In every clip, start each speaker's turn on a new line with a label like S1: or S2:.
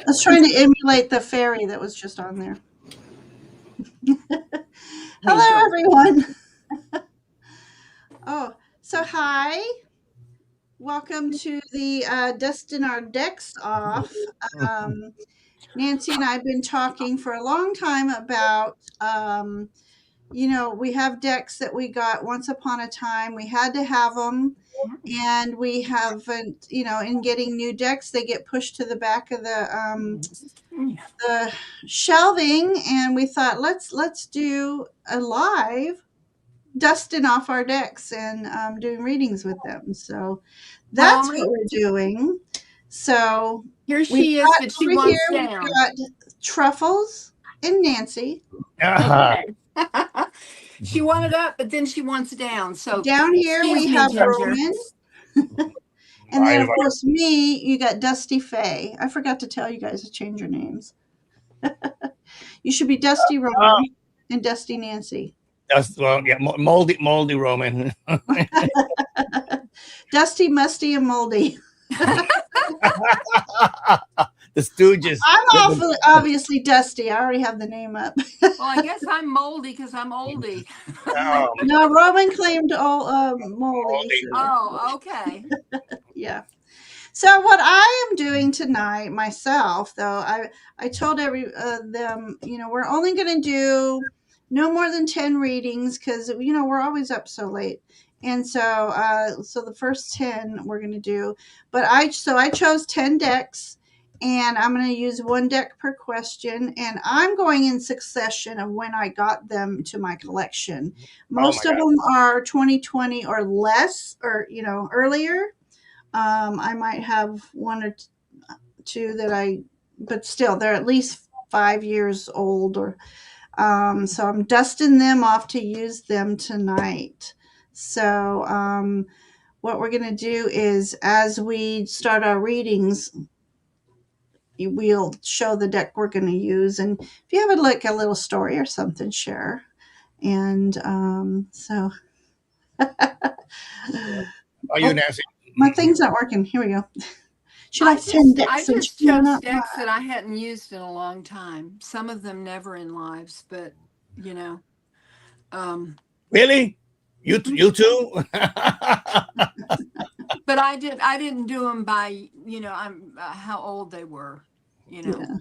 S1: was trying to emulate the fairy that was just on there. Hello, everyone. Oh, so hi. Welcome to the Dusting Our Decks Off. Nancy and I have been talking for a long time about, we have decks that we got once upon a time. We had to have them. And we haven't, in getting new decks, they get pushed to the back of the shelving, and we thought let's do a live dusting off our decks and doing readings with them. So that's what we're doing. So
S2: here she is, but she wants down.
S1: We've got Truffles and Nancy.
S2: Okay. She wanted up, but then she wants down. So
S1: down here we have Roman. And then, of course, me, you got Dusty Faye. I forgot to tell you guys to change your names. You should be Dusty Roman and Dusty Nancy.
S3: Moldy Roman.
S1: Dusty, Musty, and Moldy.
S3: The Stooges.
S1: I'm obviously Dusty. I already have the name up.
S2: Well, I guess I'm Moldy because I'm oldie.
S1: No, Roman claimed Moldy.
S2: So. Oh, okay.
S1: Yeah. So what I am doing tonight myself, though, I told them, we're only going to do no more than 10 readings because, we're always up so late. And so the first 10 we're going to do. But I chose 10 decks, and I'm going to use one deck per question. And I'm going in succession of when I got them to my collection. Most of them are 2020 or less, or, earlier. I might have one or two but still, they're at least 5 years old. So I'm dusting them off to use them tonight. So what we're going to do is, as we start our readings, we'll show the deck we're going to use. And if you have a little story or something, share. And so...
S3: Are you, Nancy?
S1: My thing's not working. Here we go.
S2: I just chose decks that I hadn't used in a long time. Some of them never in lives, but
S3: Really? You too?
S2: But I didn't do them by how old they were.
S1: Yeah.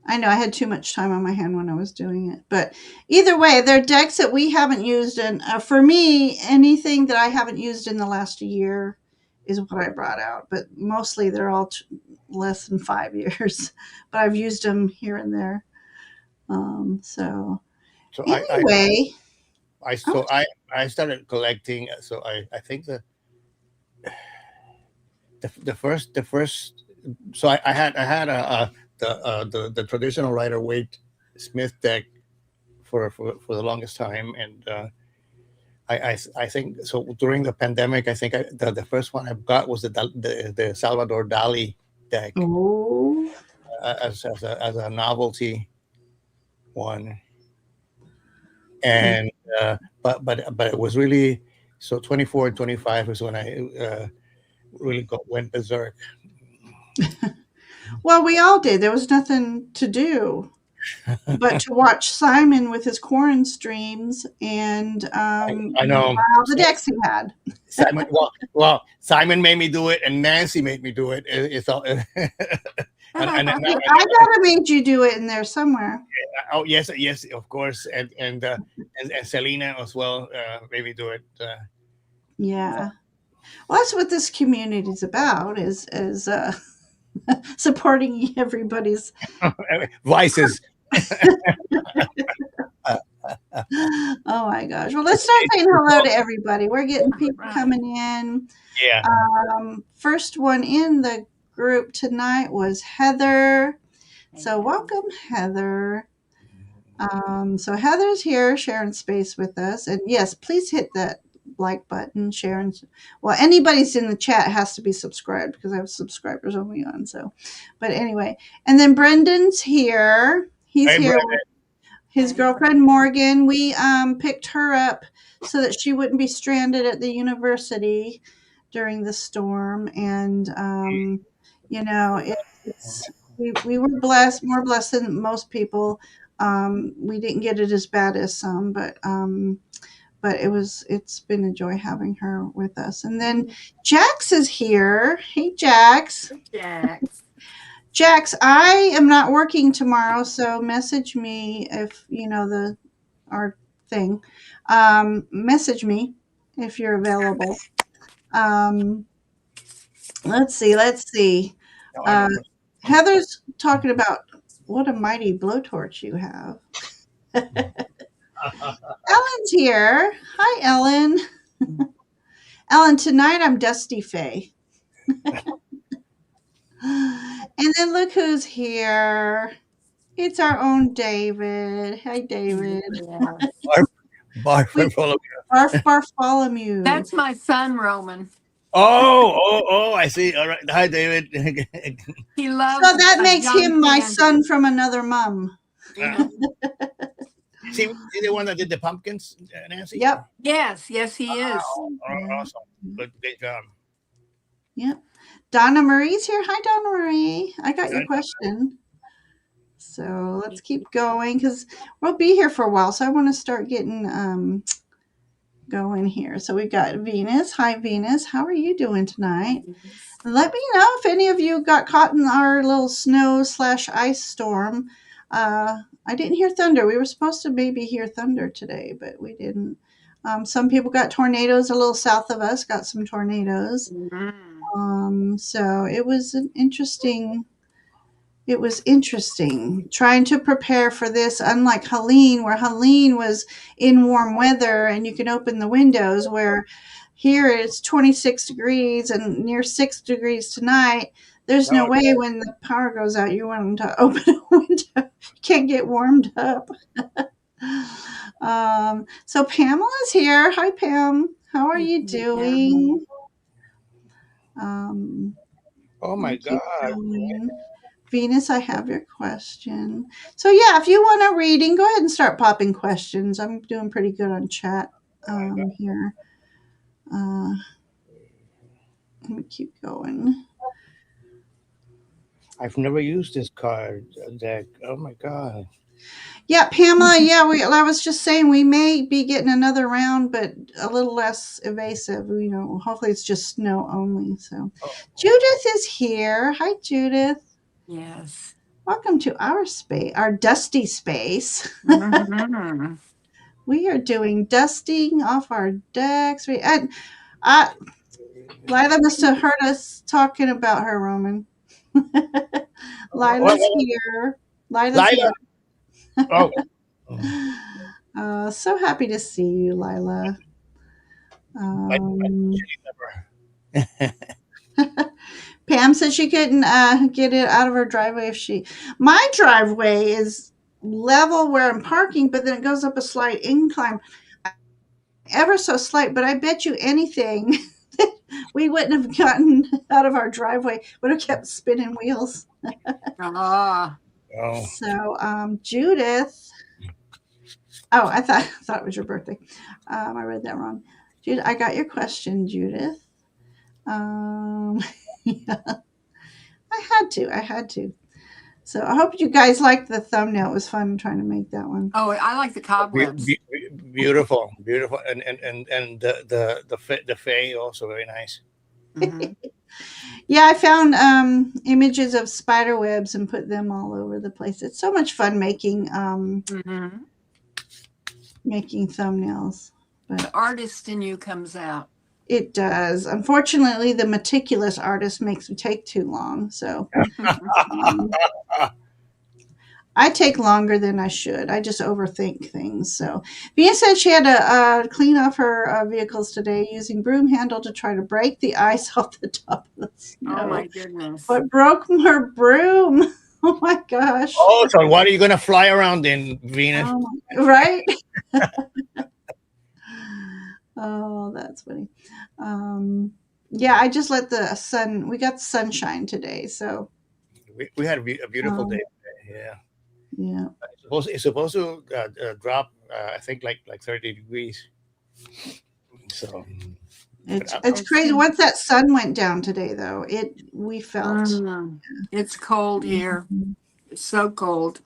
S1: I know I had too much time on my hand when I was doing it, but either way, they're decks that we haven't used. And for me, anything that I haven't used in the last year is what I brought out. But mostly they're all less than 5 years, but I've used them here and there. So anyway,
S3: I started collecting. So I think the first. So I had the traditional Rider-Waite Smith deck for the longest time, and I think so. During the pandemic, I think the first one I got was the Salvador Dali deck as a novelty one, and but it was really, so 24 and 25 was when I really went berserk.
S1: Well, we all did. There was nothing to do but to watch Simon with his corn streams and
S3: I know
S1: all the decks he had.
S3: Simon, well, Simon made me do it, and Nancy made me do it. It's all.
S1: I gotta made you do it in there somewhere.
S3: Oh yes, of course, and Selena as well made me do it.
S1: Yeah, well, that's what this community is about: is supporting everybody's
S3: vices.
S1: Oh my gosh! Well, let's start saying hello to everybody. We're getting people coming in.
S3: Yeah.
S1: First one in the group tonight was Heather. So welcome, Heather. So Heather's here sharing space with us. And yes, please hit that like button, share. Well, anybody's in the chat has to be subscribed because I have subscribers only on. So, but anyway. And then Brendan's here. He's here with his girlfriend, Morgan. We picked her up so that she wouldn't be stranded at the university during the storm. And, we were blessed, more blessed than most people. We didn't get it as bad as some, but it's been a joy having her with us. And then Jax is here. Hey, Jax.
S2: Jax.
S1: Jax, I am not working tomorrow, so message me if you know our thing. Message me if you're available. Um, let's see. Let's see.
S3: No, I
S1: Uh,
S3: don't know.
S1: Heather's talking about what a mighty blowtorch you have. Ellen's here. Hi, Ellen. Ellen, tonight I'm Dusty Faye. And then look who's here. It's our own David. Hi, David.
S2: Yeah.
S3: Barf, barf,
S1: We
S3: barf.
S1: Barf Bartholomew.
S2: That's my son, Roman.
S3: I see. All right. Hi, David.
S2: He
S1: So
S2: loves
S1: that
S2: a
S1: makes
S2: John
S1: him my
S2: Candy.
S1: son from another mom.
S3: Uh, see the one that did the pumpkins, Nancy?
S1: Yep.
S2: Yes, yes, he is.
S3: Oh,
S1: Yeah.
S3: awesome. Good job.
S1: Yep. Donna Marie's here. Hi, Donna Marie. I got your
S3: Good.
S1: question. So let's keep going because we'll be here for a while. So I want to start getting going here. So we've got Venus. Hi, Venus. How are you doing tonight? Let me know if any of you got caught in our little snow/ice storm. I didn't hear thunder. We were supposed to maybe hear thunder today, but we didn't. Some people got tornadoes a little south of us, got some tornadoes.
S2: Mm.
S1: So it was an interesting. It was interesting trying to prepare for this, unlike Helene, where Helene was in warm weather and you can open the windows, where here it's 26 degrees and near 6 degrees tonight. There's no
S3: No,
S1: way when the power goes out, you want them to open a window. You can't get warmed up. So Pamela's here. Hi, Pam. How are you doing? Um,
S3: oh
S1: let me
S3: my
S1: keep
S3: God.
S1: going. Venus, I have your question. So yeah, if you want a reading, go ahead and start popping questions. I'm doing pretty good on chat
S3: Oh my God.
S1: here. Let me keep going.
S3: I've never used this card deck. Oh my God.
S1: Yeah, Pamela. Yeah, I was just saying we may be getting another round, but a little less evasive. Hopefully it's just snow only. So,
S3: Oh,
S1: Judith is here. Hi, Judith.
S2: Yes.
S1: Welcome to our space, our dusty space.
S2: Mhm.
S1: We are doing dusting off our decks. I Lila must have heard us talking about her, Roman. Lila's
S3: what?
S1: here. Lila's here.
S3: Lila. Oh. Oh.
S1: So happy to see you, Lila.
S3: I
S1: Um,
S3: never.
S1: Pam said she couldn't get it out of her driveway if she. My driveway is level where I'm parking, but then it goes up a slight incline, ever so slight. But I bet you anything we wouldn't have gotten out of our driveway. Would have kept spinning wheels.
S2: Ah,
S3: Oh.
S1: So, Judith. Oh, I thought it was your birthday. I read that wrong. Judith, I got your question, Judith. Yeah, I had to. So I hope you guys liked the thumbnail. It was fun trying to make that one.
S2: oh, I like the cobwebs.
S3: Beautiful, beautiful, and the Fae also very nice.
S2: Mhm.
S1: Yeah, I found images of spider webs and put them all over the place. It's so much fun
S2: Mhm.
S1: making thumbnails.
S2: The
S1: But
S2: artist in you comes out.
S1: it does. Unfortunately, the meticulous artist makes me take too long. So um, I take longer than I should. I just overthink things. So Via said she had to clean off her vehicles today using broom handle to try to break the ice off the top of the
S2: Oh
S1: snow,
S2: my goodness.
S1: but broke her broom. Oh my gosh.
S3: Oh, so what are you gonna fly around in, Venus?
S1: Right? Oh, that's funny. Yeah, I just let the sun. We got sunshine today, so
S3: We had a beautiful
S1: um,
S3: day. Yeah,
S1: yeah.
S3: it's supposed to drop. I think like 30 degrees. So But
S1: It's
S2: It's
S1: crazy.
S2: in,
S1: Once that sun went down today, though, it we felt.
S2: mm, it's cold here.
S1: Mhm.
S2: It's so cold.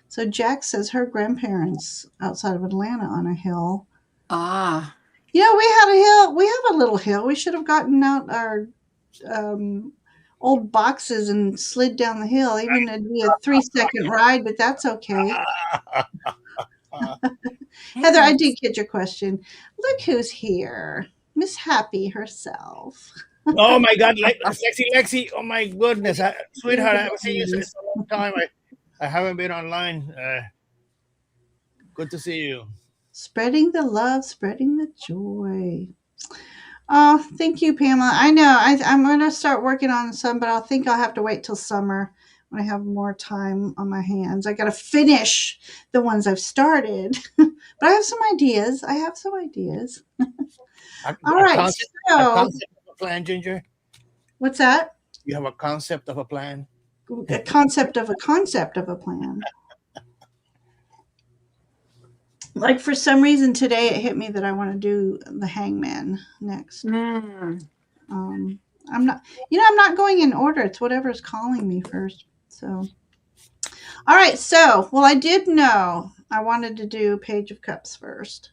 S1: So Jack says her grandparents outside of Atlanta on a hill.
S2: Ah,
S1: We had a hill. We have a little hill. We should have gotten out our um, old boxes and slid down the hill. Even it'd be a 3 second ride, but that's okay. Heather, I
S2: yes.
S1: did get your question. Look who's here. Miss Happy herself.
S3: oh my God, sexy Lexi! Oh my goodness, sweetheart, I haven't seen you in a long time. I haven't been online. Good to see you.
S1: Spreading the love, spreading the joy. Oh, thank you, Pamela. I know I'm going to start working on some, but I think I'll have to wait till summer when I have more time on my hands. I got to finish the ones I've started, but I have some ideas. I have some ideas. All
S3: A
S1: right.
S3: concept, a
S1: So,
S3: concept of a plan, Ginger.
S1: what's that?
S3: You have a concept of a plan.
S1: A concept of a plan. Like for some reason today, it hit me that I want to do the Hangman next.
S2: Mm.
S1: Um, I'm not, I'm not going in order. It's whatever's calling me first. So, all right. So, well, I did know I wanted to do Page of Cups first.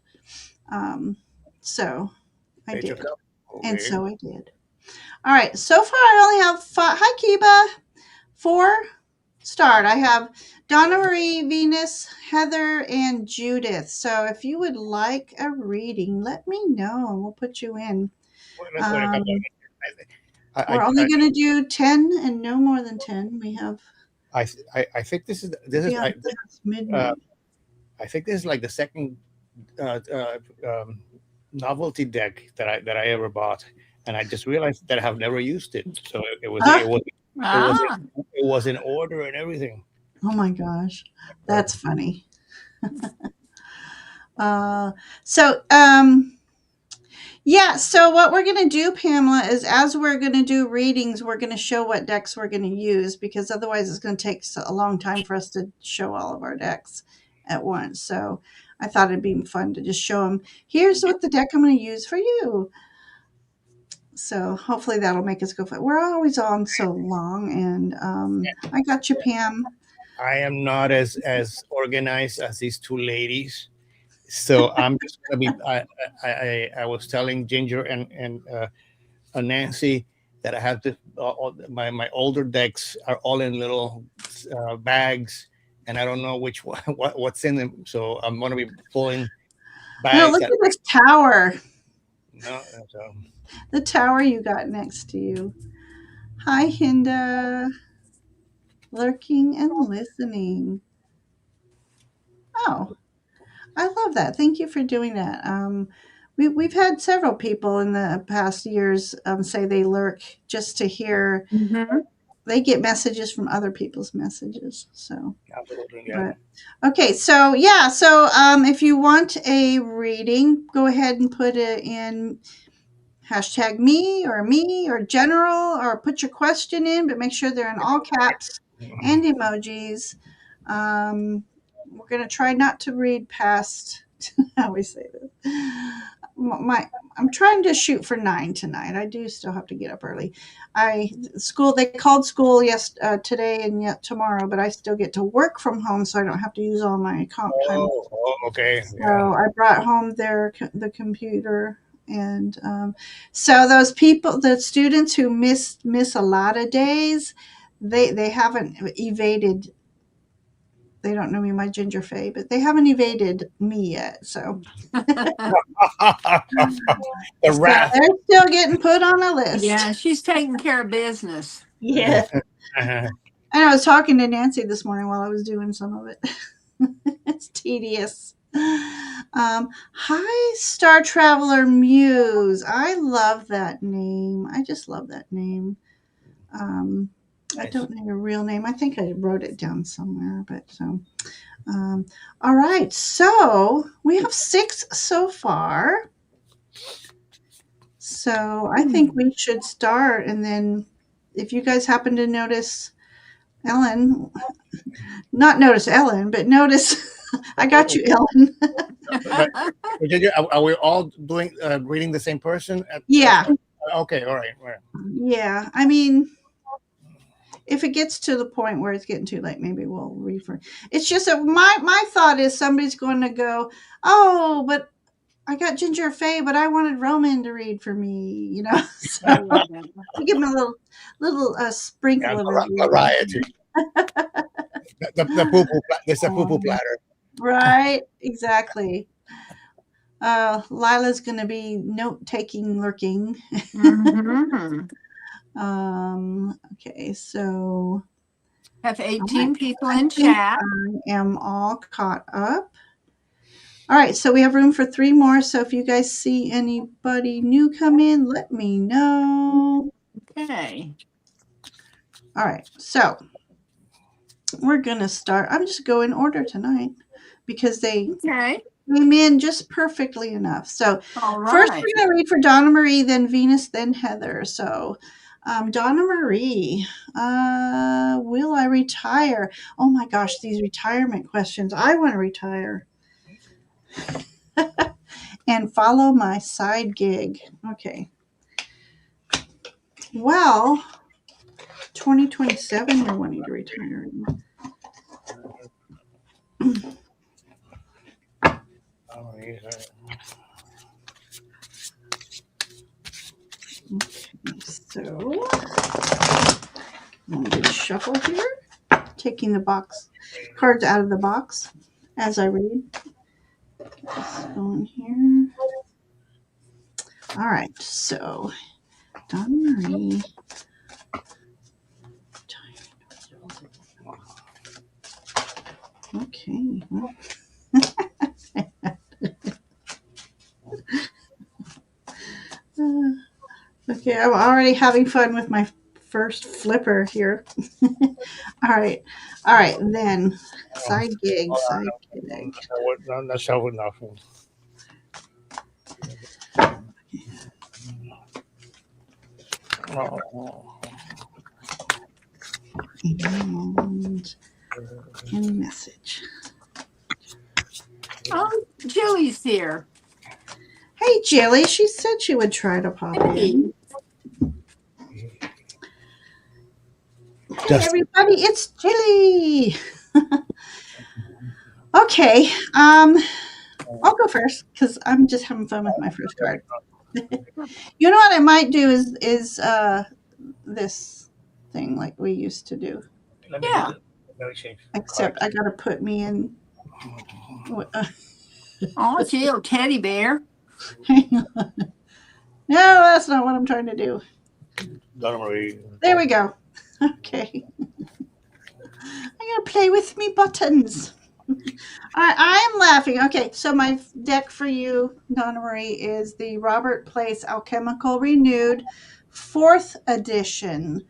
S1: Um, so I
S3: Page of
S1: did,
S3: Cup.
S1: and
S3: Okay.
S1: so I did. All right. So far, I only have five. Hi, Kiba. 4 start. I have Donna Marie, Venus, Heather, and Judith. So if you would like a reading, let me know and we'll put you in.
S3: Wait a couple.
S1: Um,
S3: I,
S1: we're only going to do 10 and no more than 10. We have
S3: I think
S1: beyond past midnight.
S3: I think this is like the second uh, uh, um, novelty deck that I ever bought, and I just realized that I have never used it. So
S1: Ah,
S3: it was
S2: Ah,
S3: it was in order and everything.
S1: oh my gosh.
S3: Uh,
S1: That's funny. Uh, so, yeah, so what we're going to do, Pamela, is as we're going to do readings, we're going to show what decks we're going to use because otherwise it's going to take a long time for us to show all of our decks at once. So I thought it'd be fun to just show them, here's what the deck I'm going to use for you. So hopefully that'll make us go. We're always on so long, and I got you, Pam.
S3: I am not as organized as these two ladies, so I'm just gonna be. I was telling Ginger and Nancy that I have to. My older decks are all in little bags, and I don't know which one what's in them. So I'm gonna be pulling
S1: No,
S3: bags.
S1: look at this tower.
S3: No, so
S1: The tower you got next to you. Hi, Hinda. Lurking and listening. Oh, I love that. Thank you for doing that. We've had several people in the past years say they lurk just to hear.
S2: mm-hmm.
S1: They get messages from other people's messages. So,
S3: absolutely, yeah.
S1: but okay. So yeah. So if you want a reading, go ahead and put it in hashtag me or general or put your question in, but make sure they're in all caps and emojis. We're going to try not to read past how we say this. I'm trying to shoot for 9 tonight. I do still have to get up early. They called school today and yet tomorrow, but I still get to work from home, so I don't have to use all my comp time.
S3: Okay,
S1: So
S3: yeah.
S1: I brought home the computer, and so those people, the students who miss a lot of days, they haven't evaded. They don't know me, my Ginger Fay, but they haven't evaded me yet. So,
S3: The
S1: so
S3: wrath.
S1: they're still getting put on a list.
S2: Yeah, she's taking care of business.
S1: Yeah. And I was talking to Nancy this morning while I was doing some of it. It's tedious. Hi, Star Traveler Muse. I love that name. I just love that name. I don't know your real name. I think I wrote it down somewhere, but so. All right, so we have 6 so far. So I think we should start, and then if you guys happen to notice Ellen, not notice Ellen, but notice I got you, Ellen.
S3: Are we all doing reading the same person?
S1: Yeah.
S3: Okay, all right.
S1: Yeah. I mean, if it gets to the point where it's getting too late, maybe we'll refer. It's just that my thought is somebody's going to go, oh, but I got Ginger Faye, but I wanted Roman to read for me, So we give him a little
S3: Yeah,
S1: sprinkle of everything.
S3: variety. The poo poo. There's a poo poo platter.
S1: Right, exactly. Lila's going to be note taking, lurking.
S2: Mm-hmm.
S1: Okay, so
S2: Have
S1: all
S2: 18
S1: right.
S2: people
S1: I
S2: in
S1: think
S2: chat.
S1: I am all caught up. All right, so we have room for 3 more. So if you guys see anybody new come in, let me know.
S2: Okay.
S1: All right, so we're gonna start. I'm just going in order tonight because they
S2: Okay.
S1: came in just perfectly enough. So
S2: All
S1: first
S2: right.
S1: we're gonna read for Donna Marie, then Venus, then Heather. So Donna Marie, will I retire? Oh my gosh, these retirement questions. I want to retire and follow my side gig. Okay. Well, 2027 you're wanting to retire. Okay, so I'm going to shuffle here, taking the box cards out of the box as I read. Get this going here. All right, so Donna Marie. Okay. Okay, I'm already having fun with my first flipper here. All right. All right, then side gig, side gig.
S3: Not shovel nothing.
S1: And any message.
S2: Oh, Jilly's here.
S1: Hey, Jilly, she said she would try to pop in. Hey, everybody, it's Jilly. Okay, I'll go first because I'm just having fun with my first card. You know what I might do is this thing like we used to do.
S2: Yeah.
S1: Except I gotta put me in.
S2: Oh, it's you, teddy bear.
S1: Hang on. No, that's not what I'm trying to do. There we go. Okay. I gotta play with me buttons. I am laughing. Okay, so my deck for you, Donna Marie, is the Robert Place Alchemical Renewed 4th edition.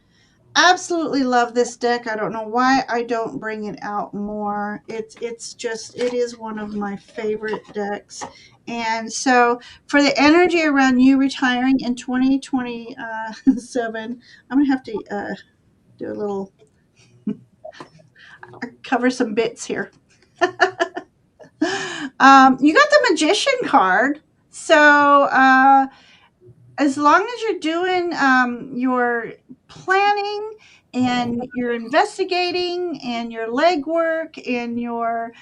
S1: Absolutely love this deck. I don't know why I don't bring it out more. It is one of my favorite decks. And so for the energy around you retiring in 2027, I'm gonna have to do a little cover some bits here. You got the Magician card. So as long as you're doing your planning and you're investigating and your legwork and your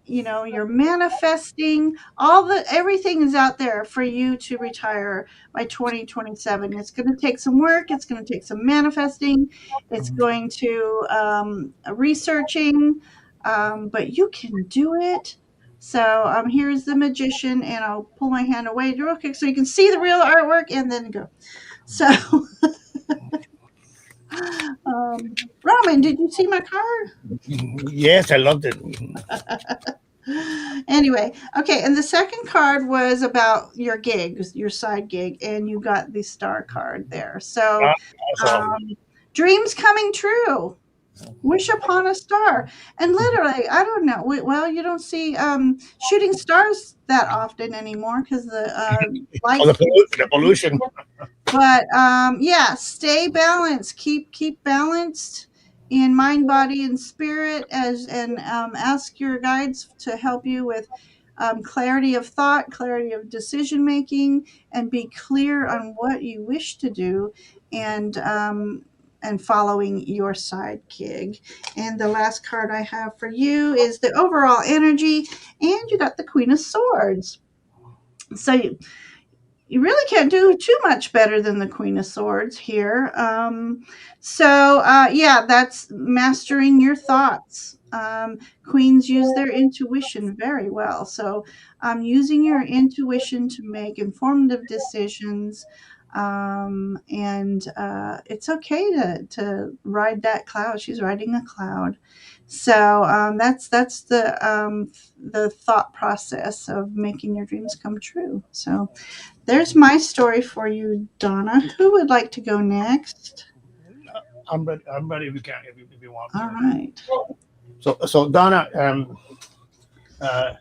S1: you're manifesting, everything is out there for you to retire by 2027. It's going to take some work, it's going to take some manifesting, it's going to researching, but you can do it. So here's the Magician, and I'll pull my hand away real quick so you can see the real artwork and then go. So, Roman, did you see my card?
S3: Yes, I loved it.
S1: Anyway, okay, and the second card was about your gig, your side gig, and you got the star card there. So, dreams coming true. Wish upon a star. And literally, I don't know. Well, you don't see shooting stars that often anymore because the light.
S3: The pollution.
S1: But yeah, stay balanced. Keep balanced in mind, body, and spirit. And ask your guides to help you with clarity of thought, clarity of decision making, and be clear on what you wish to do, and following your sidekick. And the last card I have for you is the overall energy, and you got the Queen of Swords. So you really can't do too much better than the Queen of Swords here. Yeah, that's mastering your thoughts. Queens use their intuition very well. So using your intuition to make informative decisions. And it's okay to ride that cloud. She's riding a cloud. So that's the thought process of making your dreams come true. So there's my story for you, Donna. Who would like to go next?
S3: I'm ready. I'm ready if you can, if you want
S1: All
S3: me.
S1: right.
S3: So Donna, uh,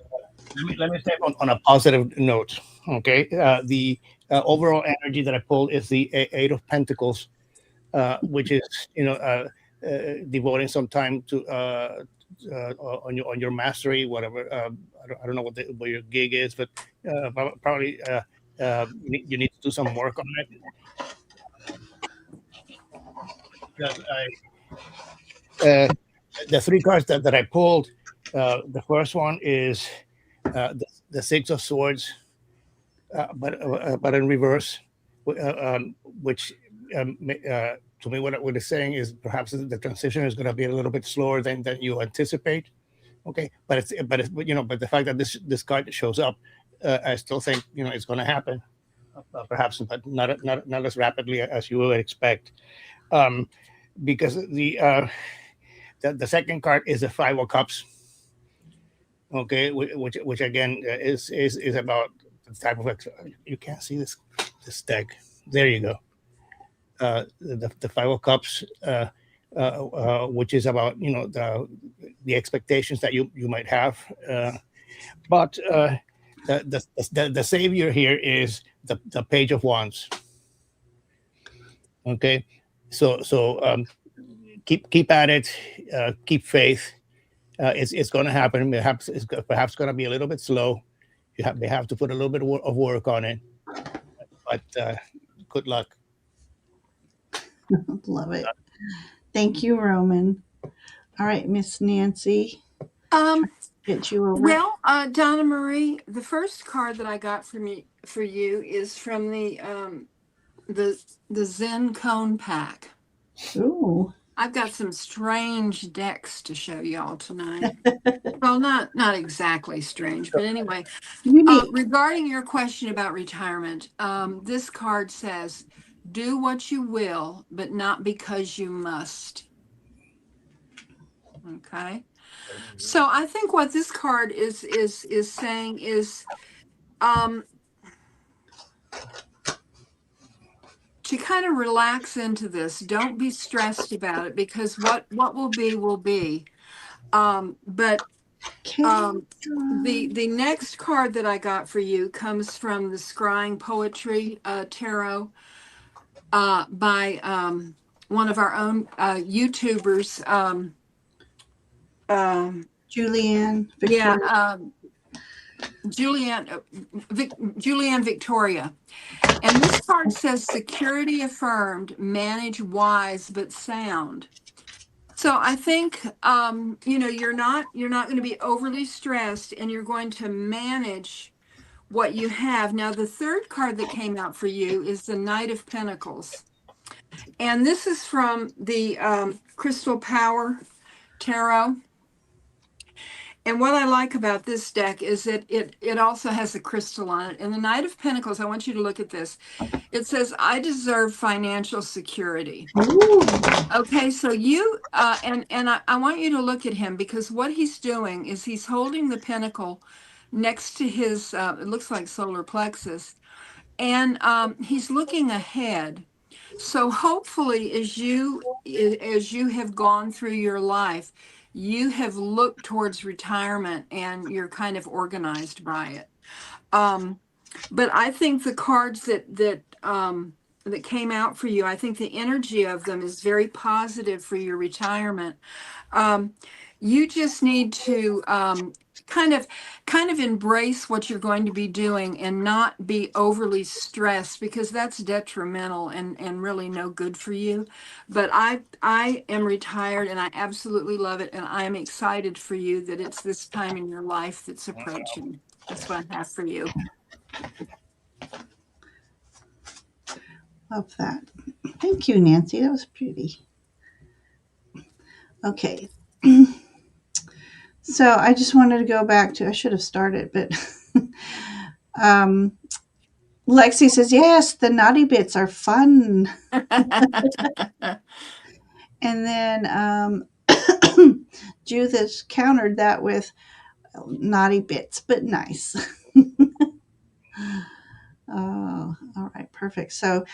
S3: let me step on a positive note. Okay, the overall energy that I pulled is the Eight of Pentacles, which is devoting some time to on your mastery, whatever. I don't know what your gig is, but probably you need to do some work on it. Because uh, the three cards that I pulled, the first one is the Six of Swords, but in reverse, which to me what it's saying is perhaps the transition is going to be a little bit slower than you anticipate. Okay, but the fact that this card shows up, I still think it's going to happen, perhaps, but not as rapidly as you would expect. Um, because the second card is the Five of Cups. Okay, which again is about the type of you can't see this deck. There you go. The Five of Cups, which is about the expectations that you might have, but the savior here is the Page of Wands. Okay, so keep at it, keep faith. It's going to happen. Perhaps it's perhaps going to be a little bit slow. They have to put a little bit of work on it, but good luck.
S1: Love it. Thank you, Roman. All right, Miss Nancy.
S2: Um,
S1: Get you over.
S2: well, Donna Marie, the first card that I got for you is from the Zen Cone pack.
S1: Ooh.
S2: I've got some strange decks to show y'all tonight. Well, not exactly strange, but anyway.
S1: Unique.
S2: Regarding your question about retirement, this card says, "Do what you will, but not because you must." Okay. So I think what this card is saying is to kind of relax into this. Don't be stressed about it, because what will be will be. But the next card that I got for you comes from the Scrying Poetry Tarot by one of our own YouTubers.
S1: Julianne Victoria.
S2: Yeah, Julianne Victoria. And this card says, "Security affirmed, manage wise but sound." So I think you're not going to be overly stressed, and you're going to manage what you have. Now, the third card that came out for you is the Knight of Pentacles. And this is from the Crystal Power Tarot. And what I like about this deck is that it also has a crystal on it. And the Knight of Pentacles, I want you to look at this. It says, "I deserve financial security."
S1: Ooh.
S2: Okay, so you and I want you to look at him, because what he's doing is he's holding the pentacle next to his it looks like solar plexus, and he's looking ahead. So hopefully, as you have gone through your life, you have looked towards retirement and you're kind of organized by it. But I think the cards that came out for you, I think the energy of them is very positive for your retirement. You just need to kind of embrace what you're going to be doing and not be overly stressed, because that's detrimental and really no good for you. But I am retired and I absolutely love it, and I am excited for you that it's this time in your life that's approaching. That's what I have for you.
S1: Love that. Thank you, Nancy. That was pretty. Okay. So I just wanted to go back to, I should have started, but um, Lexi says, yes, the naughty bits are fun. And then Judith countered that with naughty bits, but nice. Oh, all right, perfect. So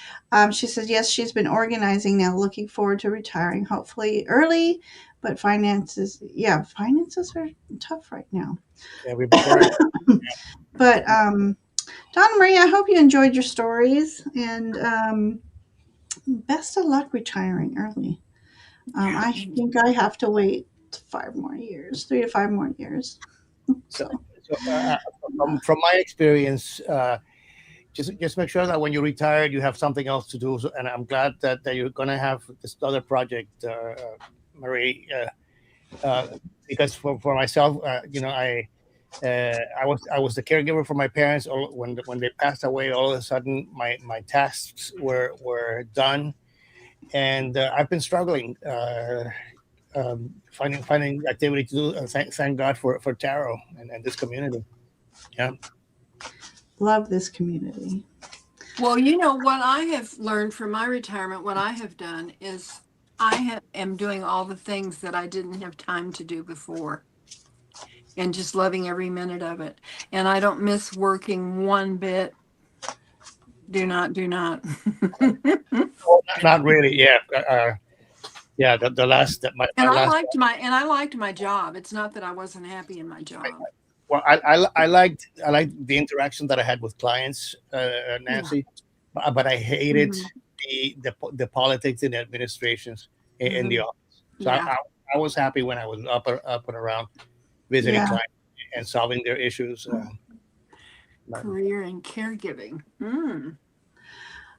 S1: she says, yes, she's been organizing now, looking forward to retiring, hopefully early, but finances are tough right now.
S3: Yeah, we've been hearing.
S1: But Donna Marie, I hope you enjoyed your stories, and best of luck retiring early. I think I have to wait 5 more years, 3 to 5 more years.
S3: So,
S1: So,
S3: so from my experience, just make sure that when you retire, you have something else to do. So, and I'm glad that you're going to have this other project, Marie, because for myself, I was the caregiver for my parents. When they passed away, all of a sudden my tasks were done, and I've been struggling. Finding activity to do. Thank God for Tarot and this community. Yeah.
S1: love this community.
S2: Well, what I have learned from my retirement, what I have done is am doing all the things that I didn't have time to do before, and just loving every minute of it. And I don't miss working one bit. Do not, do not.
S3: Not really. Yeah. Yeah. The last that my
S2: And I
S3: last.
S2: liked my job. It's not that I wasn't happy in my job.
S3: Well, I liked the interaction that I had with clients,
S2: Yeah.
S3: Nancy, but I hated
S2: Mhm.
S3: the politics and the administrations in the
S2: Mhm.
S3: office. So
S2: Yeah.
S3: I was happy when I was up and around visiting
S1: Yeah.
S3: clients and solving their issues. But
S2: Career and caregiving. Mm.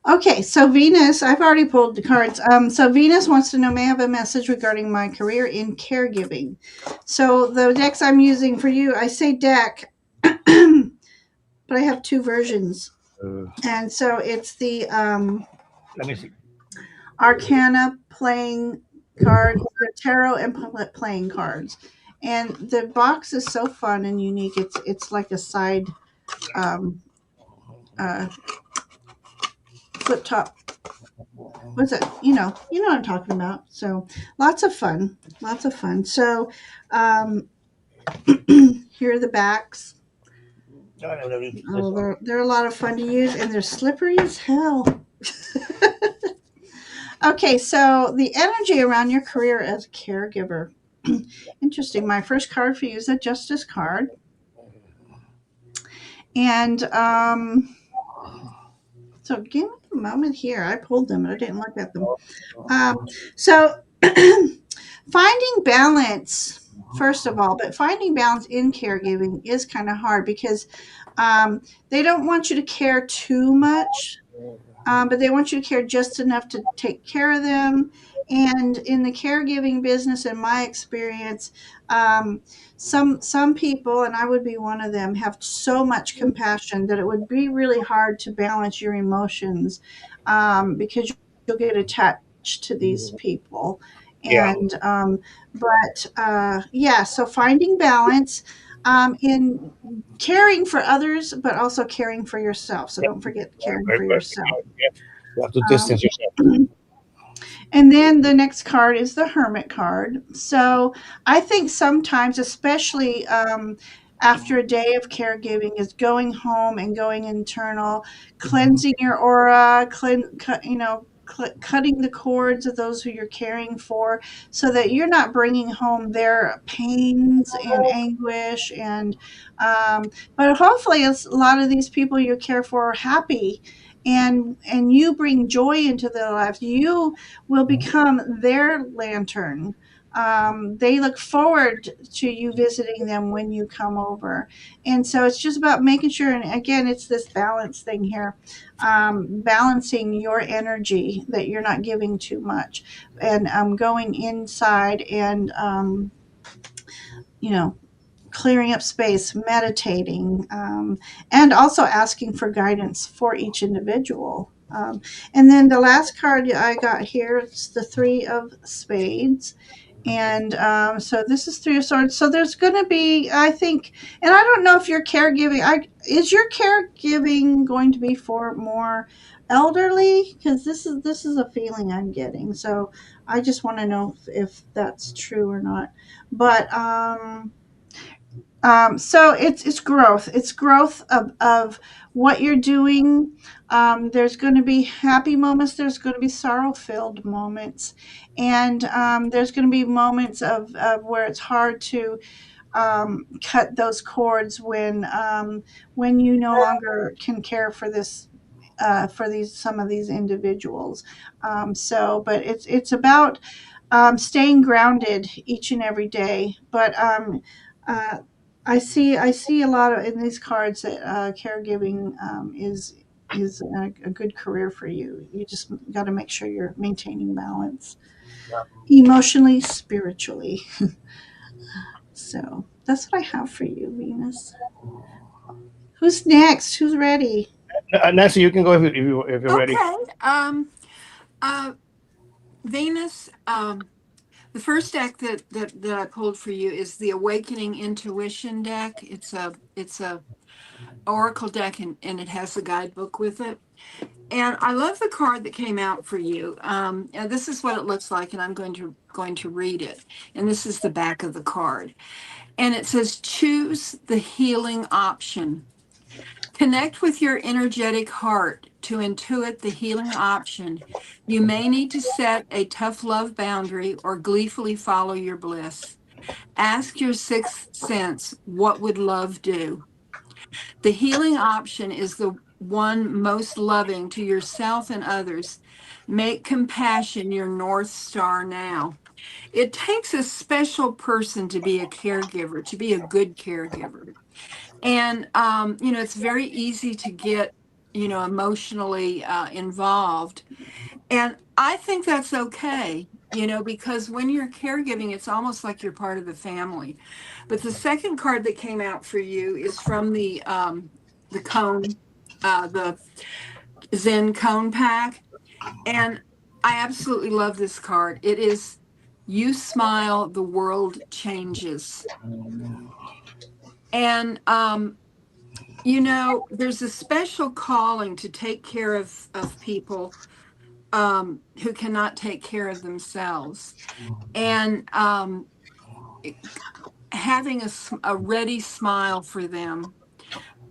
S1: Okay, so Venus, I've already pulled the cards. So Venus wants to know, may I have a message regarding my career in caregiving? So the decks I'm using for you, I say deck, but I have two versions. And so it's the
S3: let me see.
S1: Arcana playing cards, the tarot and playing cards. And the box is so fun and unique. It's like a side um, uh, flip top. What's it? You know what I'm talking about. So lots of fun, lots of fun. So here are the backs. Oh, they're a lot of fun to use, and they're slippery as hell. Okay, so the energy around your career as a caregiver. Interesting. My first card for you is a justice card. And so give me a moment here. I pulled them, but I didn't look at them. So finding balance, first of all, but finding balance in caregiving is kind of hard because they don't want you to care too much, but they want you to care just enough to take care of them. And in the caregiving business, in my experience, um, some people, and I would be one of them, have so much compassion that it would be really hard to balance your emotions because you'll get attached to these people.
S3: Yeah.
S1: And yeah, so finding balance in caring for others, but also caring for yourself. So don't forget caring
S3: Very
S1: for
S3: good.
S1: yourself.
S3: Yeah. You have to
S1: Um,
S3: distance yourself.
S1: and then the next card is the Hermit card. So I think sometimes, especially after a day of caregiving, is going home and going internal, cleansing your aura, cutting the cords of those who you're caring for, so that you're not bringing home their pains and anguish. And but hopefully, a lot of these people you care for are happy. And you bring joy into their lives. You will become their lantern They look forward to you visiting them when you come over. And so it's just about making sure, and again, it's this balance thing here, balancing your energy, that you're not giving too much, and going inside and, you know, clearing up space, meditating, and also asking for guidance for each individual. And then the last card I got here, it's the Three of Spades. And so this is Three of Swords. So there's going to be, I think, and I don't know if your caregiving, is your caregiving going to be for more elderly? Because this is a feeling I'm getting. So I just want to know if that's true or not. But so it's growth. It's growth of what you're doing. There's going to be happy moments. There's going to be sorrow filled moments, and there's going to be moments of where it's hard to cut those cords when you no longer can care for this. For these some of these individuals, but it's about staying grounded each and every day. But uh, I see a lot of in these cards that caregiving is a good career for you. You just got to make sure you're maintaining balance emotionally, spiritually. So that's what I have for you, Venus. Who's next? Who's ready?
S3: Nancy, you can go if you're ready.
S2: Okay. Uh, Venus. The first deck that I pulled for you is the Awakening Intuition deck. It's a oracle deck, and it has a guidebook with it. And I love the card that came out for you. And this is what it looks like, and I'm going to read it. And this is the back of the card. And it says, choose the healing option. Connect with your energetic heart to intuit the healing option. You may need to set a tough love boundary or gleefully follow your bliss. Ask your sixth sense, what would love do? The healing option is the one most loving to yourself and others. Make compassion your North Star now. It takes a special person to be a caregiver, to be a good caregiver. And, it's very easy to get, emotionally involved. And I think that's okay, because when you're caregiving, it's almost like you're part of the family. But the second card that came out for you is from the cone, the Zen cone pack. And I absolutely love this card. It is, you smile, the world changes. And there's a special calling to take care of people who cannot take care of themselves. And having a ready smile for them,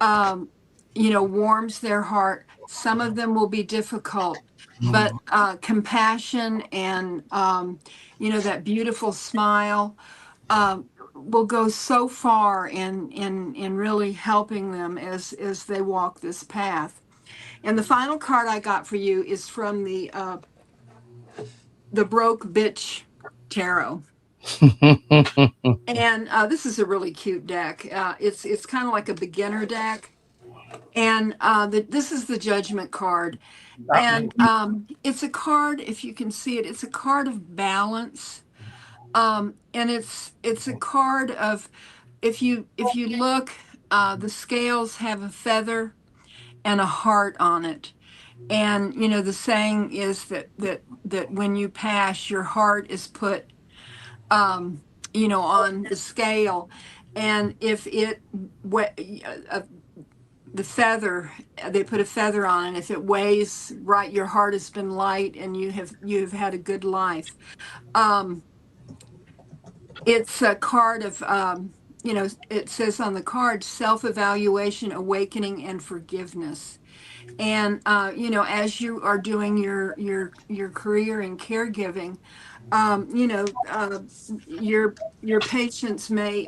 S2: um, warms their heart. Some of them will be difficult, but compassion and, that beautiful smile will go so far in really helping them as they walk this path. And the final card I got for you is from the Broke Bitch Tarot. And this is a really cute deck. It's kind of like a beginner deck, and this is the Judgment card. And it's a card, if you can see it, it's a card of balance. And it's a card of, if you look, the scales have a feather and a heart on it. And the saying is that when you pass, your heart is put on the scale. And if uh, the feather, they put a feather on it, if it weighs right, your heart has been light and you've had a good life. um it's a card of, it says on the card, self-evaluation, awakening, and forgiveness. And as you are doing your career in caregiving, your patients may,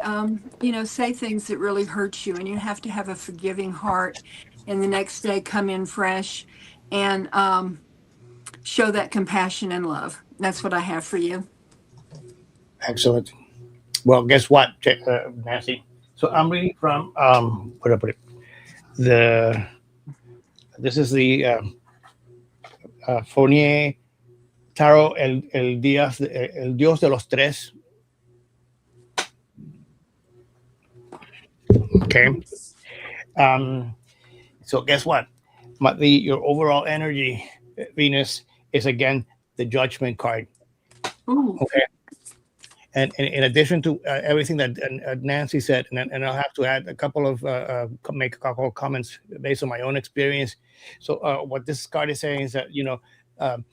S2: say things that really hurt you, and you have to have a forgiving heart, and the next day come in fresh and show that compassion and love. That's what I have for you.
S3: Excellent. Well, guess what, Nancy? So I'm reading from what I put it. The This is the Fournier Tarot el Dios de los Tres. Okay. Um, so guess what? Your overall energy, Venus, is again the Judgment card.
S2: Ooh.
S3: Okay. And in addition to everything that Nancy said, and I'll have to add a couple of make a couple of comments based on my own experience. So what this card is saying is that um,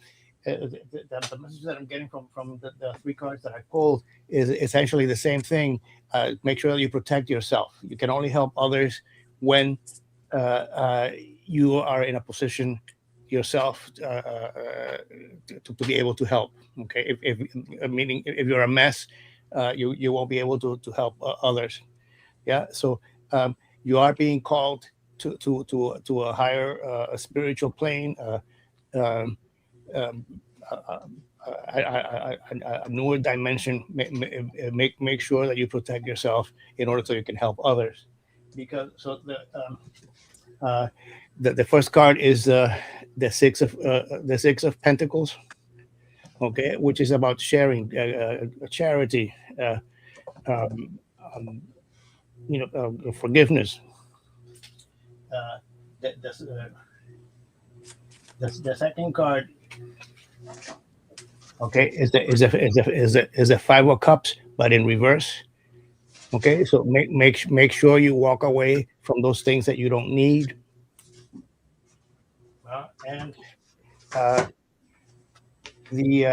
S3: the message that I'm getting from the three cards that I pulled is essentially the same thing. Make sure that you protect yourself. You can only help others when uh, uh, you are in a position yourself to be able to help. Okay, if meaning if you're a mess, you won't be able to help others. Yeah, so you are being called to a higher spiritual plane. Um, um, uh, a newer dimension. Make sure that you protect yourself in order so you can help others. Because so uh, the first card is the Six of Pentacles. Okay, which is about sharing, charity, um, um, forgiveness. Uh, the, the, the second card, okay, is the Five of Cups, but in reverse. Okay, so make sure you walk away from those things that you don't need. And uh, the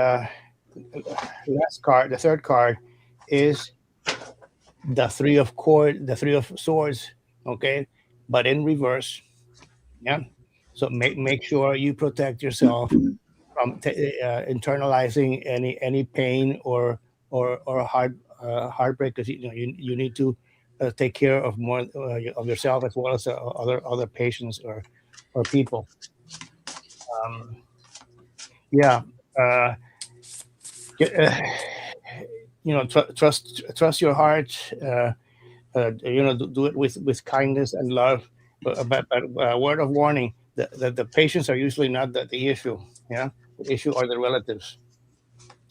S3: last card, the third card, is the Three of Swords. Okay, but in reverse. Yeah. So make sure you protect yourself from internalizing any pain or heartbreak, because you need to take care of more of yourself as well as other patients or people. Um, yeah. Uh, uh, trust your heart. Do it with kindness and love. But word of warning: the patients are usually not the issue. Yeah, the issue are the relatives.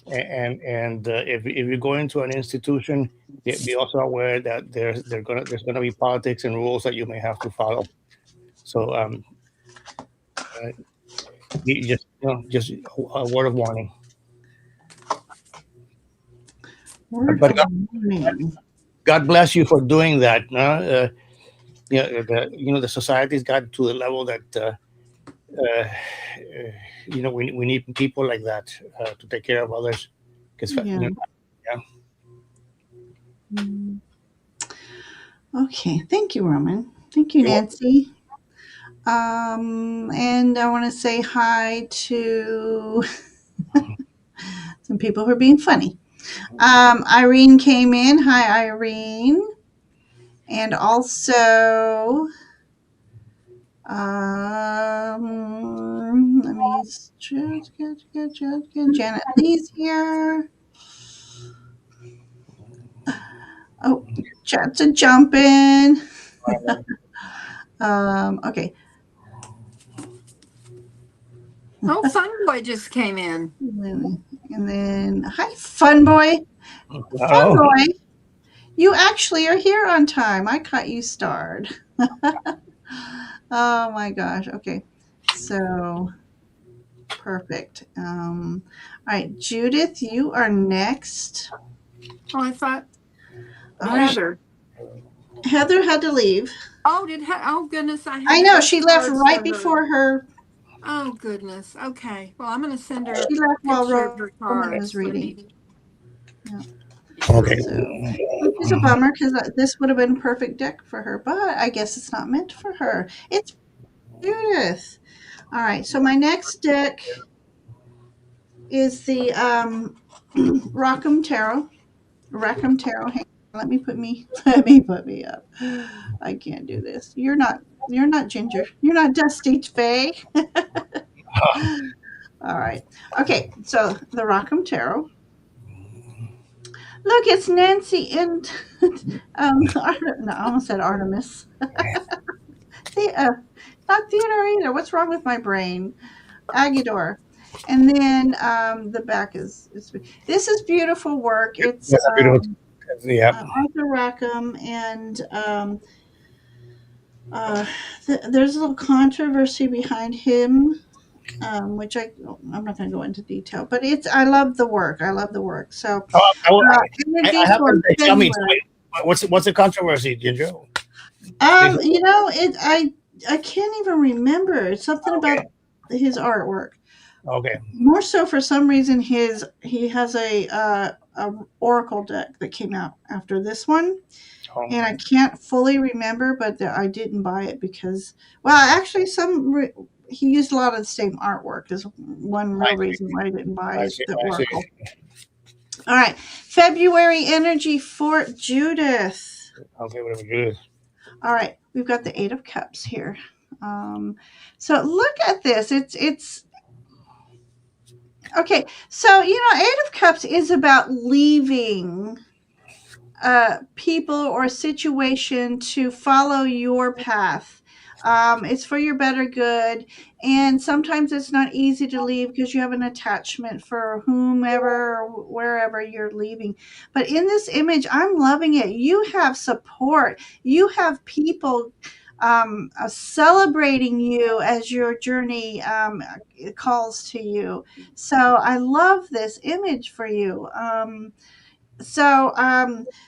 S3: And if you go into an institution, be also aware that there's gonna be politics and rules that you may have to follow. So uh, just a word of warning.
S1: Word
S3: But
S1: of warning.
S3: God bless you for doing that. The society's got to the level that uh, we need people like that to take care of others. Because
S1: Yeah.
S3: yeah.
S1: Mm. Okay. Thank you, Roman. Thank you,
S3: You're welcome.
S1: Nancy. And I want to say hi to some people who are being funny. Irene came in. Hi, Irene. And also, let me Janet Lee's here. Oh, chat's a jumping. Okay.
S2: Oh, Fun Boy just came in.
S1: And then, hi, Fun Boy. Fun
S3: Oh,
S1: Boy, you actually are here on time. I caught you starred. Oh my gosh. Okay. So perfect. All right, Judith, you are next.
S2: Oh, I thought
S1: All right.
S2: Heather.
S1: Heather had to leave.
S2: Oh, oh goodness, I
S1: I
S2: had to
S1: know
S2: go
S1: she left
S2: cards
S1: right
S2: for her.
S1: before her.
S2: Oh goodness. Okay. Well, I'm going to send her a
S1: She left while
S2: picture of her
S1: Roman was
S2: cards. Let
S1: reading.
S2: me.
S1: Yeah.
S3: okay.
S1: So, which is a bummer because this would have been a perfect deck for her, but I guess it's not meant for her. It's Judith. All right. So my next deck is the Rackham Tarot. Rackham Tarot. Hang on, let me put me up. I can't do this. You're not Ginger. You're not Dusty Faye. All right. Okay. So the Rackham Tarot. Look, it's Nancy and no, I almost said Artemis. Not Theodore either. What's wrong with my brain? Agador. And then the back is this is beautiful work. It's
S3: That's a beautiful. Yeah.
S1: Arthur Rackham, and uh, there's a little controversy behind him, which I'm not going to go into detail, but it's I love the work. I love the work. So
S3: I
S1: energy
S3: have
S1: for
S3: them. Tell me,
S1: February.
S3: what's the controversy, Ginger?
S1: I can't even remember. It's something about
S3: Okay.
S1: his artwork.
S3: Okay.
S1: More so for some reason he has a oracle deck that came out after this one,
S3: Oh,
S1: and I can't fully remember, but I didn't buy it because, well, actually, he used a lot of the same artwork. Is one
S3: I
S1: real reason why I didn't
S3: I
S1: buy
S3: see.
S1: the
S3: I see.
S1: oracle. All right, February energy for Judith.
S3: Okay, whatever it is.
S1: All right, we've got the Eight of Cups here. Um, so look at this. It's okay. So Eight of Cups is about leaving people or situation to follow your path. It's for your better good. And sometimes it's not easy to leave because you have an attachment for whomever or wherever you're leaving. But in this image, I'm loving it. You have support, you have people celebrating you as your journey calls to you. So I love this image for you. So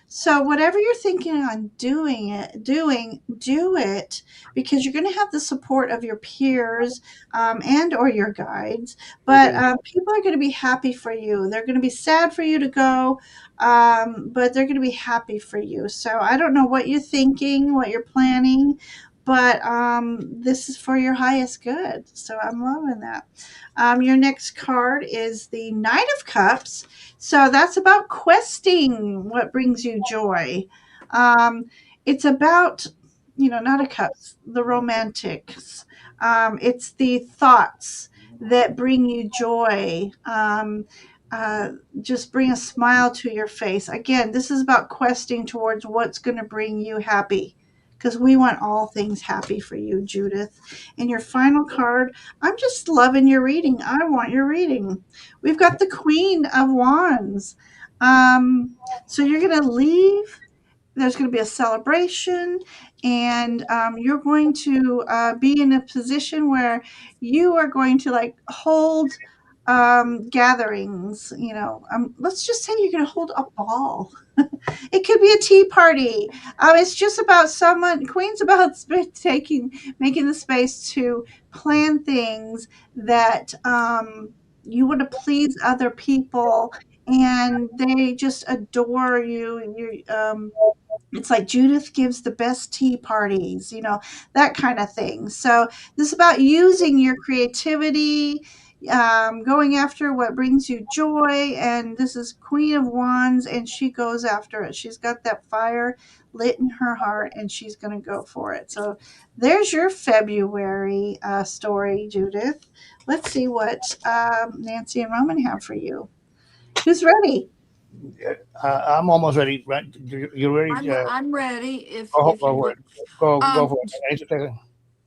S1: so whatever you're thinking on do it, because you're going to have the support of your peers and or your guides. But
S3: Okay.
S1: people are going to be happy for you. They're going to be sad for you to go, but they're going to be happy for you. So I don't know what you're thinking, what you're planning, but this is for your highest good. So I'm loving that. Your next card is the Knight of Cups. So that's about questing what brings you joy. Um, it's about, not a cups, the romantics. It's the thoughts that bring you joy. Uh, just bring a smile to your face. Again, this is about questing towards what's going to bring you happy, because we want all things happy for you, Judith. And your final card, I'm just loving your reading. I want your reading. We've got the Queen of Wands. So you're going to leave. There's going to be a celebration, and you're going to be in a position where you are going to like hold gatherings. Let's just say you're going to hold a ball. It could be a tea party. It's just about someone. Queen's about making the space to plan things that you want to please other people, and they just adore you. It's like Judith gives the best tea parties, that kind of thing. So this is about using your creativity, going after what brings you joy. And this is Queen of Wands, and she goes after it. She's got that fire lit in her heart, and she's going to go for it. So there's your February story, Judith. Let's see what Nancy and Roman have for you. Who's ready?
S3: I'm almost ready. Right? You ready?
S2: I'm ready
S3: Go,
S2: if
S3: go
S2: you
S3: for
S2: would.
S3: it. Go
S2: Um,
S3: for it. I need to take it.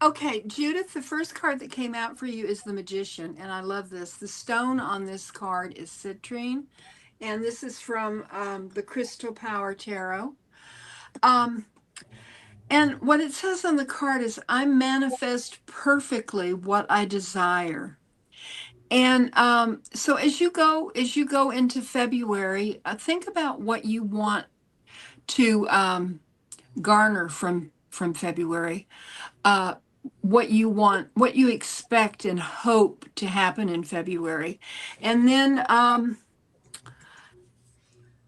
S2: okay, Judith, the first card that came out for you is the Magician, and I love this. The stone on this card is citrine, and this is from the Crystal Power Tarot. Um, and what it says on the card is, "I manifest perfectly what I desire." And so as you go into February, think about what you want to garner from February, uh, what you want, what you expect and hope to happen in February, and then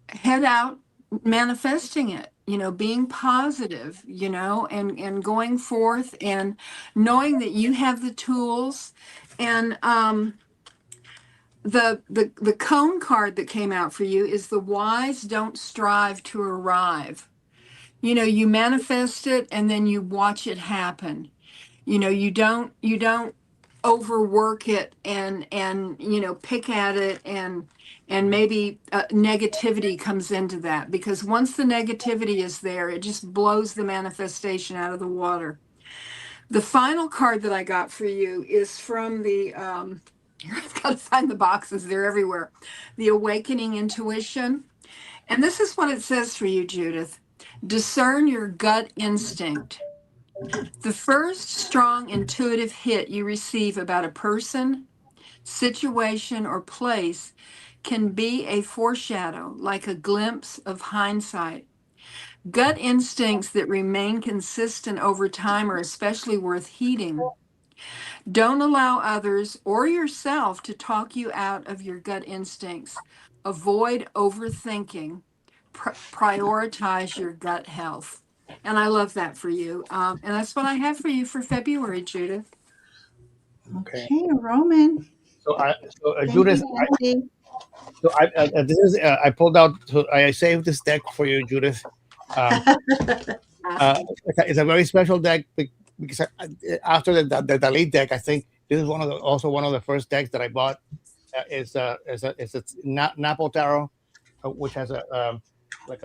S2: head out manifesting it. Being positive, and going forth and knowing that you have the tools. And the cone card that came out for you is the wise don't strive to arrive. You manifest it and then you watch it happen. You don't overwork it and pick at it and maybe negativity comes into that, because once the negativity is there, it just blows the manifestation out of the water. The final card that I got for you is from the I've got to find the boxes, they're everywhere. The Awakening Intuition. And this is what it says for you, Judith. Discern your gut instinct. The first strong intuitive hit you receive about a person, situation, or place can be a foreshadow, like a glimpse of hindsight. Gut instincts that remain consistent over time are especially worth heeding. Don't allow others or yourself to talk you out of your gut instincts. Avoid overthinking. Prioritize your gut health. And I love that for you. And that's what I have for you for February, Judith.
S3: Okay.
S1: Okay, Roman.
S3: So
S1: Thank
S3: Judith,
S1: you, Nancy.
S3: this is I pulled out. So I saved this deck for you, Judith. Um, it's a very special deck because after the delete deck, I think this is also one of the first decks that I bought. Is a Napo Tarot, which has like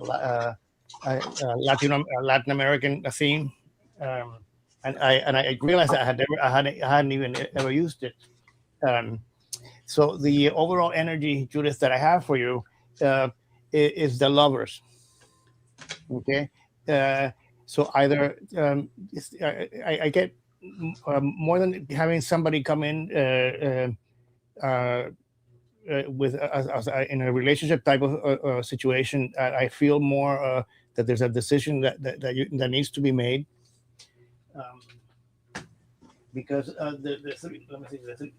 S3: Latin American theme, um, and I realized that I hadn't even ever used it. Um, so the overall energy, Judith, that I have for you is the Lovers. Okay, so either I get more than having somebody come in with in a relationship type of situation. I feel more that there's a decision that needs to be made, because the three, let me see,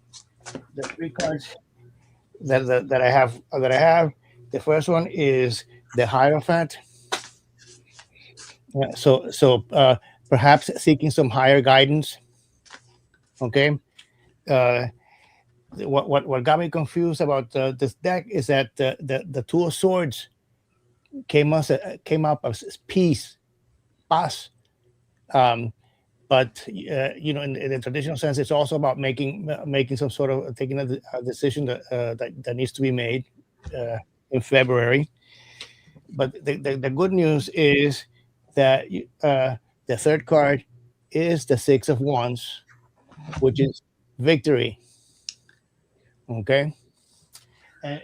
S3: the three cards that I have. The first one is the Hierophant. Perhaps seeking some higher guidance. Okay. What got me confused about this deck is that the Two of Swords came up as peace, paz. But in the traditional sense, it's also about making some sort of taking a decision that needs to be made in February. But the good news is that the third card is the Six of Wands, which is victory. Okay, and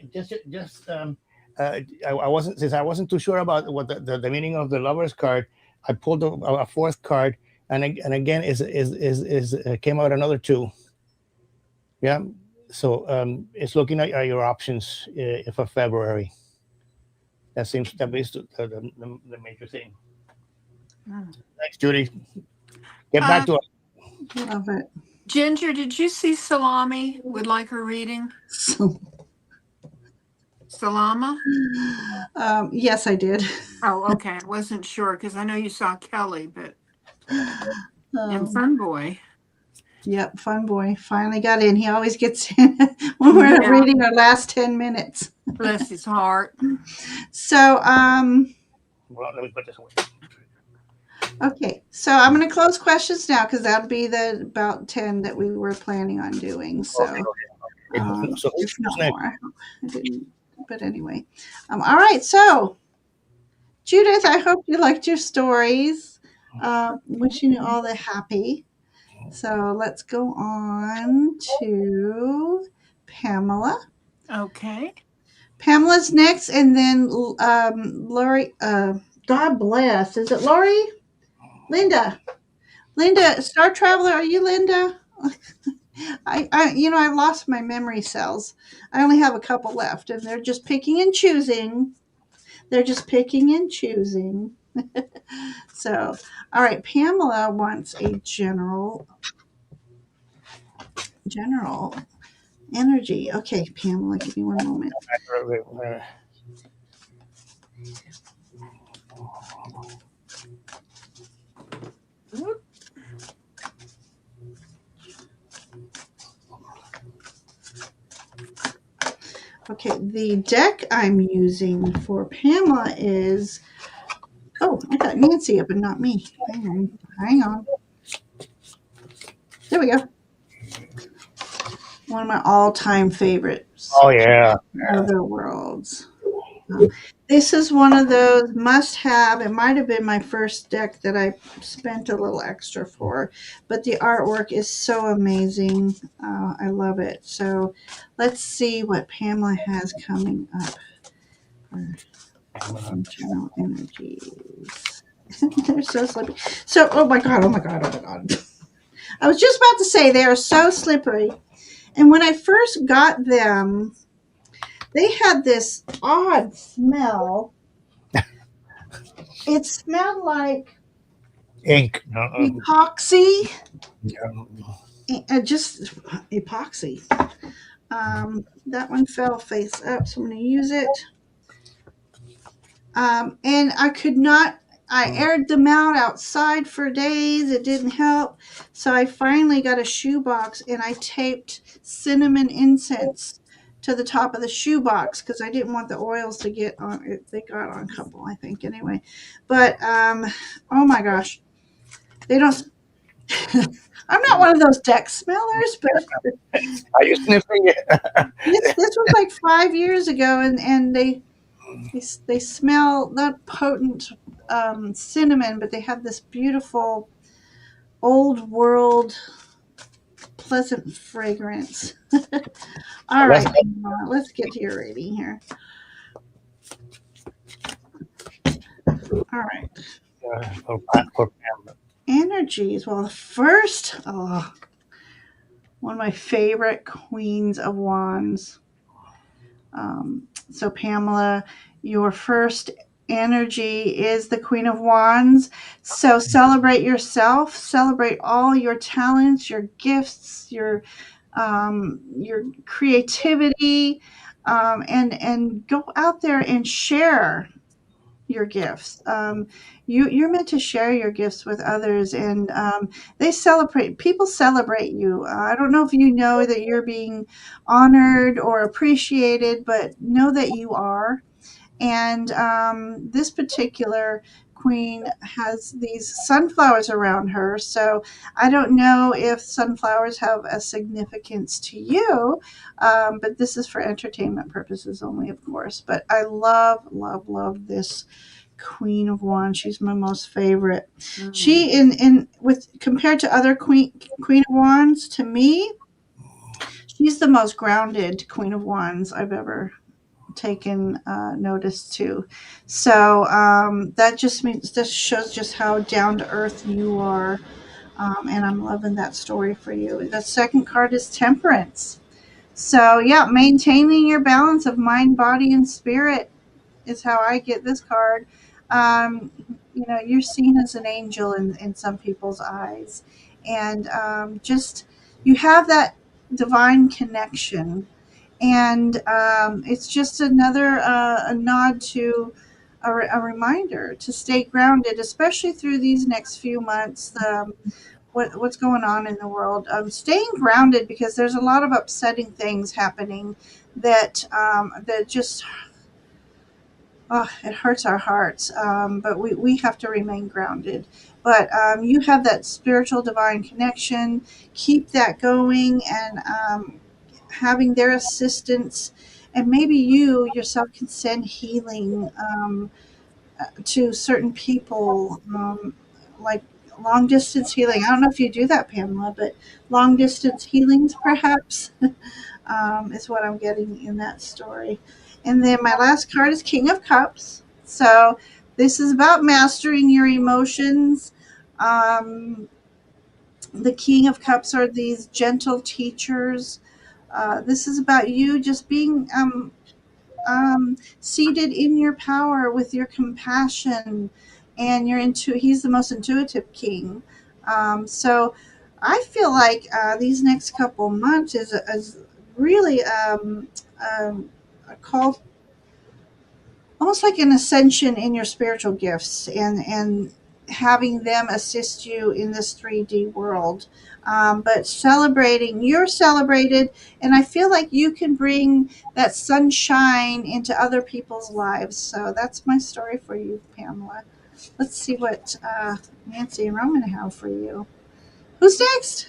S3: I wasn't too sure about what the meaning of the Lovers card. I pulled a fourth card, and again is came out another two. Yeah, so it's looking at your options for February. That seems to be the major thing. Thanks, Judy. Get back to us.
S1: Love it.
S2: Ginger, did you see Salami would like her reading? Salama?
S1: Yes, I did.
S2: Oh, okay. I wasn't sure because I know you saw Kelly, but and
S1: Um,
S2: Fun Boy.
S1: Yep, Fun Boy finally got in. He always gets in when we're
S2: Yeah.
S1: reading our last 10 minutes.
S2: Bless his heart.
S1: So,
S3: Well, let me put this away.
S1: okay. So I'm going to close questions now because that'll be the about 10 that we were planning on doing. So,
S3: So
S1: if
S3: who's
S1: not
S3: next?
S1: more. I didn't, but anyway. All right. So, Judith, I hope you liked your stories. Wishing you all the happy. So let's go on to Pamela.
S2: Okay.
S1: Pamela's next, and then Lori. God bless. Is it Lori? Linda. Linda, Star Traveler. Are you Linda? I've lost my memory cells. I only have a couple left, and they're just picking and choosing. They're just picking and choosing. So, all right. Pamela wants a general energy. Okay, Pamela, give me one moment. Okay, the deck I'm using for Pamela is. Oh, I got Nancy up and not me. Hang on. There we go. one of my all-time favorites.
S3: Oh yeah.
S1: Other Worlds. Um, this is one of those must-have. It might have been my first deck that I spent a little extra for, but the artwork is so amazing. I love it. So let's see what Pamela has coming up for internal energies. They're so slippery. So, oh my god, oh my god, oh my god. I was just about to say they are so slippery. And when I first got them, they had this odd smell. It smelled like
S3: Ink.
S1: epoxy,
S3: Yeah.
S1: just epoxy. That one fell face up, so I'm going to use it. And I could not, I aired them out outside for days. It didn't help. So I finally got a shoebox and I taped cinnamon incense to the top of the shoebox because I didn't want the oils to get on it. They got on a couple, I think, anyway. But oh my gosh, they don't. I'm not one of those deck smellers, but
S3: Are you sniffing it?
S1: this was like 5 years ago, and they smell not potent cinnamon, but they have this beautiful old world pleasant fragrance. All right, let's get to your rating here. All right,
S3: For Pamela.
S1: energies. Well, the first, one of my favorite Queens of Wands. So, Pamela, your first energy is the Queen of Wands. So, celebrate yourself, celebrate all your talents, your gifts, your creativity, and go out there and share your gifts. You're meant to share your gifts with others, and people celebrate you. I don't know if you know that you're being honored or appreciated, but know that you are. And this particular queen has these sunflowers around her. So I don't know if sunflowers have a significance to you, but this is for entertainment purposes only, of course. But I love, love, love this Queen of Wands. She's my most favorite.
S2: Mm.
S1: She in with compared to other Queen of Wands, to me, she's the most grounded Queen of Wands I've ever taken notice to. So that just means this shows just how down to earth you are, and I'm loving that story for you. The second card is Temperance. So yeah, maintaining your balance of mind, body, and spirit is how I get this card. Um, you're seen as an angel in some people's eyes, and just you have that divine connection, and it's just another a nod to a reminder to stay grounded, especially through these next few months. What's going on in the world? Staying grounded because there's a lot of upsetting things happening that just it hurts our hearts. But we have to remain grounded. But you have that spiritual divine connection. Keep that going, and having their assistance, and maybe you yourself can send healing to certain people, like long distance healing. I don't know if you do that, Pamela, but long distance healings perhaps is what I'm getting in that story. And then my last card is King of Cups. So this is about mastering your emotions. Um, the King of Cups are these gentle teachers. This is about you just being seated in your power with your compassion and he's the most intuitive king. So I feel like these next couple months is really a call, almost like an ascension in your spiritual gifts, and having them assist you in this 3D world. But you're celebrated, and I feel like you can bring that sunshine into other people's lives. So that's my story for you, Pamela. Let's see what Nancy and Roman have for you. Who's next?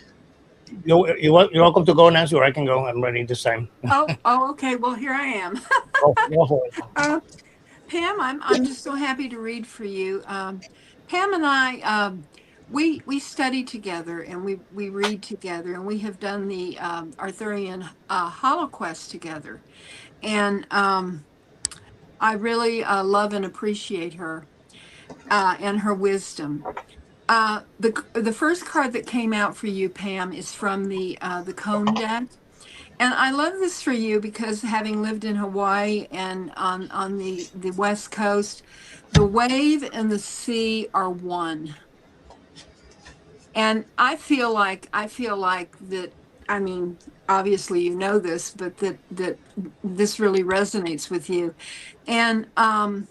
S3: You're welcome to go, Nancy, or I can go. I'm ready this time.
S2: Oh, okay. Well, here I am.
S3: Go for it.
S2: uh, Pam, I'm just so happy to read for you. Pam and I, we study together and we read together, and we have done the Arthurian HoloQuest together. And I really love and appreciate her and her wisdom. The first card that came out for you, Pam, is from the Cone deck. And I love this for you because having lived in Hawaii and on the West Coast, the wave and the sea are one. And I feel like that, I mean, obviously you know this, but that this really resonates with you. And I'm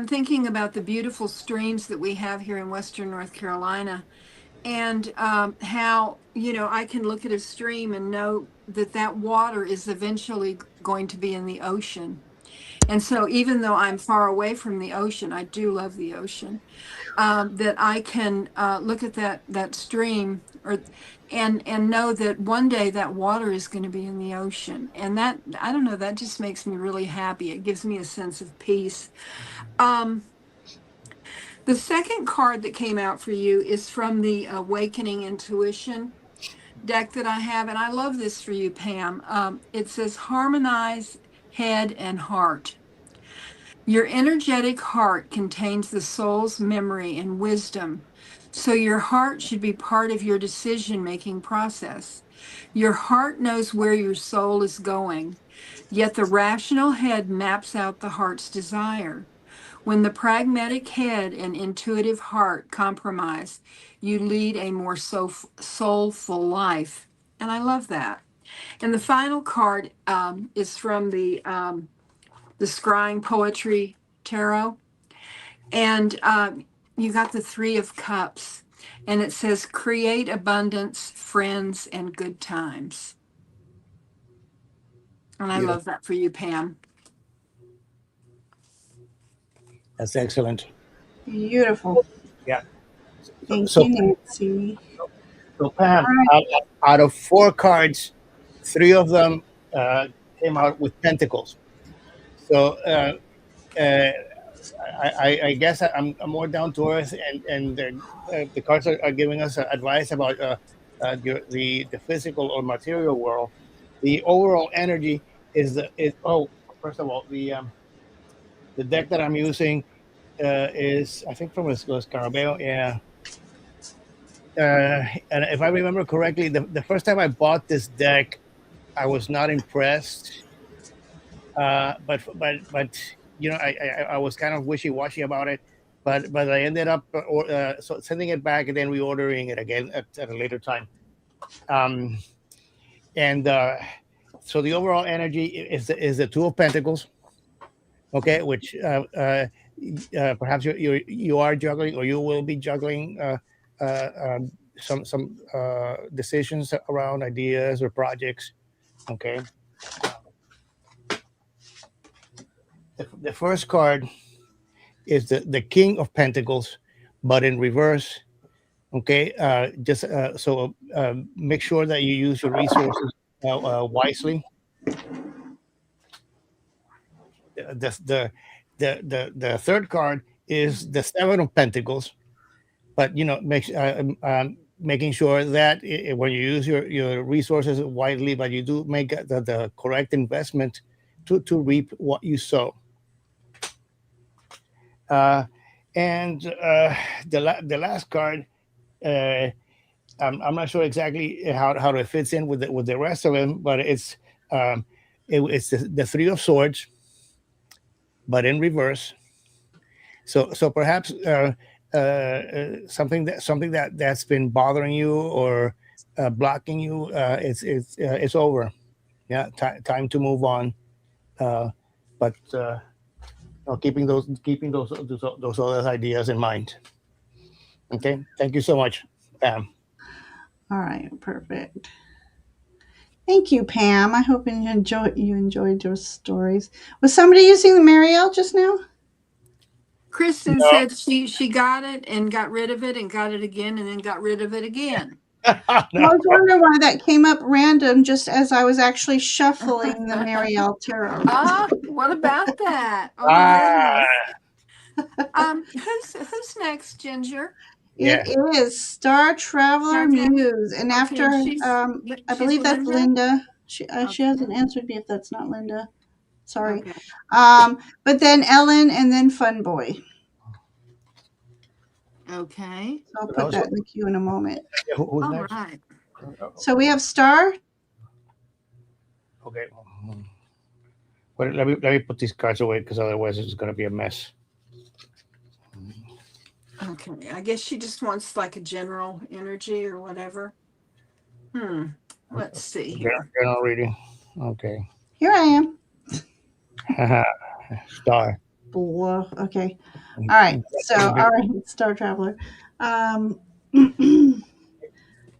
S2: thinking about the beautiful streams that we have here in Western North Carolina, and how I can look at a stream and know that that water is eventually going to be in the ocean. And so even though I'm far away from the ocean, I do love the ocean. That I can look at that stream, and know that one day that water is going to be in the ocean. And that, I don't know, that just makes me really happy. It gives me a sense of peace. um, the second card that came out for you is from the Awakening Intuition deck that I have, and I love this for you, Pam. It says harmonize head and heart. Your energetic heart contains the soul's memory and wisdom, so your heart should be part of your decision-making process. Your heart knows where your soul is going, yet the rational head maps out the heart's desire. When the pragmatic head and intuitive heart compromise, you lead a more soulful life. And I love that. And the final card is from the Scrying Poetry Tarot. And you got the Three of Cups. And it says, create abundance, friends, and good times. And I
S3: Beautiful.
S2: love that for you, Pam.
S3: That's excellent.
S1: Beautiful.
S3: Yeah. So,
S1: Thank
S3: so,
S1: you, Nancy.
S3: so
S1: All
S3: Pam,
S1: right.
S3: out of four cards, three of them came out with pentacles. So uh, I guess I'm more down to earth, and the cards are giving us advice about the physical or material world. The overall energy is oh, first of all, the deck that I'm using is, I think, from Los Carabeo. Yeah. And if I remember correctly, the first time I bought this deck, I was not impressed. But I was kind of wishy washy about it. But I ended up so sending it back and then reordering it again at a later time. Um, and So the overall energy is the Two of Pentacles. Okay, which perhaps you are juggling, or you will be juggling some decisions around ideas or projects. Okay, the first card is the King of Pentacles, but in reverse. Okay, just make sure that you use your resources wisely. The third card is the Seven of Pentacles, but making sure that when you use your resources wisely, but you do make the correct investment to reap what you sow. Uh, and the last card, uh, I'm not sure exactly how it fits in with the rest of them, but it's the Three of Swords, but in reverse. So perhaps something that's been bothering you or blocking you, it's over. Yeah, time to move on. But keeping those other ideas in mind. Okay, thank you so much, Pam.
S1: All right. Perfect. Thank you, Pam. I hope you enjoyed your stories. Was somebody using the Marielle just now?
S2: Kristen
S3: No,
S2: said she got it and got rid of it and got it again and then got rid of it again.
S1: I
S3: No.
S1: was wondering why that came up random just as I was actually shuffling the Marielle Tarot.
S2: Ah, what about that? Oh goodness.
S3: Ah,
S2: Who's next, Ginger?
S1: It
S3: yeah,
S1: is Star Traveler
S2: Star Trek.
S1: Muse, and
S2: Okay, and
S1: after I
S2: she's
S1: believe that's
S2: Linda.
S1: Linda. She
S2: Okay.
S1: hasn't answered me if that's not Linda. Sorry.
S2: Okay.
S1: But then Ellen, and then Fun Boy.
S2: Okay.
S1: So I'll
S3: that
S1: put
S3: was
S1: that in the queue in a moment.
S3: yeah, who's
S2: All
S3: next?
S2: right.
S1: So we have Star.
S3: Okay. Well, let me put these cards away because otherwise it's going to be a mess.
S2: Okay. I guess she just wants like a general energy or whatever. Hmm. Let's see here.
S3: General reading. Okay.
S1: Here I am.
S3: Star.
S1: Blah. Okay. All right. So all right, Star Traveler. Um,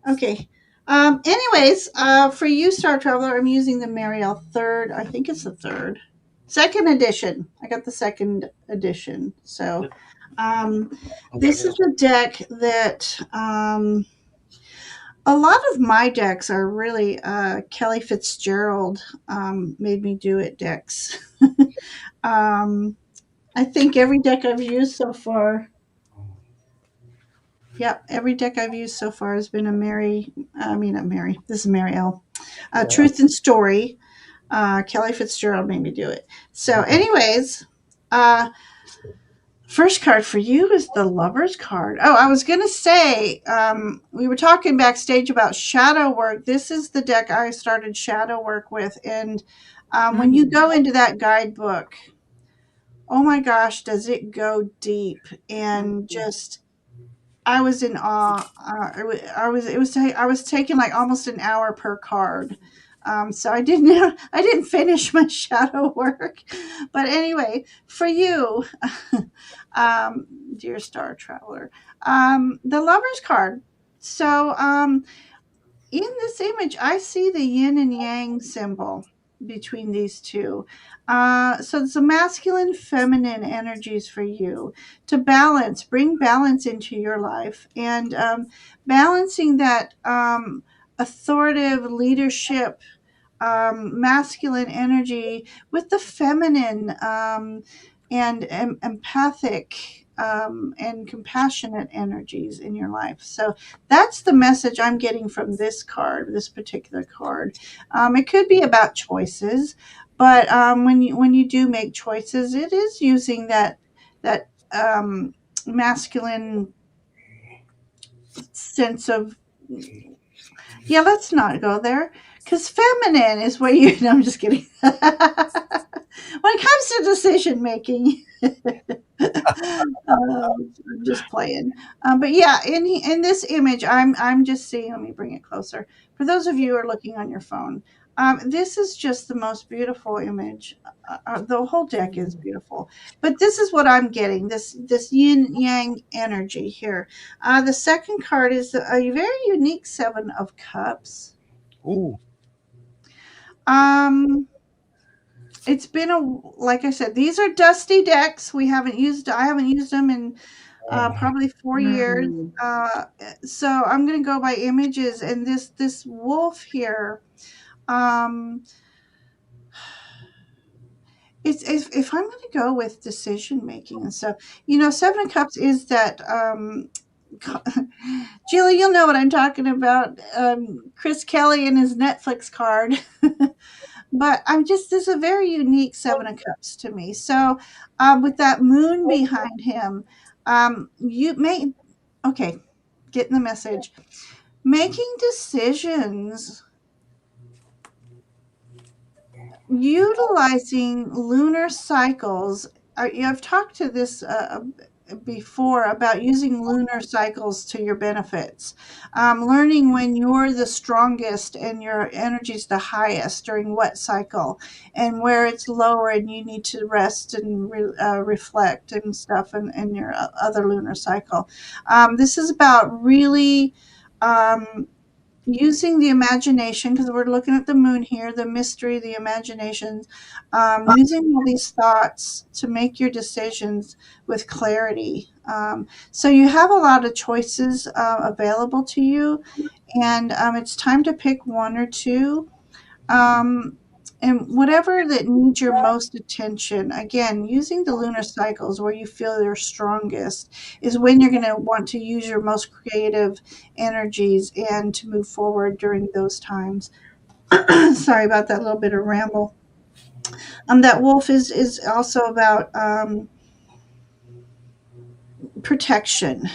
S1: okay. Anyways, for you, Star Traveler, I'm using the Marielle third. I think it's the third, second edition. I got the second edition. So, um,
S3: Okay.
S1: this is a deck that a lot of my decks are really Kelly Fitzgerald made me do it decks. um, I think every deck I've used so far. Yep, every deck I've used so far has been a Mary. I mean, not Mary. This is Mary L.
S3: Yeah.
S1: Truth and Story. Kelly Fitzgerald made me do it. So, anyways, uh, first card for you is the Lover's card. Oh, I was gonna say, we were talking backstage about shadow work. This is the deck I started shadow work with, and when you
S2: Mhm.
S1: go into that guidebook, oh my gosh, does it go deep and
S2: Mhm.
S1: just I was in awe. I was taking like almost an hour per card. So I didn't I didn't finish my shadow work, but anyway, for you, um, dear Star Traveler, the Lover's card. So in this image, I see the yin and yang symbol between these two. So it's a masculine, feminine energies for you to balance, bring balance into your life, and balancing that authoritative leadership, masculine energy with the feminine and empathic and compassionate energies in your life. So that's the message I'm getting from this card, this particular card. It could be about choices, but when you do make choices, it is using that masculine sense of yeah, let's not go there because feminine is where you. No, I'm just kidding. When it comes to decision making, I'm just playing. But yeah, in this image, I'm just seeing. Let me bring it closer. For those of you who are looking on your phone, this is just the most beautiful image. The whole deck is beautiful, but this is what I'm getting. This yin yang energy here. The second card is a very unique Seven of Cups.
S3: Ooh.
S1: Um, it's been a like I said, these are dusty decks. I haven't used them in probably 4 years.
S2: Mm.
S1: Uh, so I'm gonna go by images, and this wolf here. Um, it's if I'm gonna go with decision making and stuff, Seven of Cups is that. Julie, you'll know what I'm talking about. Chris Kelly and his Netflix card. But I'm just this is a very unique Seven of Cups to me. So with that moon behind him, you may okay, getting the message. Making decisions utilizing lunar cycles. I've talked to this before about using lunar cycles to your benefits. Learning when you're the strongest and your energy's the highest during what cycle, and where it's lower and you need to rest and reflect and stuff in your other lunar cycle. This is about really. using the imagination, because we're looking at the moon here, the mystery, the imagination, using all these thoughts to make your decisions with clarity. So you have a lot of choices available to you, and it's time to pick one or two. Um, and whatever that needs your most attention, again, using the lunar cycles where you feel you're strongest is when you're going to want to use your most creative energies and to move forward during those times. Sorry about that little bit of ramble. That wolf is also about protection,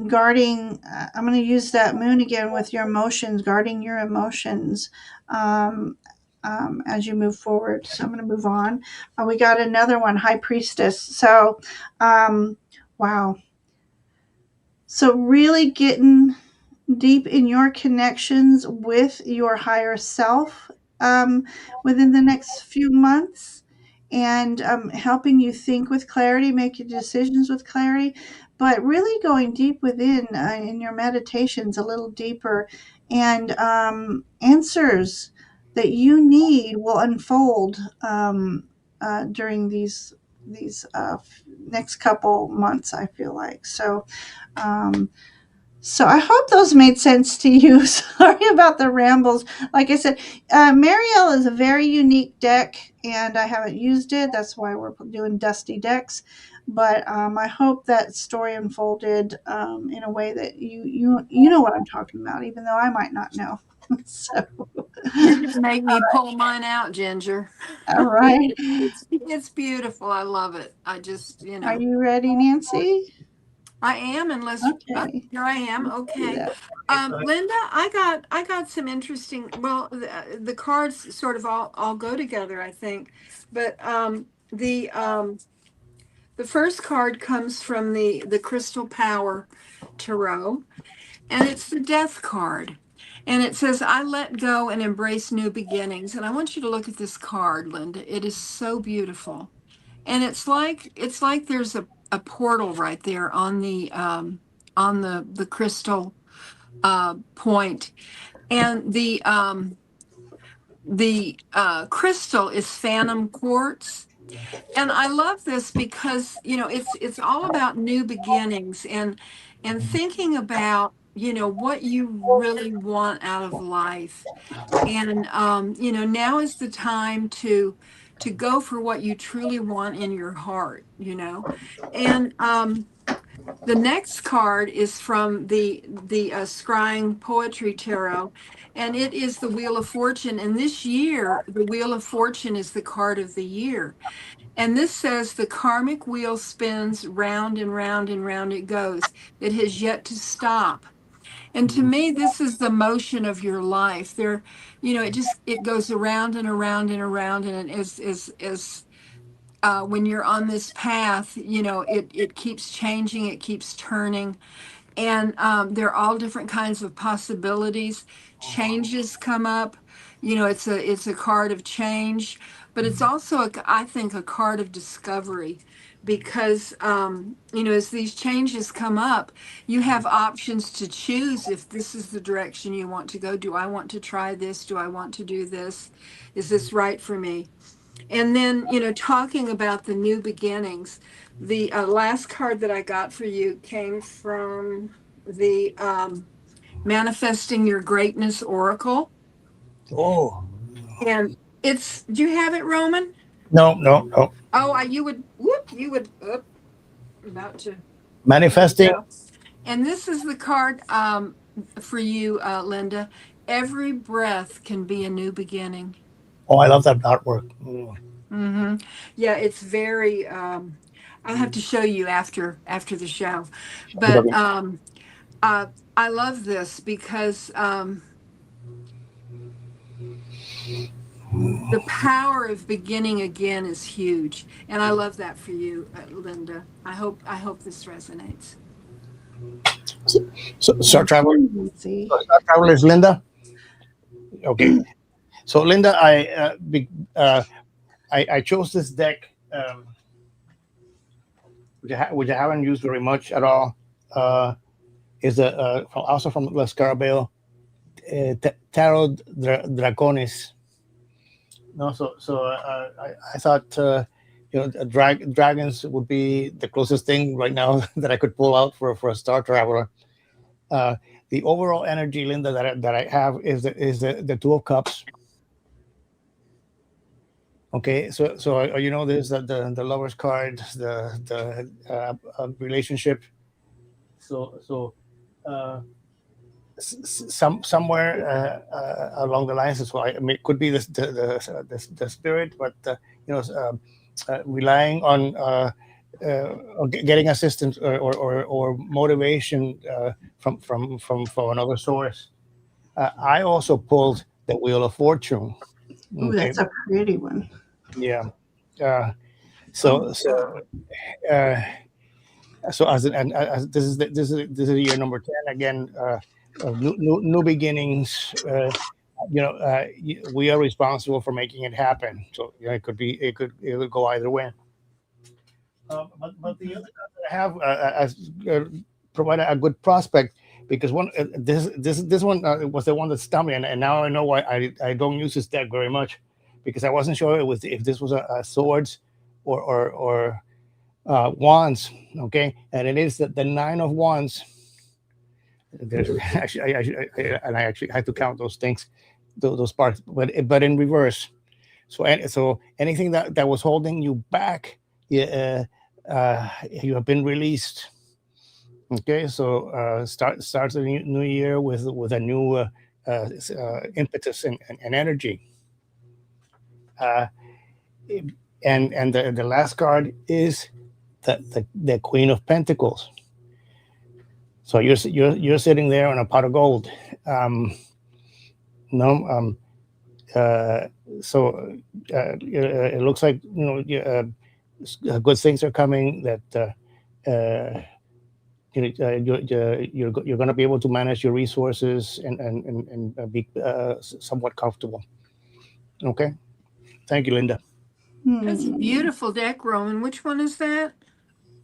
S1: guarding. I'm going to use that moon again with your emotions, guarding your emotions um, as you move forward. So I'm going to move on. We got another one, high priestess. So, um, wow. So really getting deep in your connections with your higher self um, within the next few months, and helping you think with clarity, make your decisions with clarity, but really going deep within in your meditations a little deeper, and answers that you need will unfold during these next couple months, I feel like. Um, so I hope those made sense to you. Sorry about the rambles. Like I said, Mariel is a very unique deck, and I haven't used it. That's why we're doing Dusty decks. But I hope that story unfolded in a way that you know what I'm talking about, even though I might not know. So,
S2: You're gonna make me pull mine out, Ginger.
S1: all right.
S2: It's beautiful. I love it. I just,
S1: Are you ready, Nancy?
S2: I am, unless
S1: Okay.
S2: here I am.
S1: Let's do
S2: Okay,
S1: that.
S2: Linda, I got some interesting. Well, the cards sort of all go together, I think. But the first card comes from the Crystal Power Tarot, and it's the Death card. And it says, I let go and embrace new beginnings. And I want you to look at this card, Linda. It is so beautiful. And it's like there's a portal right there on the crystal point. And the crystal is phantom quartz. And I love this because, it's all about new beginnings and thinking about, what you really want out of life. And now is the time to go for what you truly want in your heart. And the next card is from the Scrying Poetry Tarot, and it is the Wheel of Fortune. And this year, the Wheel of Fortune is the card of the year. And this says the karmic wheel spins round and round and round it goes. It has yet to stop. And to me, this is the motion of your life. It goes around and around and around, and when you're on this path, it keeps changing, it keeps turning, and there are all different kinds of possibilities. Changes come up. It's a card of change, but it's also I think a card of discovery, because as these changes come up, you have options to choose if this is the direction you want to go. Do I want to try this? Do I want to do this? Is this right for me? And then, talking about the new beginnings, the last card that I got for you came from the Manifesting Your Greatness Oracle.
S3: Oh,
S2: And do you have it, Roman?
S3: no, no, no.
S2: Oh, you would, about to, there you
S3: Manifesting.
S2: go. And this is the card for you, Linda. Every breath can be a new beginning.
S3: Oh, I love that artwork. Mm.
S2: Yeah, it's very. I'll have to show you after the show, but uh, I love this because the power of beginning again is huge, and I love that for you, Linda. I hope this resonates.
S3: So, Star
S1: Thank
S3: Traveler,
S1: you, Nancy.
S3: Star Traveler is Linda. Okay, so Linda, I chose this deck, which I haven't used very much at all. Is also from the Scarabeo. tarot draconis. No, I thought dragons would be the closest thing right now that I could pull out for a star traveler. Uh, the overall energy, Linda, that I have is the Two of Cups. Okay, there's the Lovers card, the relationship. So uh, somewhere along the lines, so I mean, it could be the spirit, but relying on getting assistance or motivation from another source. I also pulled the Wheel of Fortune.
S1: Ooh,
S3: Okay,
S1: that's a pretty one.
S3: yeah. Uh,
S2: Oh,
S3: so so uh, as this is year number 10 again. New beginnings. We are responsible for making it happen. So it could go either way. But the other cards that I have provide a good prospect because this one was the one that stumped me, and now I know why I don't use this deck very much because I wasn't sure if this was a swords or wands. Okay, and it is the Nine of Wands. There's actually, I actually had to count those things, those parts, but in reverse. So anything that was holding you back, yeah, you have been released. Okay, so starts the new year with a new impetus and energy. Uh, and the last card is the Queen of Pentacles. So you're sitting there on a pot of gold. No, uh, so it looks like good things are coming. That you're going to be able to manage your resources and be somewhat comfortable. Okay, thank you, Linda.
S2: that's a
S1: Hmm.
S2: beautiful deck, Roman. Which one is that?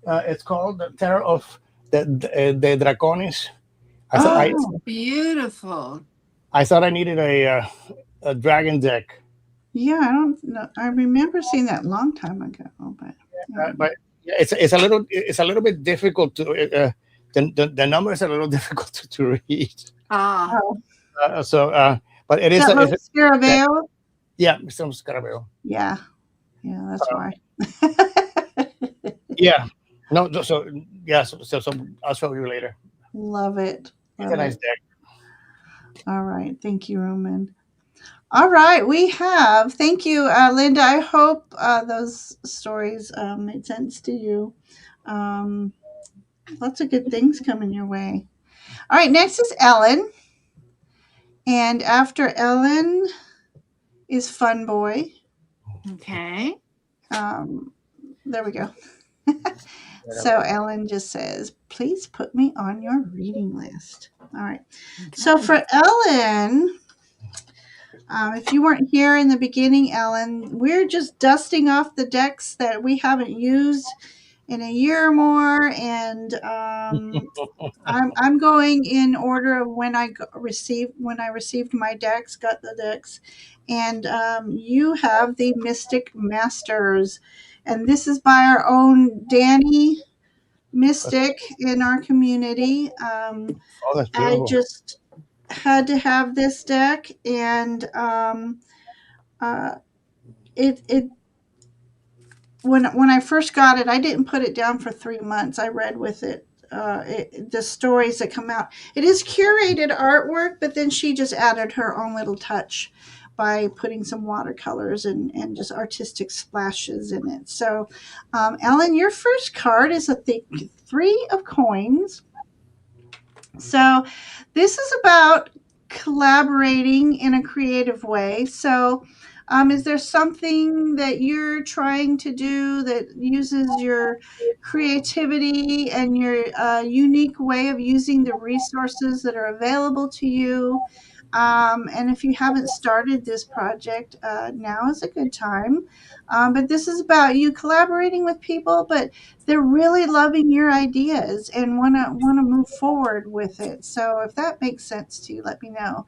S3: It's called the Tarot of the Draconis. I thought I
S2: That's
S1: Oh,
S2: beautiful.
S3: I thought I needed a dragon deck,
S1: yeah. I don't know. I remember seeing that a long time ago, but yeah.
S3: but yeah, it's a little bit difficult to the numbers are a little difficult to read.
S2: Ah,
S1: Oh,
S3: But it
S1: is
S3: is
S1: that
S3: it's
S1: Los
S3: a that
S1: Scarabeo?
S3: yeah, some Scarabeo.
S1: Yeah, yeah. That's
S3: Uh,
S1: why.
S3: yeah, no, yeah, so I'll show you later.
S1: Love it.
S3: It's a
S1: Love
S3: nice
S1: it.
S3: deck.
S1: All right. Thank you, Roman. All right. We have. Thank you, Linda. I hope those stories made sense to you. Um, lots of good things coming your way. All right. Next is Ellen. And after Ellen is Fun Boy.
S2: okay.
S1: Um, there we go. So Ellen just says, please put me on your reading list. All right. So
S2: Okay.
S1: for Ellen, if you weren't here in the beginning, Ellen, we're just dusting off the decks that we haven't used in a year or more, and I'm going in order of when I received my decks, got the decks, and you have the Mystic Masters, and this is by our own Danny Mystic in our community.
S3: Oh, that's
S1: I
S3: beautiful.
S1: just had to have this deck, and uh, it when I first got it, I didn't put it down for 3 months. I read with it. The stories that come out. It is curated artwork, but then she just added her own little touch by putting some watercolors and just artistic splashes in it. So, Ellen, your first card is the Three of Coins. So, this is about collaborating in a creative way. So, is there something that you're trying to do that uses your creativity and your unique way of using the resources that are available to you? And if you haven't started this project, now is a good time. But this is about you collaborating with people, but they're really loving your ideas and wanna move forward with it. So if that makes sense to you, let me know.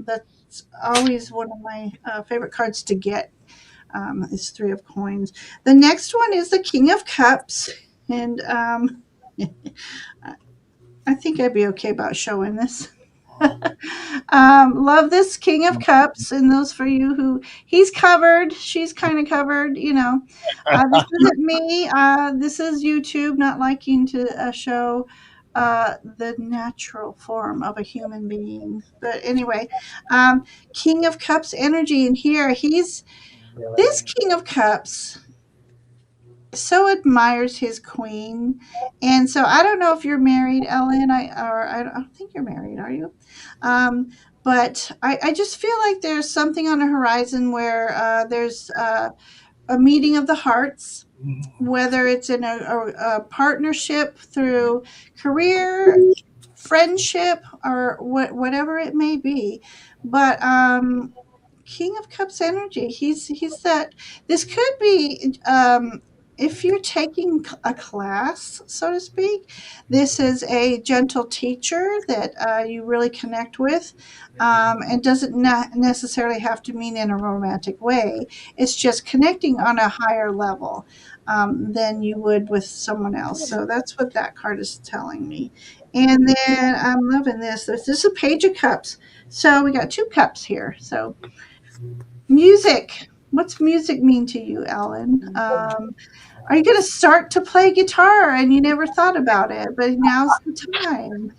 S1: That's always one of my favorite cards to get. Is Three of Coins. The next one is the King of Cups, and I think I'd be okay about showing this. Love this King of Cups, and those for you who he's covered, she's kind of covered, you know. This isn't me. This is YouTube not liking to show the natural form of a human being. But anyway, King of Cups energy in here. He's this King of Cups so admires his queen. And so I don't know if you're married, Ellen. I don't think you're married, are you? Um, but I just feel like there's something on the horizon where there's a meeting of the hearts, whether it's in a partnership through career, friendship, or whatever it may be. But King of Cups energy. He's that. This could be if you're taking a class, so to speak. This is a gentle teacher that you really connect with, and doesn't necessarily have to mean in a romantic way. It's just connecting on a higher level than you would with someone else. So that's what that card is telling me. And then I'm loving this. This is a Page of Cups. So we got two cups here. So music. What's music mean to you, Ellen? Are you going to start to play guitar and you never thought about it, but now's the time?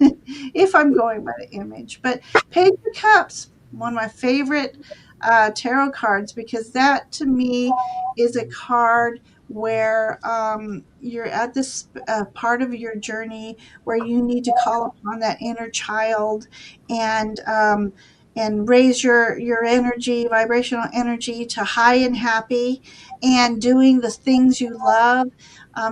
S1: If I'm going by the image. But Page of Cups, one of my favorite tarot cards, because that to me is a card where you're at this part of your journey where you need to call upon that inner child and raise your energy, vibrational energy to high and happy, and doing the things you love.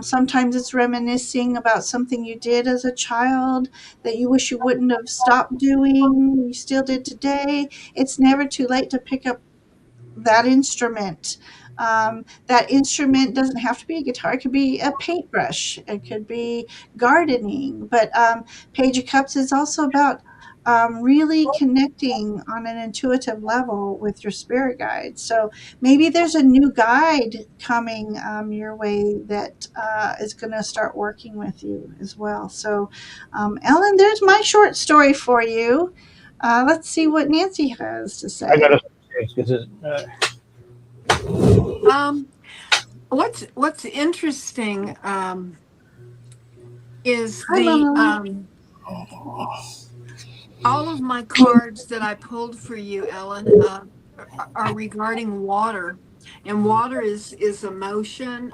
S1: Sometimes it's reminiscing about something you did as a child that you wish you wouldn't have stopped doing, you still did today. It's never too late to pick up that instrument. That instrument doesn't have to be a guitar. It could be a paintbrush. It could be gardening. But Page of Cups is also about really connecting on an intuitive level with your spirit guide. So maybe there's a new guide coming your way that is going to start working with you as well. So, Ellen, there's my short story for you. Let's see what Nancy has to
S3: I
S1: say.
S3: gotta because
S2: Um, what's interesting is
S1: Hi,
S2: the
S1: Mama.
S2: all of my cards that I pulled for you, Ellen, are regarding water, and water is emotion.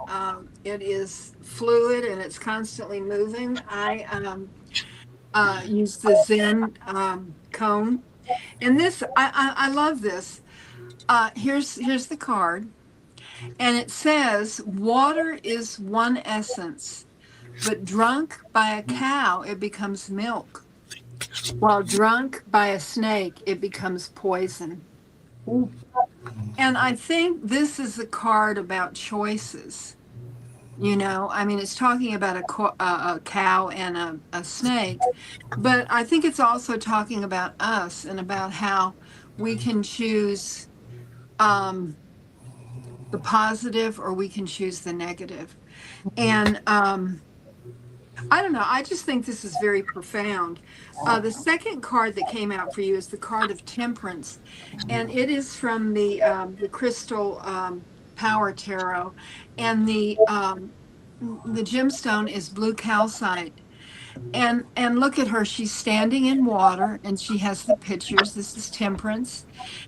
S2: It is fluid and it's constantly moving. I use the Zen cone, and this I love this. Here's the card, and it says, "Water is one essence, but drunk by a cow, it becomes milk. While drunk by a snake, it becomes poison."
S1: Ooh,
S2: And I think this is a card about choices. You know, I mean, it's talking about a cow and a snake, but I think it's also talking about us and about how we can choose um, the positive or we can choose the negative. And I don't know. I just think this is very profound. The second card that came out for you is the card of Temperance, and it is from the Crystal Power Tarot, and the gemstone is blue calcite. And look at her. She's standing in water, and she has the pictures. This is Temperance,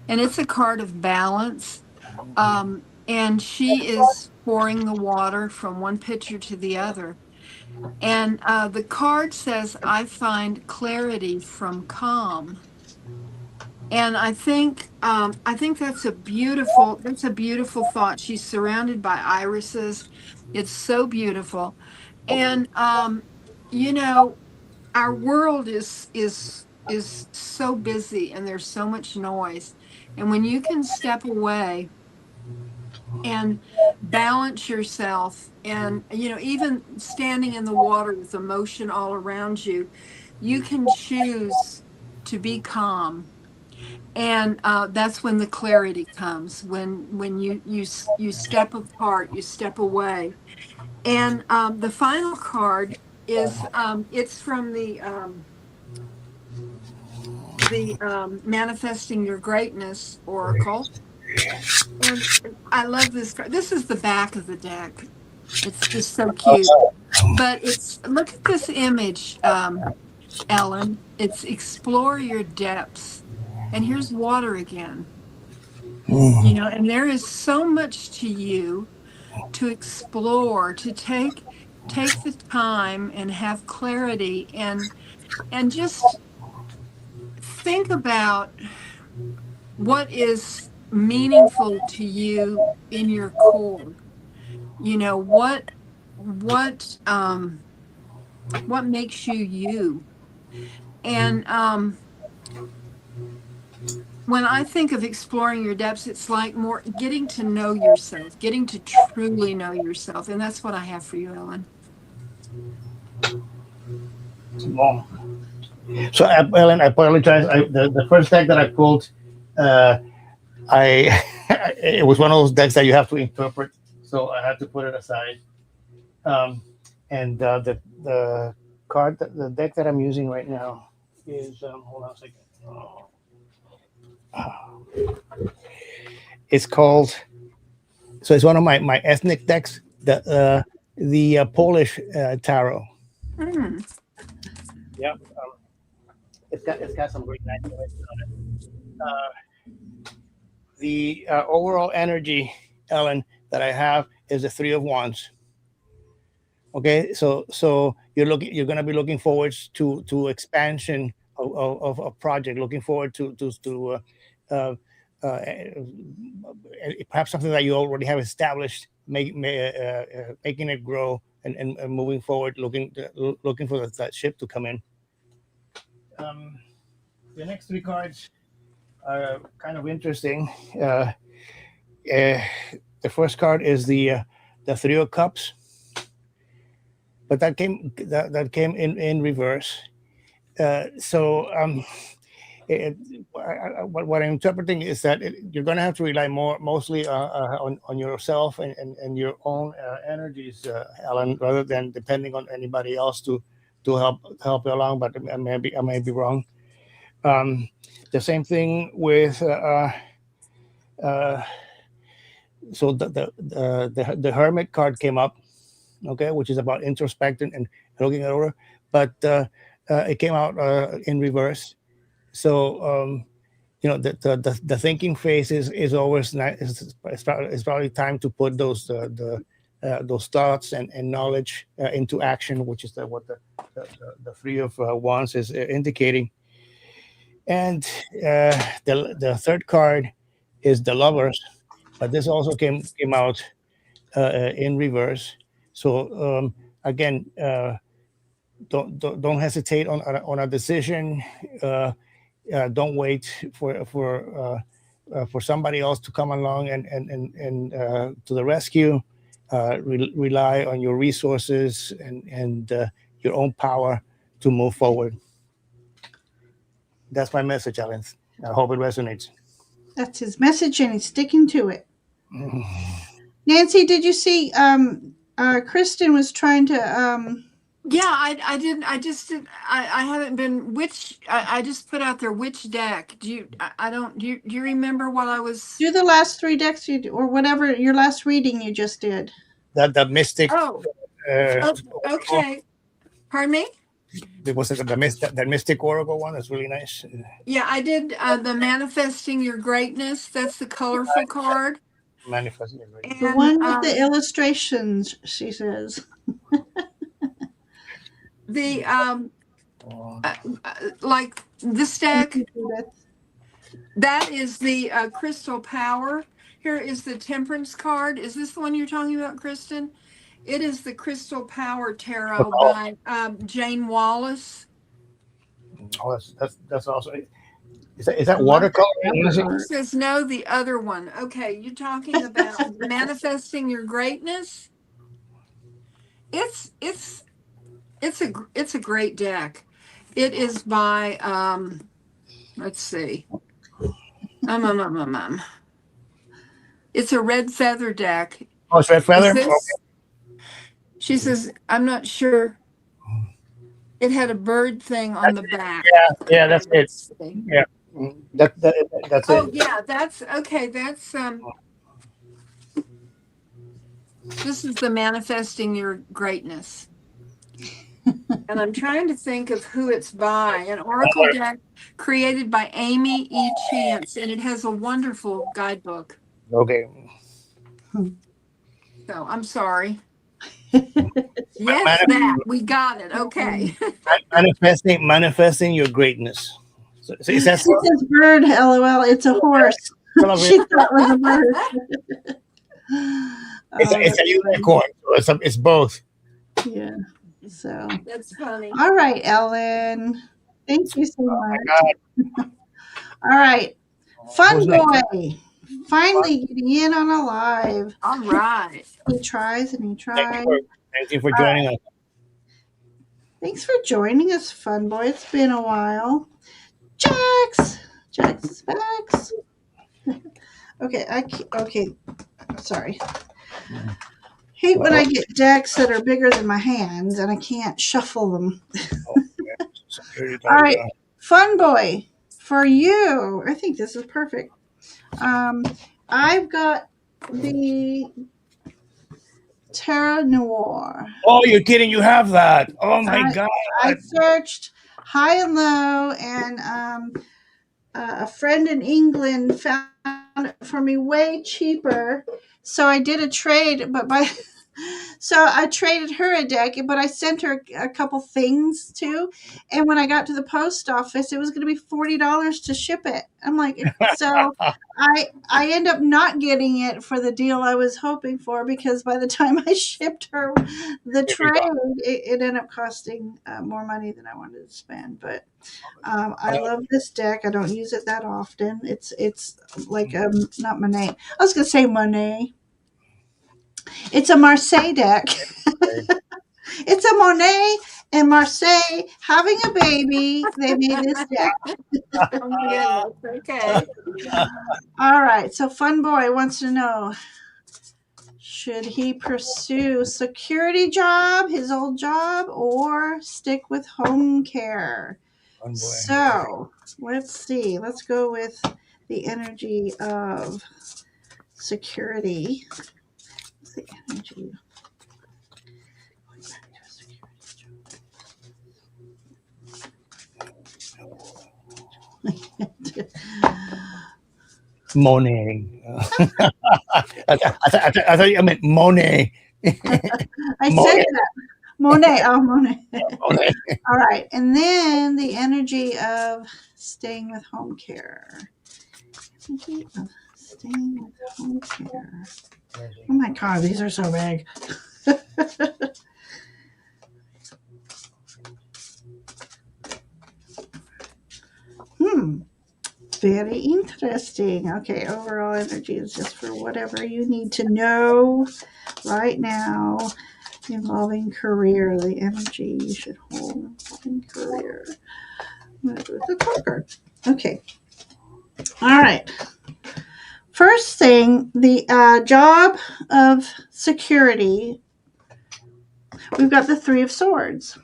S2: and it's a card of balance. And she is pouring the water from one pitcher to the other, and the card says, "I find clarity from calm." And I think that's a beautiful thought. She's surrounded by irises. It's so beautiful. And you know, our world is is so busy and there's so much noise. And when you can step away and balance yourself, and even standing in the water with emotion all around you, you can choose to be calm. And that's when the clarity comes, when you step apart, you step away. And the final card is it's from the manifesting your greatness oracle. And I love this card. This is the back of the deck. It's just so cute. But it's look at this image, Ellen. It's explore your depths. And here's water again. And there is so much to you to explore, to take the time and have clarity, and just think about what is meaningful to you in your core. What makes you you. And when I think of exploring your depths, it's like more getting to know yourself, getting to truly know yourself. And that's what I have for you, Ellen.
S3: Well, so, Ellen, I apologize. The first deck that I pulled, I it was one of those decks that you have to interpret, so I had to put it aside. Um, and the card, the deck that I'm using right now is hold on a second. It's called. So it's one of my ethnic decks. The Polish tarot.
S2: Mm.
S3: Yep. It's got some great nice images on it. The overall energy, Ellen, that I have is the Three of Wands. Okay, so you're going to be looking forward to expansion of a project, looking forward to uh, uh, perhaps something that you already have established, making it grow and moving forward, looking for that ship to come in. Um, the next three cards are kind of interesting. Uh, uh, the first card is the Three of Cups, but that came in reverse. So what I'm interpreting is that you're going to have to rely mostly on yourself and your own energies, Alan, rather than depending on anybody else to help you along. But I may be wrong. Um, the same thing with uh, so the Hermit card came up, okay, which is about introspecting and looking it over, but it came out in reverse. So the thinking phase is always nice. It's probably time to put those thoughts and knowledge into action, which is what the Three of Wands is indicating. And the third card is the Lovers, but this also came out in reverse. So again, don't hesitate on a decision. Don't wait for somebody else to come along and to the rescue. Rely on your resources and your own power to move forward. That's my message, Alan. I hope it resonates.
S1: That's his message, and he's sticking to it. Nancy, did you see? Kristen was trying to.
S2: Yeah, I didn't. I just did. I haven't been. I just put out there which deck. Do you? I don't. Do you remember what I was?
S1: Do the last three decks or whatever your last reading you just did.
S3: That mystic.
S2: Oh, okay. Pardon me.
S3: Was it that mystic oracle one? That's really nice.
S2: Yeah, I did the manifesting your greatness. That's the colorful card.
S3: Manifesting.
S1: The
S2: And
S1: one with the illustrations, she says.
S2: the like this deck, that is the crystal power. Here is the temperance card. Is this the one you're talking about, Kristen? It is the Crystal Power Tarot by Jane Wallace.
S3: Oh, that's also. Is that
S1: I love that
S3: watercolor?
S1: cover
S3: Lucy?
S2: It
S1: art.
S2: says no, the other one. Okay, you're talking about manifesting your greatness. It's it's a great deck. It is by let's see. Um, um, um, um, um. It's a red feather deck.
S3: Oh, it's red
S2: Is
S3: feather.
S2: this?
S3: Okay.
S2: She says, I'm not sure. It had a bird thing on
S3: That's
S2: the
S3: it.
S2: back.
S3: Yeah, yeah,
S2: Okay,
S3: that's it.
S2: let's see.
S3: Yeah, that's
S2: Oh
S3: it.
S2: yeah, that's okay. That's this is the manifesting your greatness. And I'm trying to think of who it's by. An oracle deck created by Amy E. Chance, and it has a wonderful guidebook.
S3: Okay.
S2: So I'm sorry. Yes,
S3: Man-
S2: that we got it. Okay.
S3: manifesting your greatness. So is that
S1: It says bird, lol. It's a horse.
S3: celebrate?
S1: She thought it was a bird.
S3: It's
S1: That's
S3: a
S1: funny.
S3: unicorn. So it's both.
S1: Yeah. So,
S2: That's funny.
S1: all right, Ellen. Thank you so
S3: Oh my
S1: much.
S3: God.
S1: All right.
S3: Who's
S1: Fun
S3: next?
S1: boy. Finally getting in on a live.
S2: All right.
S1: He tries and he
S3: Thank you
S1: tries.
S3: for thank you for
S1: All right.
S3: joining us.
S1: Thanks for joining us, Fun Boy. It's been a while. Jax. Jax is back. Okay, okay. Sorry. Hate when I get decks that are bigger than my hands and I can't shuffle them.
S3: Oh, yeah. Security
S1: All
S3: guard.
S1: right, Fun Boy, for you. I think this is perfect. Um, I've got the Terra Noir.
S3: Oh, you're kidding! You have that. Oh my
S1: I
S3: God.
S1: I searched high and low, and a friend in England found it for me way cheaper. So I did a trade, but by so I traded her a deck, but I sent her a couple things too. And when I got to the post office, it was going to be $40 to ship it. I'm like, so I end up not getting it for the deal I was hoping for because by the time I shipped her the
S3: Shipping
S1: trade,
S3: cost.
S1: it ended up costing more money than I wanted to spend. But I
S3: Uh,
S1: love this deck. I don't use it that often. It's like not Monet. I was gonna say Monet. It's a Marseille deck. It's a Monet and Marseille having a baby. They made this deck.
S2: Oh my goodness. Okay.
S1: All right. So Fun Boy wants to know: should he pursue security job, his old job, or stick with home care?
S3: oh boy.
S1: So let's see. Let's go with the energy of security. What's the energy?
S3: Monet. I thought you meant Monet.
S1: I said
S3: Monet.
S1: that. Monet. Oh, Monet.
S3: Monet.
S1: All right. And then the energy of staying with home care. Energy of staying with home care. Oh my God, these are so big. Very interesting. Okay, overall energy is just for whatever you need to know right now involving career. The energy you should hold involving career. I'm going to do the card card. Okay. All right. First thing, the job of security. We've got the Three of Swords.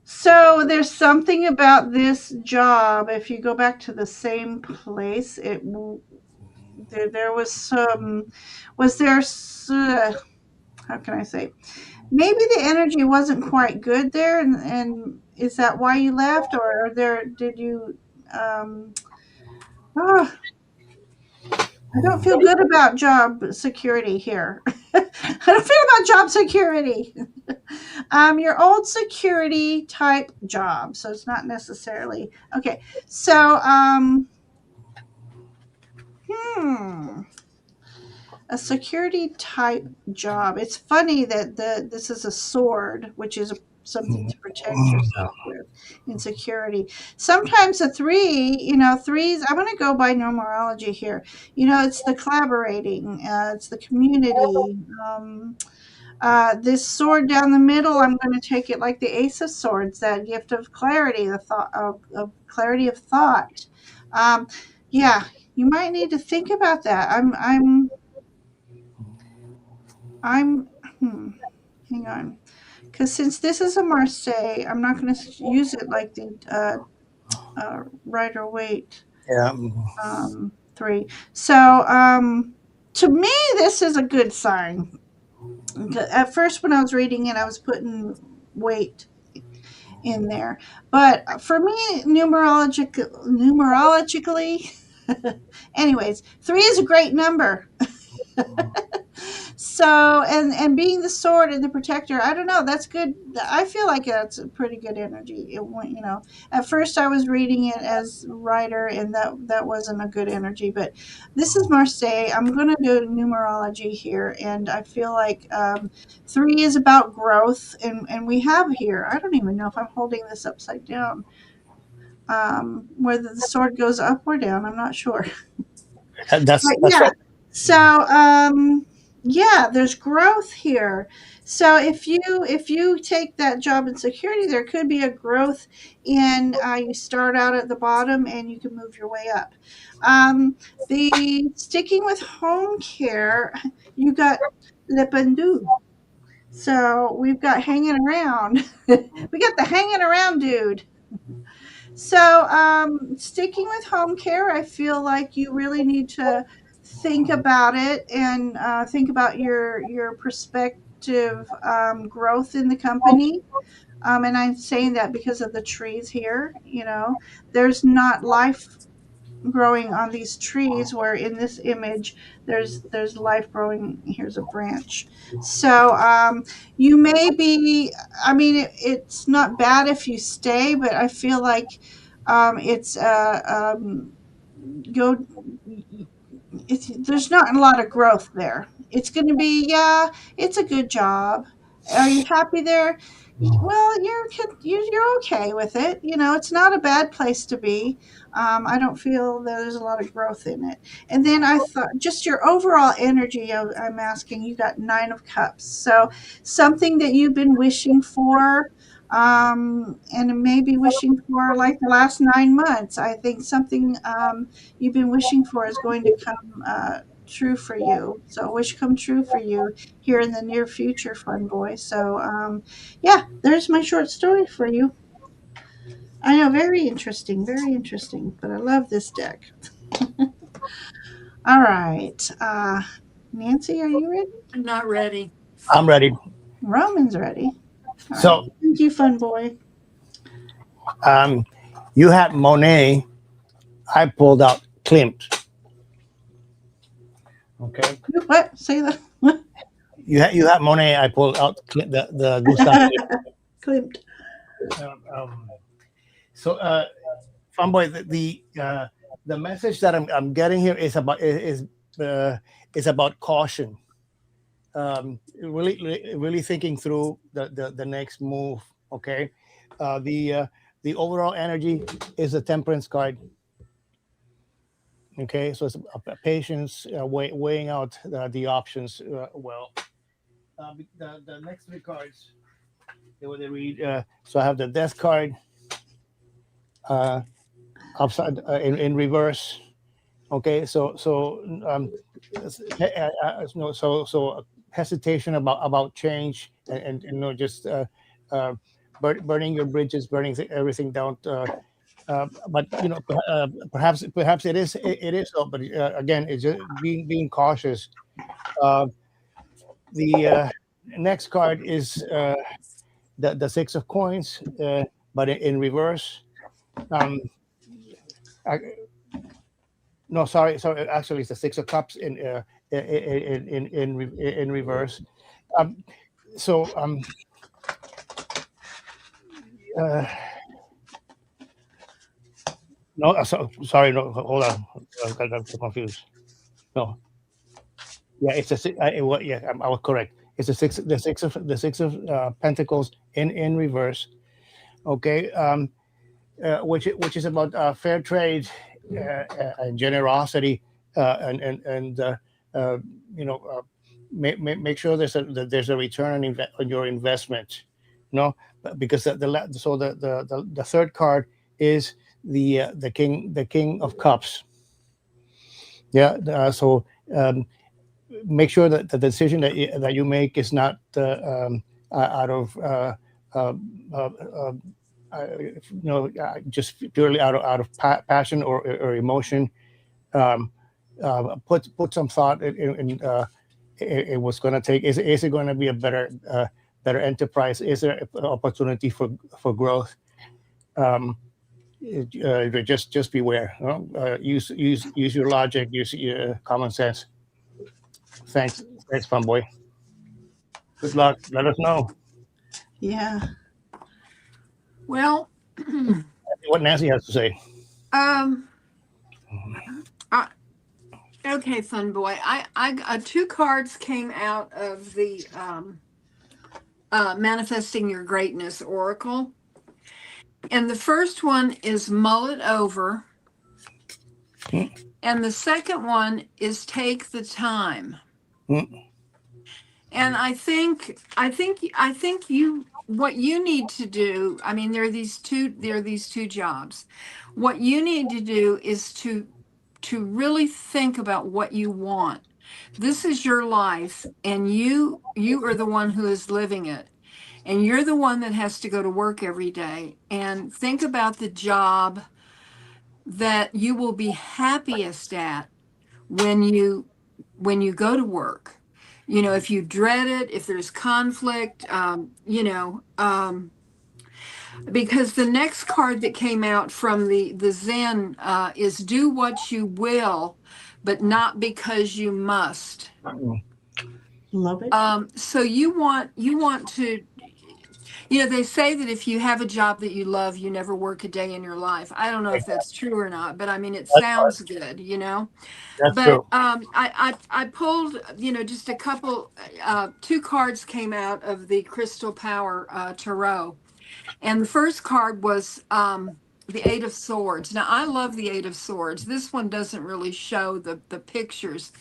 S1: So there's something about this job. If you go back to the same place, there was some. Was there? How can I say? Maybe the energy wasn't quite good there, and is that why you left, or there did you? Oh, I don't feel good about job security here. I don't feel about job security. Your old security type job, so it's not necessarily okay. So, hmm, a security type job. It's funny that this is a sword, which is something to protect yourself with in security. Sometimes a three, threes. I'm going to go by numerology here. It's the collaborating. It's the community. This sword down the middle, I'm going to take it like the Ace of Swords, that gift of clarity, the thought of clarity of thought. Um, yeah, you might need to think about that. I'm. Hang on, because since this is a Marseille, I'm not going to use it like the Rider Waite
S3: Yeah.
S1: three. So, to me, this is a good sign. At first, when I was reading it, I was putting weight in there. But for me, numerologically, anyways, three is a great number. So, and being the sword and the protector, I don't know, that's good. I feel like that's a pretty good energy. It went, at first I was reading it as writer, and that wasn't a good energy. But this is Marseille. I'm going to do numerology here, and I feel like three is about growth, and we have here. I don't even know if I'm holding this upside down. Whether the sword goes up or down, I'm not sure.
S3: That's
S1: But
S3: that's
S1: yeah,
S3: right.
S1: so yeah, there's growth here. So if you take that job in security, there could be a growth in, you start out at the bottom and you can move your way up. The sticking with home care, you got le pendu. So we've got hanging around. We got the hanging around dude. So, sticking with home care, I feel like you really need to think about it, and think about your prospective growth in the company. And I'm saying that because of the trees here. There's not life growing on these trees, where in this image there's life growing. Here's a branch. So, you may be, I mean, it's not bad if you stay, but I feel like it's go it's there's not a lot of growth there. It's going to be, yeah, it's a good job. Are you happy there? Well, you're okay with it. It's not a bad place to be. I don't feel that there's a lot of growth in it. And then I thought, just your overall energy. I'm asking. You got Nine of Cups, so something that you've been wishing for, and maybe wishing for like the last 9 months. I think something you've been wishing for is going to come true for you. So wish come true for you here in the near future, fun boy. So, yeah, there's my short story for you. I know, very interesting, but I love this deck. All right. Nancy, are you ready?
S2: I'm not ready.
S3: I'm ready.
S1: Roman's ready. All right.
S3: So,
S1: Thank you, fun boy.
S3: um, you had Monet. I pulled out Klimt. Okay.
S1: What? Say that. What?
S3: You had Monet. I pulled out the Gustav Klimt.
S1: Klimt.
S3: Um, so, Fanboy, the message that I'm getting here is about caution. Really thinking through the next move. Okay, the overall energy is a Temperance card. Okay, so it's a patience, weighing out the options well. The next three cards, they read. So I have the Death card, uh, upside in reverse. Okay, so no, so hesitation about change, and just uh, burning your bridges, burning everything down. But perhaps it is so. But again, it's just being cautious. Uh, the next card is the Six of Coins, but in reverse. Um, I, No, sorry. Actually, it's the Six of Cups in reverse. Um, so uh, no, sorry, no, hold on, I got confused. No, Yeah, it's yeah, I was correct. It's the six of Pentacles in reverse. Okay, which is about fair trade and generosity, and uh, you know, make sure that there's a return on your investment. No, because the third card is the king of cups. Yeah, so um, make sure that the decision that you make is not out of uh, uh, uh, just purely out of passion or emotion. Um, put some thought in what's going to take. Is it going to be a better enterprise? Is there an opportunity for growth? Um, just beware. Use your logic. Use your common sense. Thanks, fun boy. Good luck. Let us know
S1: Yeah.
S2: Well,
S3: what Nancy has to say.
S2: um, I, okay, fun boy. I two cards came out of the manifesting your greatness oracle, and the first one is mull it over, and the second one is take the time.
S3: Mm,
S2: And I think you what you need to do, I mean there are these two jobs. What you need to do is to really think about what you want. This is your life, and you are the one who is living it. And you're the one that has to go to work every day, and think about the job that you will be happiest at when you go to work. If you dread it, if there's conflict, because the next card that came out from the Zen is do what you will, but not because you must.
S3: mm,
S1: Love it.
S2: So you want to, they say that if you have a job that you love, you never work a day in your life. I don't know if that's true or not, but I mean, it
S3: that's
S2: sounds good.
S3: that's
S2: But
S3: true.
S2: I pulled, just a couple, two cards came out of the Crystal Power Tarot. And the first card was the Eight of Swords. Now, I love the Eight of Swords. This one doesn't really show the pictures,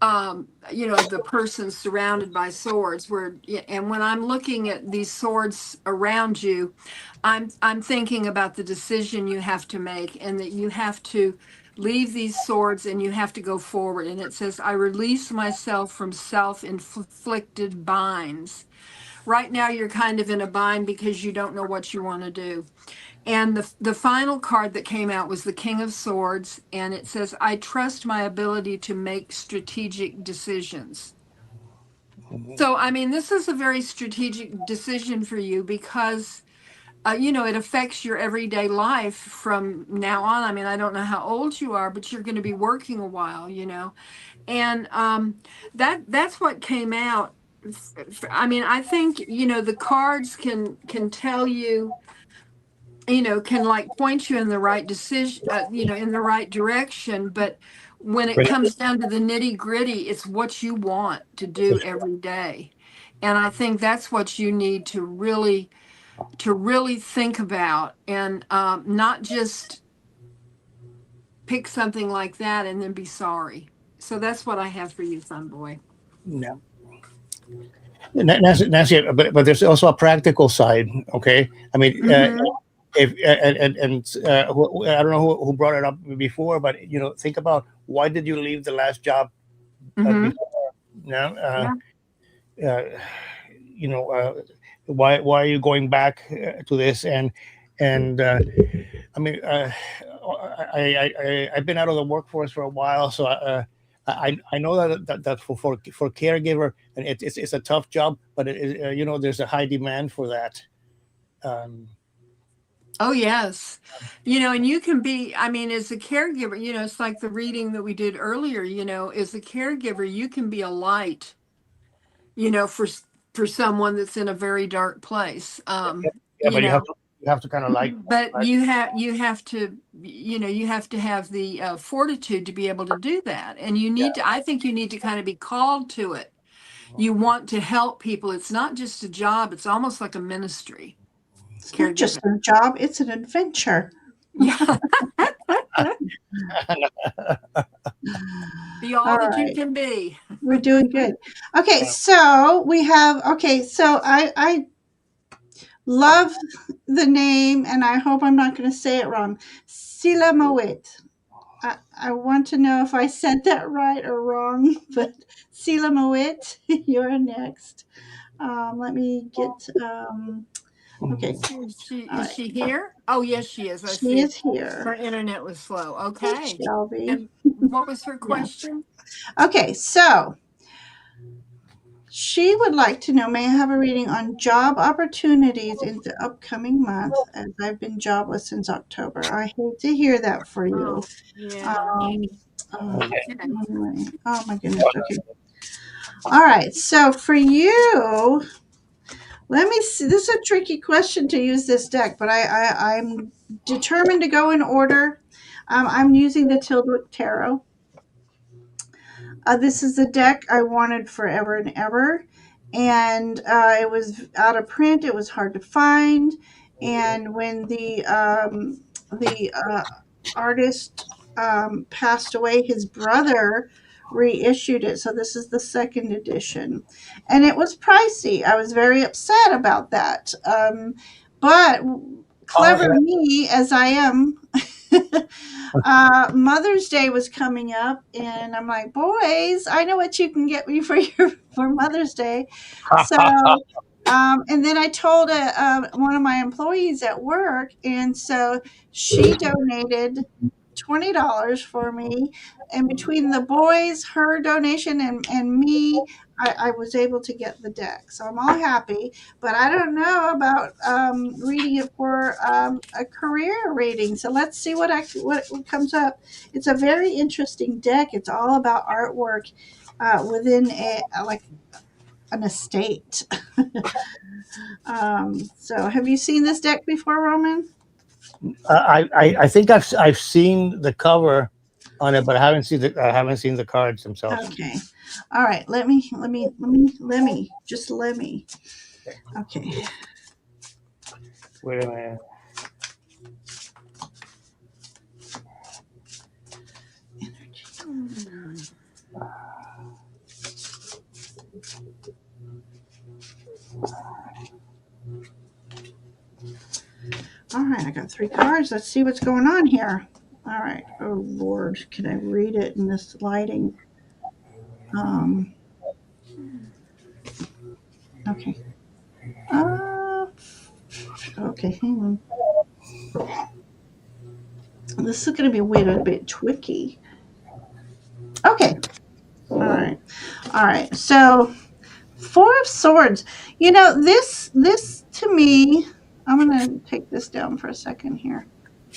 S2: of the person surrounded by swords. And when I'm looking at these swords around you, I'm thinking about the decision you have to make, and that you have to leave these swords and you have to go forward. And it says, I release myself from self-inflicted binds. Right now, you're kind of in a bind because you don't know what you want to do. And the final card that came out was the King of Swords, and it says, I trust my ability to make strategic decisions.
S3: Mhm.
S2: So, I mean, this is a very strategic decision for you because, it affects your everyday life from now on. I mean, I don't know how old you are, but you're going to be working a while. And that's what came out. I mean, I think, the cards can tell you, can like point you in the right decision, in the right direction. But when it
S3: But
S2: comes down to the nitty gritty, it's what you want to do every day. And I think that's what you need to really think about, and not just pick something like that and then be sorry. So that's what I have for you, fun boy.
S3: yeah. Nancy, but there's also a practical side. Okay, I mean,
S2: Mm-hmm.
S3: if I don't know who brought it up before, but think about why did you leave the last job
S2: Mm-hmm.
S3: before? You know,
S2: Yeah.
S3: uh, you know, uh, why are you going back to this? And I mean, I've been out of the workforce for a while, so I know that for caregiver, and it's a tough job, but there's a high demand for that. Um,
S2: Oh, yes. And you can be, I mean, as a caregiver, it's like the reading that we did earlier, as a caregiver, you can be a light, for someone that's in a very dark place.
S3: yeah, but you have to. you have to kind of
S2: But
S3: like
S2: you have to, you have to have the fortitude to be able to do that, and you
S3: yeah.
S2: need to. I think you need to kind of be called to it. You want to help people. It's not just a job. It's almost like a ministry.
S1: It's not just
S2: Caregiving.
S1: a job, it's an adventure.
S2: Yeah. Be
S1: All
S2: all that you
S1: right.
S2: can be.
S1: We're doing good. Okay, so we have so I love the name and I hope I'm not going to say it wrong. Silamowit. I want to know if I said that right or wrong, but Silamowit, you're next. Let me get okay.
S2: Is she
S1: All
S2: is
S1: right.
S2: she here? Oh, yes, she is. I
S1: She
S2: see.
S1: is here.
S2: Her internet was slow.
S1: Hey,
S2: Okay.
S1: Shelby.
S2: And what was her
S1: Yeah.
S2: question?
S1: Okay, so she would like to know, may I have a reading on job opportunities in the upcoming month as I've been jobless since October. I hate to hear that for you.
S2: Oh, yeah.
S1: Um,
S3: Okay.
S2: Okay.
S1: anyway. Oh my goodness. Okay. All right. So for you, let me see. This is a tricky question to use this deck, but I'm determined to go in order. I'm using the Tildwick Tarot. This is the deck I wanted forever and ever, and it was out of print. It was hard to find, and when the artist passed away, his brother reissued it. So this is the second edition, and it was pricey. I was very upset about that, but
S3: Oh,
S1: clever me as I am. Mother's Day was coming up, and I'm like, boys, I know what you can get me for your for Mother's Day. So, and then I told one of my employees at work, and so she donated $20 for me. And between the boys, her donation, and me, I was able to get the deck. So I'm all happy. But I don't know about reading it for a career rating. So let's see what comes up. It's a very interesting deck. It's all about artwork within like an estate. So have you seen this deck before, Roman?
S3: I think I've seen the cover on it, but I haven't seen the cards themselves.
S1: Okay. All right. Let me. Okay.
S3: Wait a minute.
S1: All right. I got 3 cards. Let's see what's going on here. All right. Oh Lord, can I read it in this lighting? Um. Okay. Uh. Okay. Hang on. This is going to be weird, a bit tricky. Okay. All right. All right. So 4 of Swords. This to me. I'm going to take this down for a second here.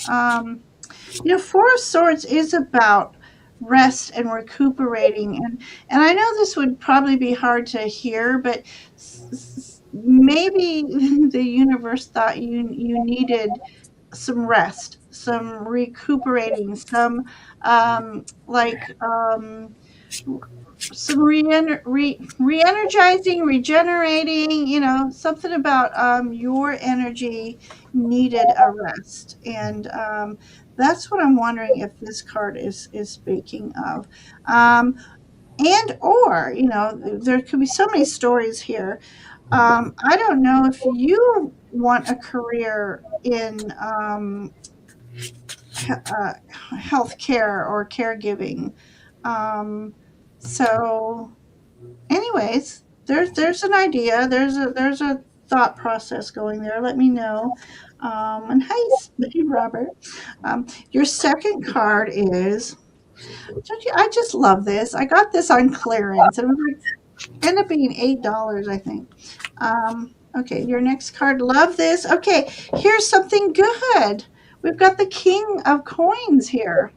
S1: Um, 4 of Swords is about rest and recuperating, and I know this would probably be hard to hear, but maybe the universe thought you needed some rest, some recuperating, some like some re-energizing, regenerating, something about your energy needed a rest. And that's what I'm wondering if this card is speaking of. And or, there could be so many stories here. I don't know if you want a career in healthcare or caregiving. Um, so anyways, there's an idea. There's a thought process going there. Let me know. And hey, Robert. Your second card is. Don't you, I just love this. I got this on clearance. It was like ended up being $8, I think. Okay, your next card. Love this. Okay, here's something good. We've got the King of Coins here.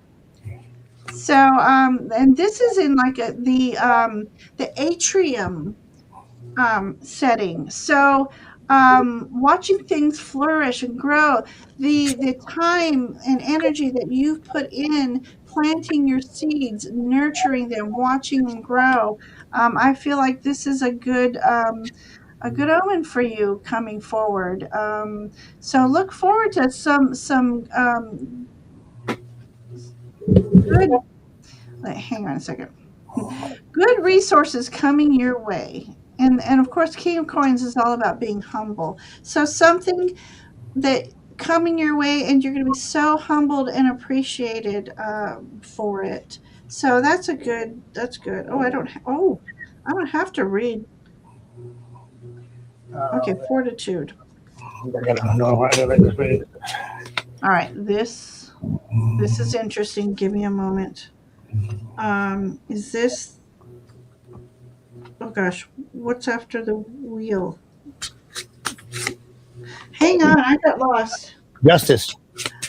S1: So, and this is in like the atrium setting. So watching things flourish and grow, the time and energy that you've put in planting your seeds, nurturing them, watching them grow. I feel like this is a good omen for you coming forward. So look forward to some good. Hang on a second. Good resources coming your way. And of course, King of Coins is all about being humble. So something that coming your way, and you're going to be so humbled and appreciated for it. So that's a good. That's good. Oh, I don't have to read. Okay, fortitude.
S3: I don't know. I don't like this.
S1: All right, this is interesting. Give me a moment. Is this? Oh gosh, what's after the wheel? Hang on, I got lost.
S3: Justice.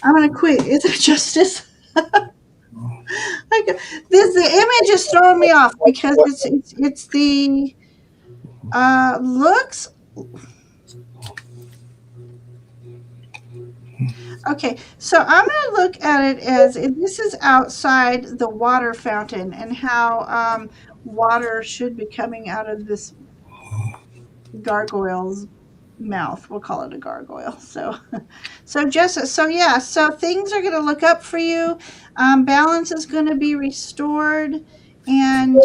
S1: I'm gonna quit. Is it justice? Like this, the image is throwing me off because it's the looks. Okay, so I'm going to look at it as this is outside the water fountain and how water should be coming out of this gargoyle's mouth. We'll call it a gargoyle. So, so yeah, so things are going to look up for you. Balance is going to be restored, and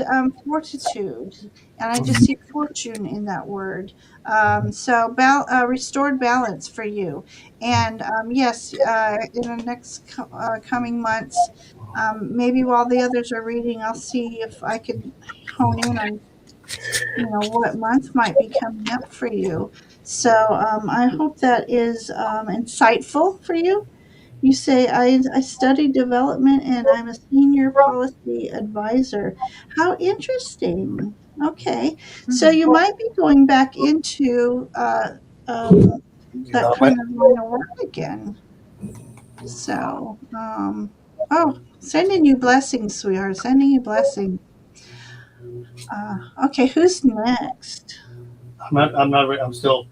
S1: fortitude. And I just see fortune in that word. Restored balance for you. And yes, in the next coming months, maybe while the others are reading, I'll see if I can hone in on what month might be coming up for you. So I hope that is insightful for you. You say, I study development and I'm a senior policy advisor. How interesting. Okay. So you might be going back into that kind
S3: Development.
S1: of line of work again. So, oh, sending you blessings, sweetheart. Sending you blessings. Okay, who's next?
S3: I'm not. I'm not. I'm still.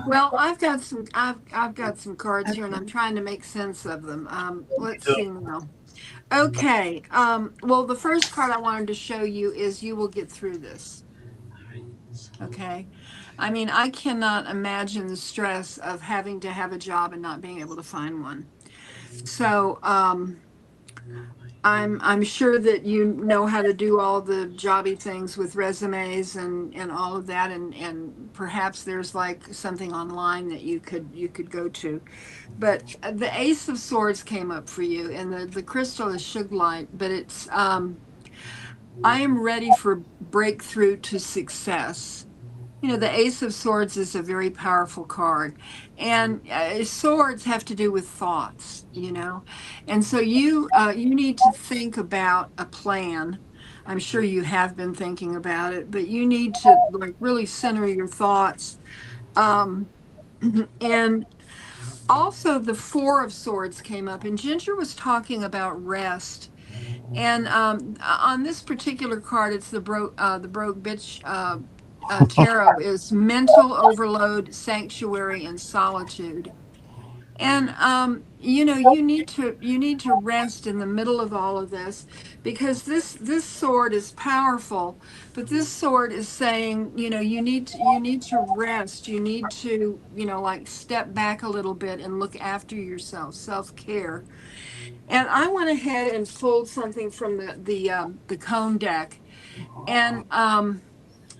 S2: Well, I've got some cards here, and I'm trying to make sense of them. Let's see now. Okay. Well, the first card I wanted to show you is you will get through this. Okay. I mean, I cannot imagine the stress of having to have a job and not being able to find one. So, I'm sure that you know how to do all the jobby things with resumes and all of that, and perhaps there's like something online that you could go to. But the Ace of Swords came up for you, and the crystal is Suglite, but it's I am ready for breakthrough to success. The Ace of Swords is a very powerful card, and swords have to do with thoughts, and so you need to think about a plan. I'm sure you have been thinking about it, but you need to like really center your thoughts. Um, and also, the Four of Swords came up, and Ginger was talking about rest. And on this particular card, it's the broke bitch tarot is mental overload, sanctuary, and solitude. And you need to rest in the middle of all of this, because this sword is powerful, but this sword is saying, you need to rest. You need to, like step back a little bit and look after yourself, self-care. And I went ahead and pulled something from the cone deck, and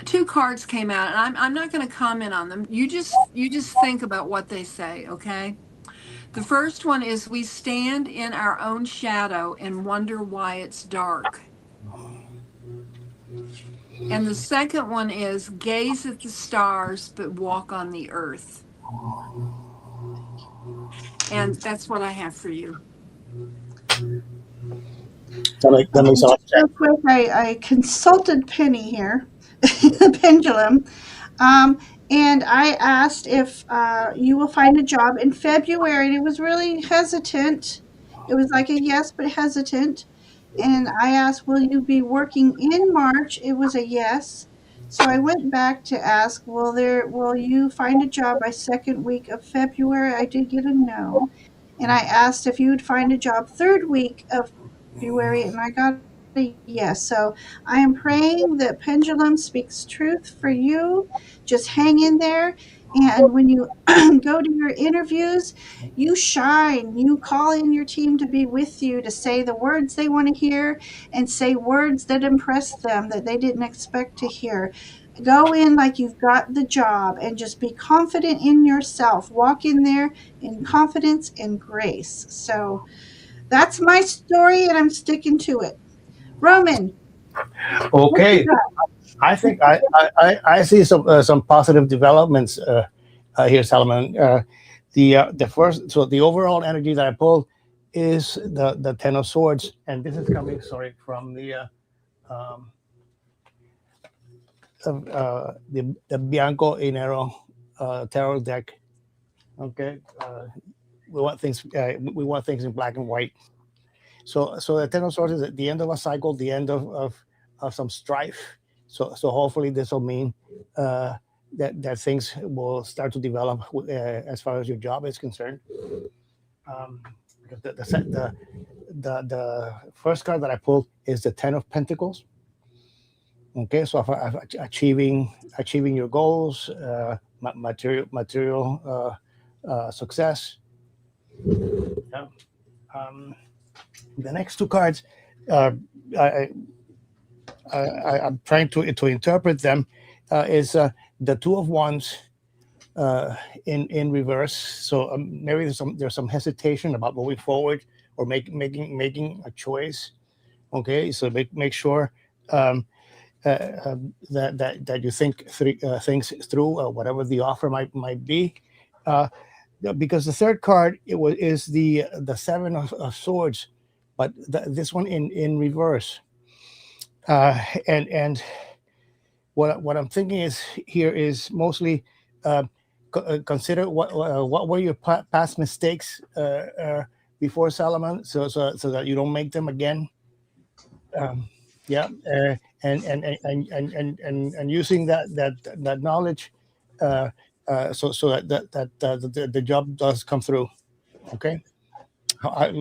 S2: two cards came out, and I'm not going to comment on them. You just think about what they say, okay? The first one is, we stand in our own shadow and wonder why it's dark. And the second one is, gaze at the stars but walk on the earth. And that's what I have for you.
S3: That makes a lot
S1: Just
S3: of
S1: real
S3: sense.
S1: quick, I consulted Penny here, Pendulum, um, and I asked if you will find a job in February. And it was really hesitant. It was like a yes, but hesitant. And I asked, will you be working in March? It was a yes. So I went back to ask, will you find a job by second week of February? I did get a no. And I asked if you would find a job third week of February, and I got a yes. So I am praying that Pendulum speaks truth for you. Just hang in there. And when you go to your interviews, you shine. You call in your team to be with you, to say the words they want to hear and say words that impress them that they didn't expect to hear. Go in like you've got the job and just be confident in yourself. Walk in there in confidence and grace. So that's my story, and I'm sticking to it. Roman, what you
S3: Okay,
S1: got?
S3: I think I see some positive developments here, Salomon. The first, so the overall energy that I pulled is the Ten of Swords, and this is coming, sorry, from um, the Bianco Inero tarot deck. Okay, we want things in black and white. So the Ten of Swords is at the end of a cycle, the end of some strife. So hopefully this will mean that things will start to develop as far as your job is concerned. Because the first card that I pulled is the Ten of Pentacles. Okay, so if achieving your goals, material success. Yeah. Um, the next two cards, uh, I, I'm trying to interpret them, is the Two of Wands in reverse. So maybe there's some hesitation about moving forward or making a choice. Okay, so make sure that you think things through, whatever the offer might be. Uh, because the third card is the Seven of Swords, but this one in reverse. And what I'm thinking is here is mostly uh, consider what were your past mistakes before Solomon, so that you don't make them again. Um, yeah, and using that knowledge, uh, so that the job does come through. Okay,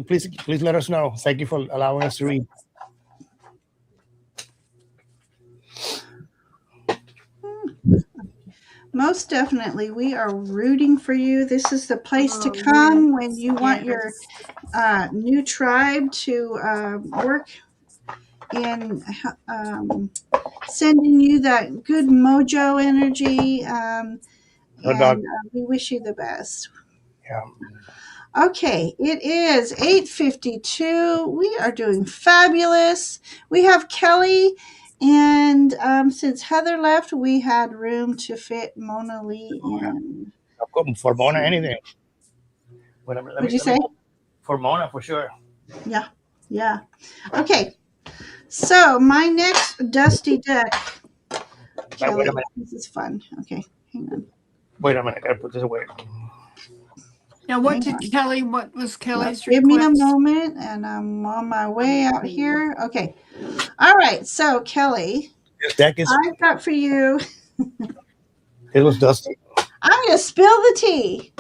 S3: please let us know. Thank you for allowing us to read.
S1: Most definitely, we are rooting for you. This is the place to
S2: Oh,
S1: come when you want your
S2: yes.
S1: new tribe to work in sending you that good mojo energy.
S3: No dog.
S1: And we wish you the best.
S3: Yeah.
S1: Okay, it is 8:52. We are doing fabulous. We have Kelly, and since Heather left, we had room to fit Mona Lee in.
S3: I've got for
S1: Let's
S3: Mona
S1: see.
S3: anything. Wait a minute.
S1: What'd you
S3: Let me
S1: say?
S3: for Mona for sure.
S1: Yeah, yeah. Okay, so my next dusty deck,
S3: Wait a
S1: Kelly.
S3: minute.
S1: This is fun. Okay, hang on.
S3: Wait a minute. I gotta put this away.
S2: Now,
S1: Hang on.
S2: what was
S1: Yep.
S2: Kelly's
S1: Give me a
S2: request?
S1: moment, and I'm on my way out here. Okay. All right. So, Kelly,
S3: This deck is
S1: I've got for you.
S3: it was dusty.
S1: I'm going to spill the tea.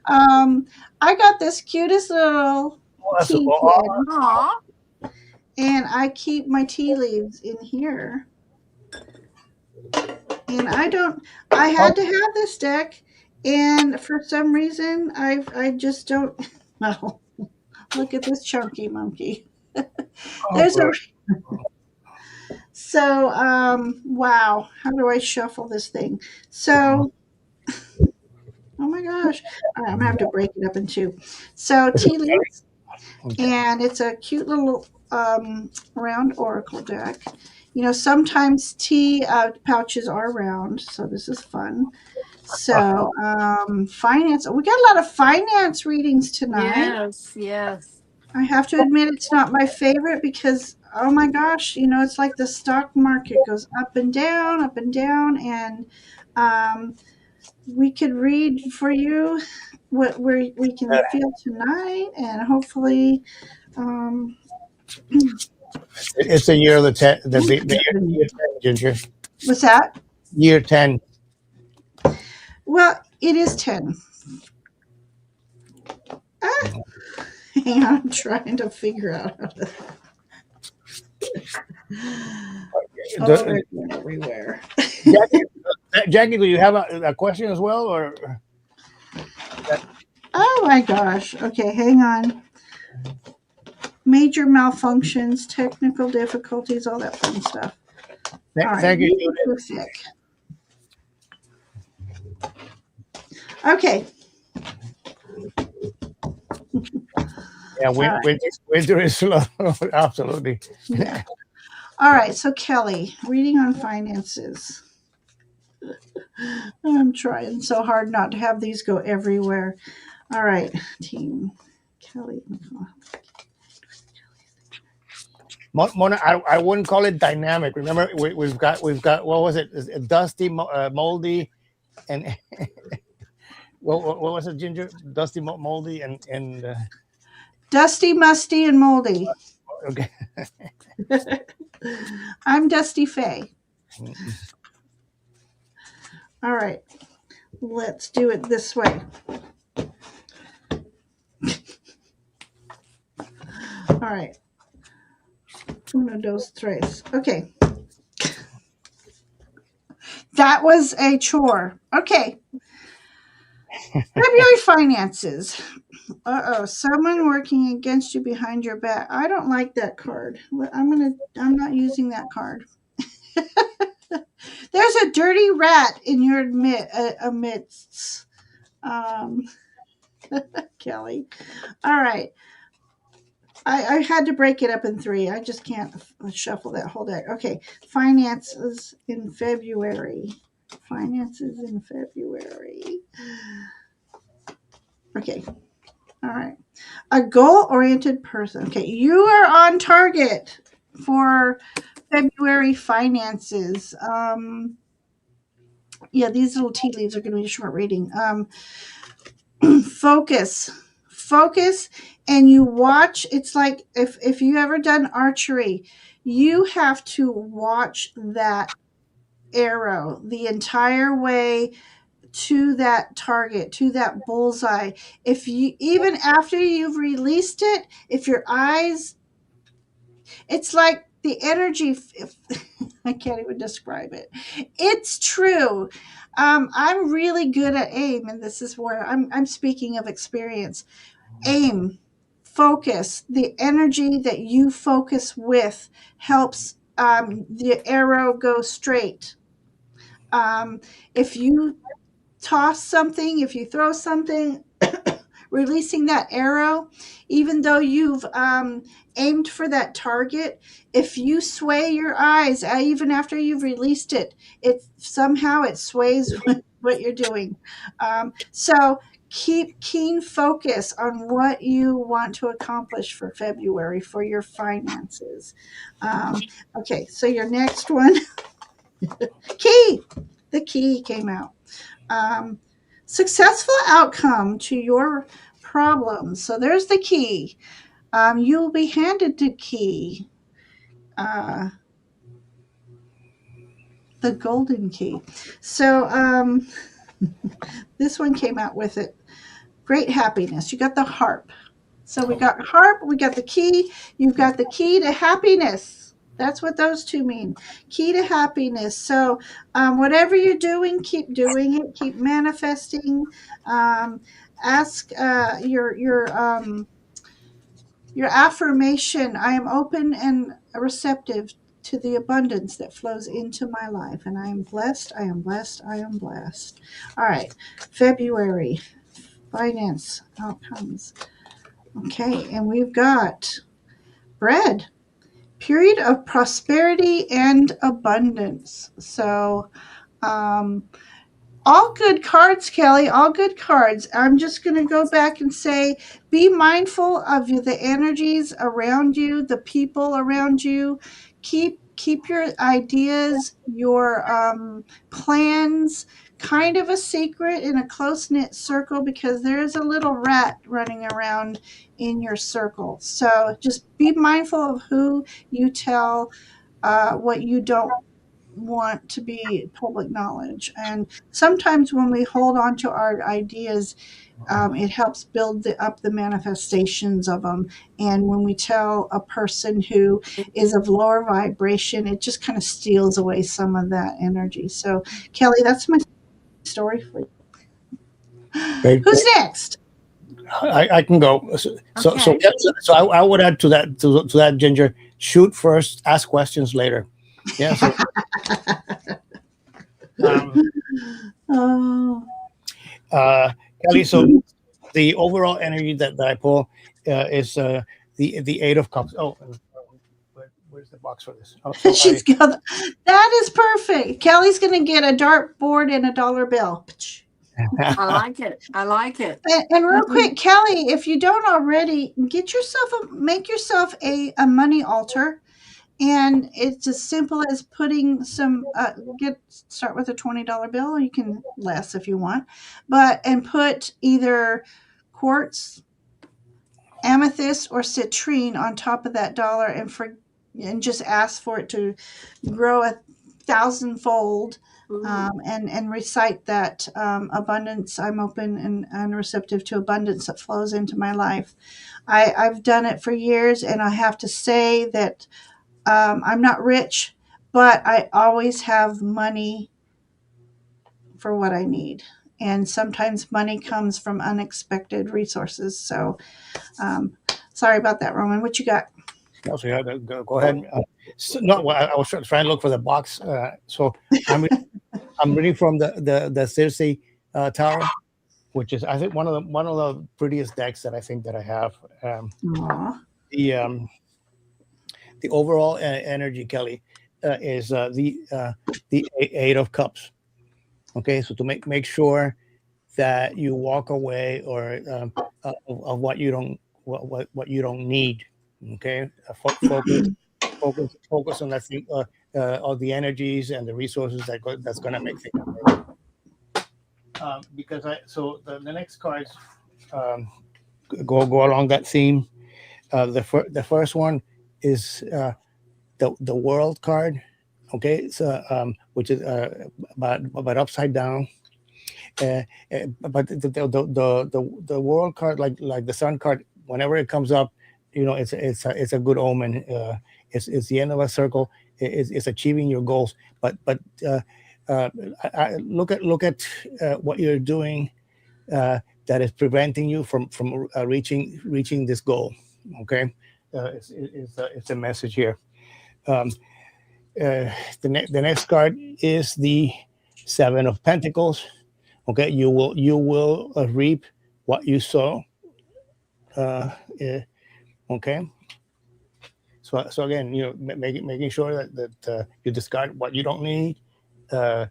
S1: Um, I got this cutest little
S3: Oh,
S1: tea kit,
S2: Aw.
S1: and I keep my tea leaves in here. And I had to have this deck, and for some reason, I just don't. Well, look at this chunky monkey.
S3: oh,
S1: There's a
S3: good.
S1: so wow. How do I shuffle this thing? So oh my gosh, all right, I'm gonna have to break it up in two. So tea leaves,
S3: Okay.
S1: and it's a cute little round oracle deck. You know, sometimes tea pouches are round, so this is fun. So finance. We got a lot of finance readings tonight.
S2: Yes, yes.
S1: I have to admit it's not my favorite because oh my gosh, you know, it's like the stock market goes up and down, and um, we could read for you what we can feel tonight, and hopefully, um,
S3: It's the year of the ten, year 10, Ginger.
S1: What's that?
S3: Year 10.
S1: Well, it is 10. Ah, hang on, I'm trying to figure out how to. Oh,
S3: The,
S1: it went everywhere.
S3: Jackie, Jackie, do you have a question as well, or
S1: Oh my gosh. Okay, hang on. Major malfunctions, technical difficulties, all that fun stuff. All right,
S3: thank you,
S1: you
S3: Julian.
S1: were sick. Okay.
S3: Yeah,
S1: All right.
S3: winter is slow. Absolutely.
S1: Yeah. All right. So Kelly, reading on finances. I'm trying so hard not to have these go everywhere. All right, team. Kelly.
S3: Mona, I wouldn't call it dynamic. Remember, we've got what was it? Dusty, moldy, and what was it? Ginger, dusty, moldy, and
S1: Dusty, musty, and moldy.
S3: okay.
S1: I'm Dusty Faye. All right. Let's do it this way. All right. Uno, dos, tres. Okay. That was a chore. Okay. February finances. Uh-oh, someone working against you behind your back. I don't like that card. I'm not using that card. There's a dirty rat in your amidst. Um, Kelly. All right. I had to break it up in three. I just can't shuffle that whole deck. Okay. Finances in February. Finances in February. Okay. All right. A goal oriented person. Okay. You are on target for February finances. Yeah, these little tea leaves are going to be a short reading. Focus, and you watch. It's like if you ever done archery, you have to watch that arrow the entire way to that target, to that bullseye. If you, even after you've released it, if your eyes, it's like the energy, I can't even describe it. It's true. I'm really good at aim, and this is where I'm speaking of experience. Aim, focus, the energy that you focus with helps the arrow go straight. If you toss something, if you throw something, releasing that arrow, even though you've aimed for that target, if you sway your eyes, even after you've released it, it somehow it sways what you're doing. So keep keen focus on what you want to accomplish for February for your finances. Okay, so your next one, key. The key came out. Um, Successful outcome to your problem. So there's the key. You'll be handed the key, uh, the golden key. So this one came out with it. Great happiness. You got the harp. So we got harp, we got the key, you've got the key to happiness. That's what those two mean. Key to happiness. So, whatever you're doing, keep doing it. Keep manifesting. Um, ask your affirmation. I am open and receptive to the abundance that flows into my life, and I am blessed. I am blessed. I am blessed. All right, February finance outcomes. Okay, and we've got bread, period of prosperity and abundance. So, um, all good cards, Kelly, all good cards. I'm just going to go back and say be mindful of the energies around you, the people around you. Keep your ideas, your plans kind of a secret in a close knit circle because there is a little rat running around in your circle. So just be mindful of who you tell what you don't want to be public knowledge. And sometimes when we hold on to our ideas, it helps build up the manifestations of them. And when we tell a person who is of lower vibration, it just kind of steals away some of that energy. So, Kelly, that's my story for you.
S3: Great.
S1: Who's next?
S3: I can go.
S2: Okay.
S3: Yeah, so I would add to that to that, Ginger. Shoot first, ask questions later. Yeah. So um,
S1: Oh,
S3: uh, Kelly, so the overall energy that I pull is the Eight of Cups. Oh, and, where's the box for this? Oh, so
S1: she's got that is perfect. Kelly's going to get a dartboard and a dollar bill.
S2: I like it. I like it.
S1: And real quick, Kelly, if you don't already, make yourself a money altar, and it's as simple as putting some start with a $20 bill. You can less if you want, but and put either quartz, amethyst, or citrine on top of that dollar, and just ask for it to grow a thousandfold, and recite that abundance. I'm open and receptive to abundance that flows into my life. I've done it for years, and I have to say that I'm not rich, but I always have money for what I need. And sometimes money comes from unexpected resources. So, sorry about that, Roman. What you got?
S3: so yeah, go ahead. No, well, I was trying to look for the box. So I'm I'm reading from the Circe Tower, which is I think one of the prettiest decks that I think that I have.
S1: Aw.
S3: The um, the overall energy, Kelly, is the Eight of Cups. Okay, so to make sure that you walk away or of what you don't what you don't need. Okay, focus on that thing, all the energies and the resources that's going to make things happen. Because the next cards um, go along that theme. The first one is the world card. Okay, so which is but upside down. But the world card, like the sun card, whenever it comes up, it's a good omen. It's the end of a circle. It's achieving your goals. But uh, look at what you're doing that is preventing you from reaching this goal. Okay, it's a message here. Um, the next card is the Seven of Pentacles. Okay, you will reap what you sow. Uh, eh, okay, so again, making sure that you discard what you don't need, uh,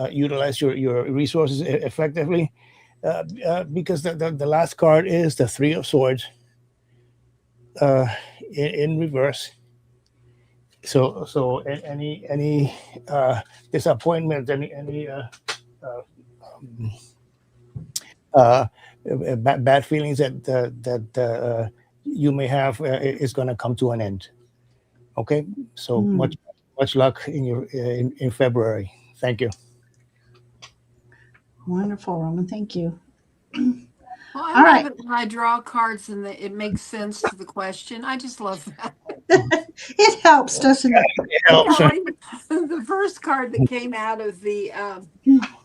S3: utilize your resources effectively. Because the last card is the Three of Swords uh, in reverse. So any disappointment, any uh, um, uh, bad feelings that you may have is going to come to an end. Okay, so
S1: Hmm.
S3: much luck in February. Thank you.
S1: Wonderful, Roman. Thank you.
S2: Well, I
S1: All
S2: love
S1: right.
S2: it when I draw cards and it makes sense to the question. I just love that.
S1: It helps, doesn't it?
S3: It
S2: You know,
S3: helps.
S2: like the first card that came out of the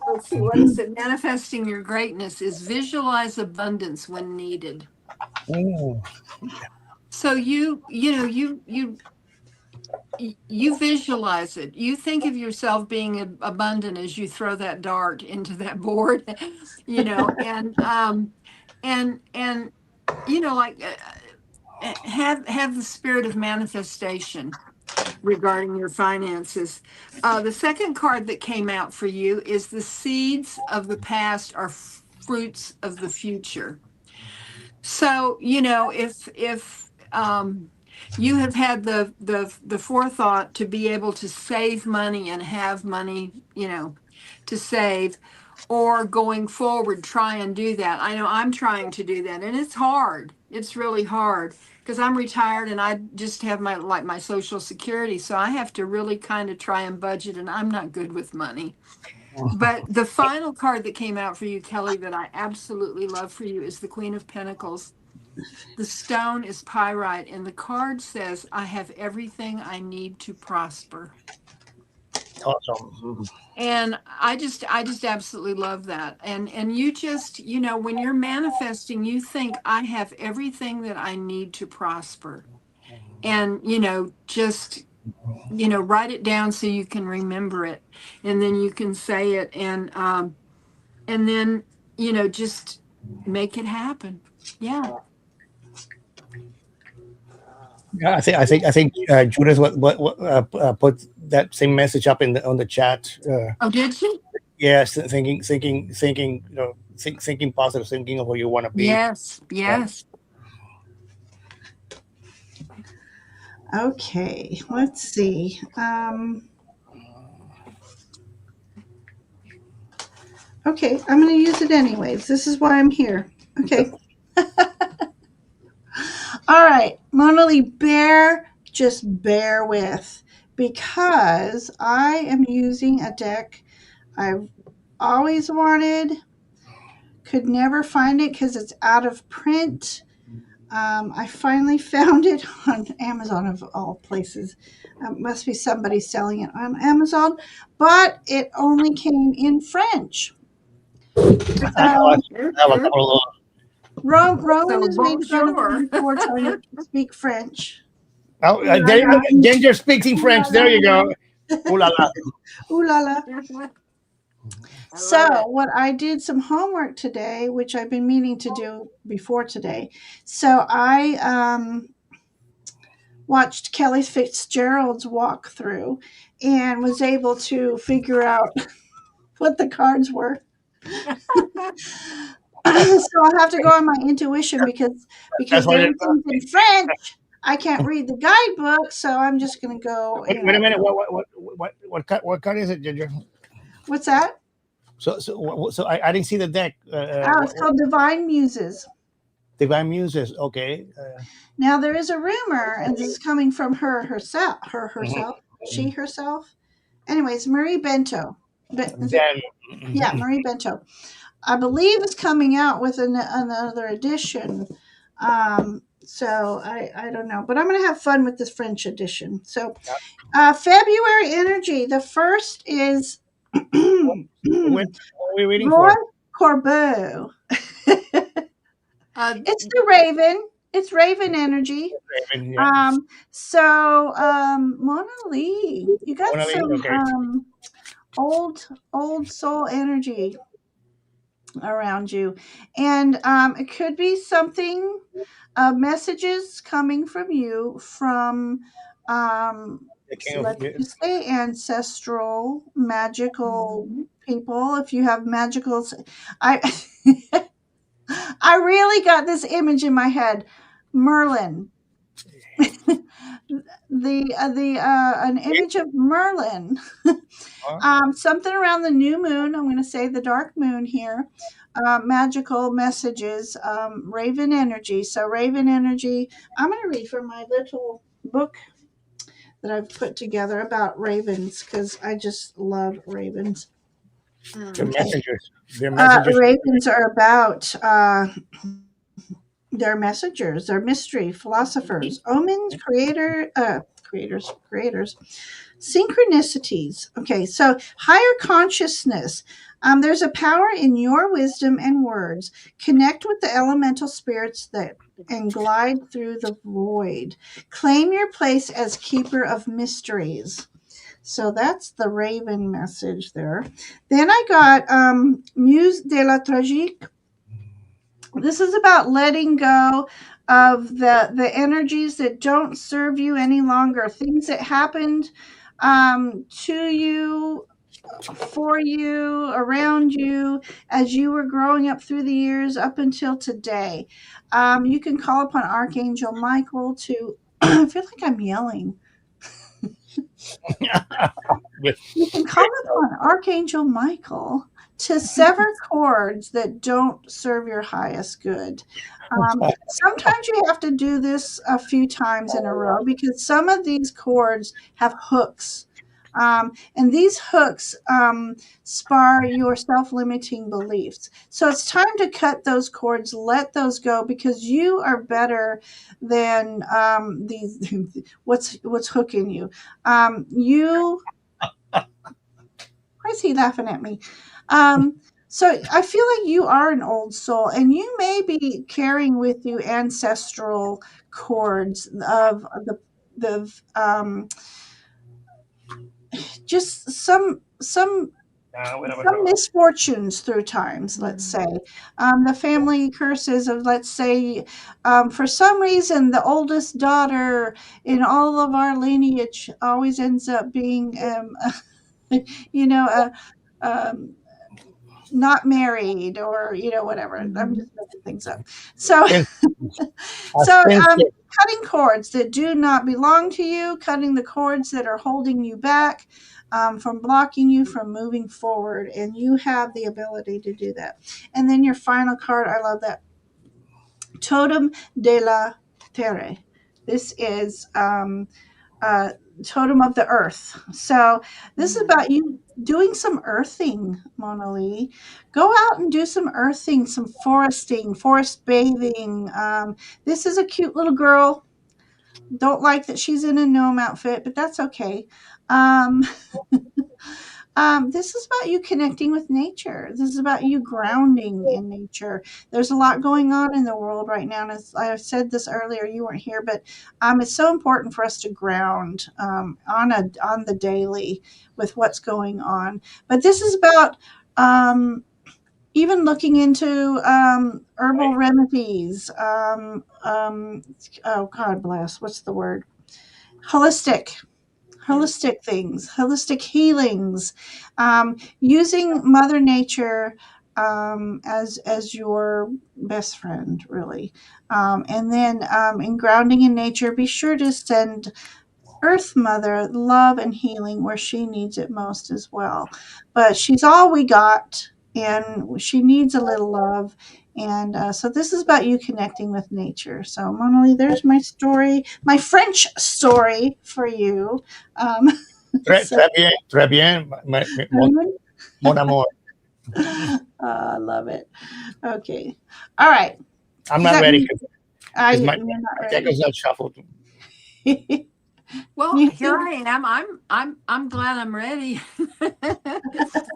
S2: let's see, what is it? Manifesting your greatness is visualize abundance when needed.
S3: Oh,
S2: So you visualize it. You think of yourself being abundant as you throw that dart into that board, and like have the spirit of manifestation regarding your finances. The second card that came out for you is the seeds of the past are fruits of the future. So, if you have had the forethought to be able to save money and have money, to save, or going forward, try and do that. I know I'm trying to do that, and it's hard. It's really hard because I'm retired and I just have my social security, so I have to really kind of try and budget, and I'm not good with money. But the final card that came out for you, Kelly, that I absolutely love for you is the Queen of Pentacles. The stone is pyrite, and the card says, I have everything I need to prosper.
S3: Awesome.
S2: And I just absolutely love that. And you just, when you're manifesting, you think I have everything that I need to prosper. And, just, write it down so you can remember it, and then you can say it, and then, just make it happen. Yeah.
S3: Yeah, I think Judith put that same message up on the chat.
S2: Oh, did she?
S3: Yes, thinking, thinking positive, thinking of who you want to be.
S2: Yes. Yes.
S1: Okay, let's see. Okay, I'm going to use it anyways. This is why I'm here. Okay. All right, Mona Lee, just bear with, because I am using a deck I've always wanted, could never find it because it's out of print. I finally found it on Amazon, of all places. Must be somebody selling it on Amazon, but it only came in French.
S3: I
S1: So
S3: have a couple of
S1: Roman
S2: So
S1: has made fun of
S2: bonjour.
S1: me before telling me to speak French.
S3: oh,
S1: Ooh la la,
S3: Ginger speaking
S1: ooh la
S3: French. There you go. Ooh la la.
S1: ooh la la.
S2: I love
S1: So,
S2: it.
S1: what I did some homework today, which I've been meaning to do before today. So, I watched Kelly Fitzgerald's walkthrough and was able to figure out what the cards were. So, I'll have to go on my intuition because
S3: That's why.
S1: everything's in French. I can't read the guidebook, so I'm just going to go.
S3: Wait a minute. What card is it, Ginger?
S1: What's that?
S3: So I didn't see the deck.
S1: Oh, it's called Divine Muses.
S3: Divine Muses. Okay.
S1: Now there is a rumor, and this is coming from herself, she herself. Anyways, Marie Bento.
S3: Then.
S1: Yeah, Marie Bento. I believe is coming out with another edition. So I don't know, but I'm going to have fun with this French edition. So February energy. The first is
S3: What are we waiting
S1: Roy
S3: for?
S1: Corbeau.
S2: Uh,
S1: It's the Raven. It's Raven energy.
S3: Raven, yeah.
S1: Mona Lee, you got
S3: Mona Lee,
S1: some
S3: okay.
S1: old soul energy around you, and it could be something, messages coming from you from,
S3: The king of
S1: let's just say, ancestral magical
S2: mhm.
S1: people. If you have magical, I I really got this image in my head, Merlin. An image of Merlin, something around the new moon. I'm going to say the dark moon here. Magical messages, Raven energy. So Raven energy. I'm going to read from my little book that I've put together about ravens because I just love ravens.
S3: the
S1: Okay,
S3: messengers. Their messengers.
S1: ravens are about. They're messengers. They're mystery philosophers, omens, creators, synchronicities. Okay, so higher consciousness. There's a power in your wisdom and words. Connect with the elemental spirits that and glide through the void. Claim your place as keeper of mysteries. So that's the Raven message there. Then I got Muse de la Tragique. This is about letting go of the energies that don't serve you any longer, things that happened, to you, for you, around you, as you were growing up through the years up until today. You can call upon Archangel Michael to I feel like I'm yelling.
S3: With
S1: You can call upon Archangel Michael to sever cords that don't serve your highest good. Sometimes you have to do this a few times in a row because some of these cords have hooks. And these hooks spar your self limiting beliefs. So it's time to cut those cords, let those go, because you are better than these. What's hooking you? You Why is he laughing at me? Um, so I feel like you are an old soul, and you may be carrying with you ancestral cords of the just some misfortunes through times, let's say. The family curses of, let's say, for some reason, the oldest daughter in all of our lineage always ends up being, you know, um, not married, or whatever. I'm just making things up. So
S3: Spin,
S1: so
S3: spin,
S1: cutting cords that do not belong to you, cutting the cords that are holding you back, from blocking you from moving forward, and you have the ability to do that. And then your final card, I love that, Totem de la Terre. This is uh, totem of the earth. So this is about you doing some earthing, Mona Lee. Go out and do some earthing, some foresting, forest bathing. This is a cute little girl. Don't like that she's in a gnome outfit, but that's okay. Um, this is about you connecting with nature. This is about you grounding in nature. There's a lot going on in the world right now, and as I said this earlier, you weren't here, but it's so important for us to ground on the daily with what's going on. But this is about even looking into herbal remedies. Oh, God bless. What's the word? Holistic things, holistic healings, using Mother Nature as your best friend, really. And then in grounding in nature, be sure to send Earth Mother love and healing where she needs it most as well. But she's all we got, and she needs a little love. And so this is about you connecting with nature. So, Mona Lee, there's my story, my French story for you. Um,
S3: très,
S1: so,
S3: très bien, très bien, mon amour.
S1: I love it. Okay. All right.
S3: I'm
S1: Does
S3: not
S1: that
S3: ready
S1: mean
S3: because
S1: you're
S3: my,
S1: not
S3: my deck
S1: ready?
S3: is not shuffled.
S2: Well,
S1: Me
S2: here
S1: too.
S2: I am. I'm glad I'm ready.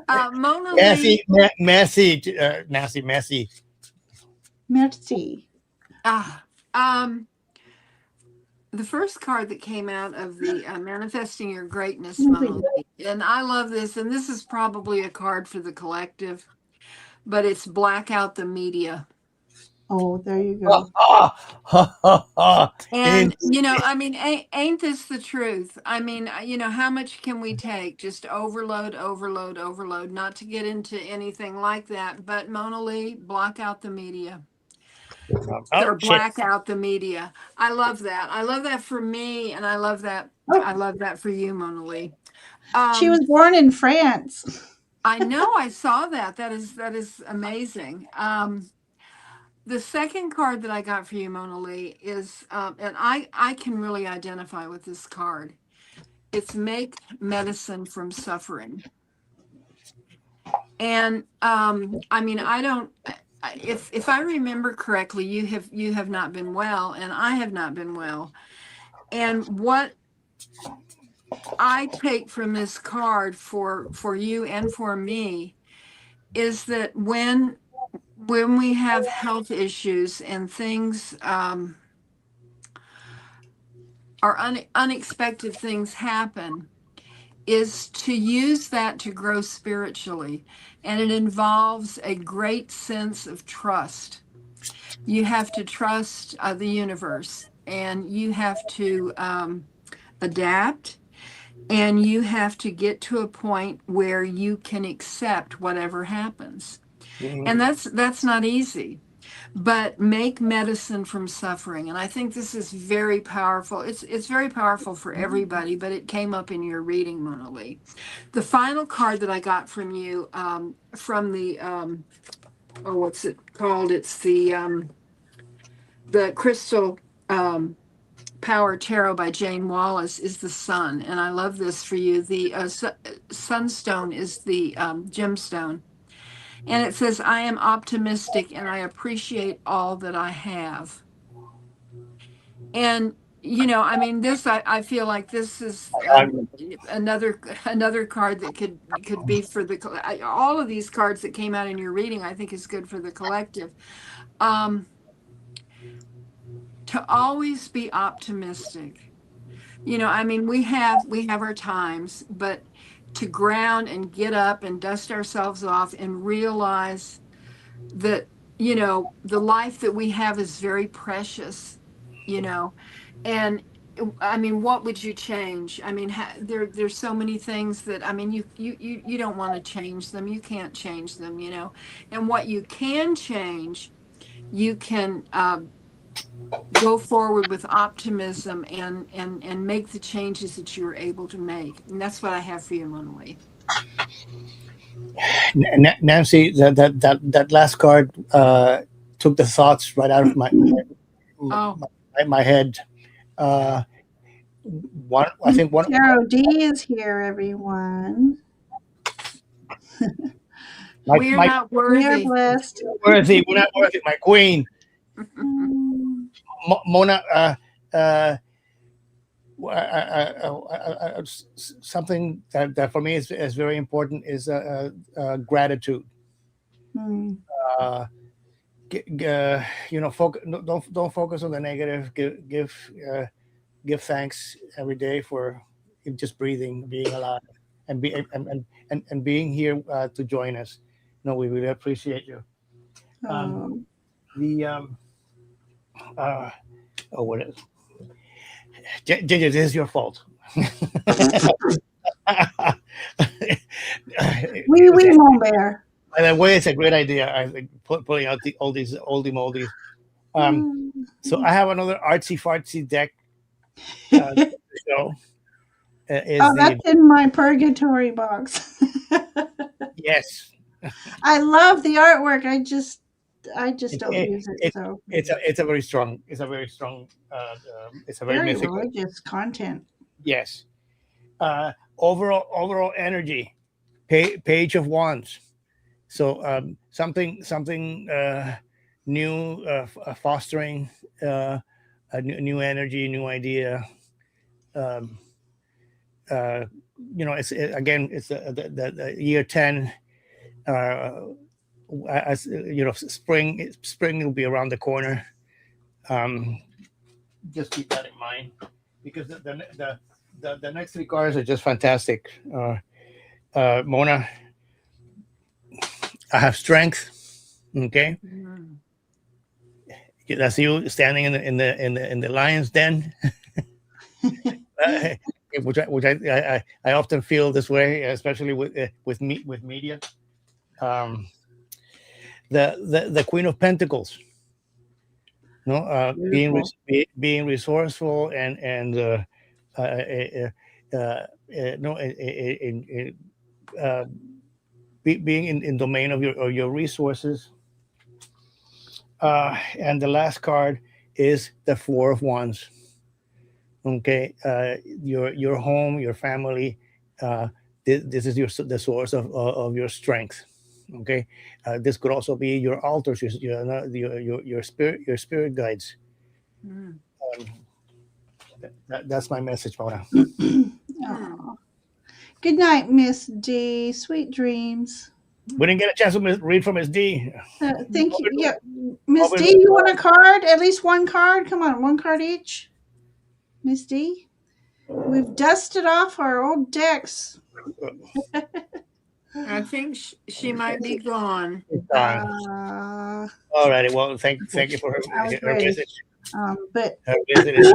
S2: Mona Lee.
S3: Messy, nasty, messy.
S1: Merci.
S2: Ah, um, the first card that came out of the manifesting your greatness, Mona Lee, and I love this. And this is probably a card for the collective, but it's black out the media.
S1: Oh, there you
S3: Ha,
S1: go.
S3: ha, ha, ha, ha.
S2: And,
S3: In,
S2: I mean, ain't this the truth? I mean, how much can we take? Just overload, overload, overload, not to get into anything like that. But Mona Lee, block out the media
S3: oh,
S2: or
S3: shit.
S2: black out the media. I love that. I love that for me. And I love that. I
S1: Oh,
S2: love that for you, Mona Lee.
S1: she was
S2: Um,
S1: born in France.
S2: I know I saw that. That is amazing. The second card that I got for you, Mona Lee, is, and I can really identify with this card. It's make medicine from suffering. And I mean, I don't. If I remember correctly, you have not been well, and I have not been well. And what I take from this card for you and for me is that when we have health issues and things or unexpected things happen, is to use that to grow spiritually. And it involves a great sense of trust. You have to trust the universe, and you have to adapt, and you have to get to a point where you can accept whatever happens.
S3: Mhm.
S2: And that's not easy. but make medicine from suffering. And I think this is very powerful. It's very powerful for everybody, but it came up in your reading, Mona Lee. The final card that I got from you, from the oh, what's it called? It's the Crystal Power Tarot by Jane Wallace, is the Sun, and I love this for you. The Sunstone is the gemstone. And it says, I am optimistic and I appreciate all that I have. And, you know, I mean, this, I feel like this is another card that could be for all of these cards that came out in your reading, I think is good for the collective. To always be optimistic. You know, I mean, we have our times, but to ground and get up and dust ourselves off and realize that, you know, the life that we have is very precious, you know. And I mean, what would you change? I mean, there's so many things that, I mean, you don't want to change them. You can't change them, you know. And what you can change, you can go forward with optimism and make the changes that you're able to make. And that's what I have for you, Mona Lee.
S3: Nancy, that last card took the thoughts right out of my head. I think one.
S1: Tarot D is here, everyone.
S2: We're not worthy.
S1: We are blessed.
S3: We're not worthy. My queen, Mona. Something that for me is very important is gratitude. You know, don't focus on the negative. Give thanks every day for just breathing, being alive, and being here to join us. No, we really appreciate you. What is? Ginger, this is your fault.
S1: Oui, mon bear.
S3: By the way, it's a great idea. I think pulling out all these oldie moldies. So I have another artsy fartsy deck.
S1: That's in my purgatory box.
S3: Yes.
S1: I love the artwork. I just don't use it. So
S3: it's a very strong. It's a very mythical.
S1: religious content.
S3: Yes. Overall energy. Page of Wands. So something new, fostering a new energy, new idea. You know, it's the year 10. As you know, spring will be around the corner. Just keep that in mind, because the next three cards are just fantastic. Mona, I have strength. Okay, that's you standing in the lion's den. Which I often feel this way, especially with media. The Queen of Pentacles, being resourceful and being in domain of your resources. And the last card is the Four of Wands. Okay, your home, your family. This is the source of your strength. Okay, this could also be your altars, your spirit guides. That's my message, Mona.
S1: Good night, Miss D. Sweet dreams.
S3: We didn't get a chance to read from Miss D.
S1: Thank you. Yeah, Miss D, you want a card? At least one card? Come on, one card each. Miss D, we've dusted off our old decks.
S2: I think she might be gone.
S3: All righty. Well, thank you for her visit.
S1: But
S3: her visit is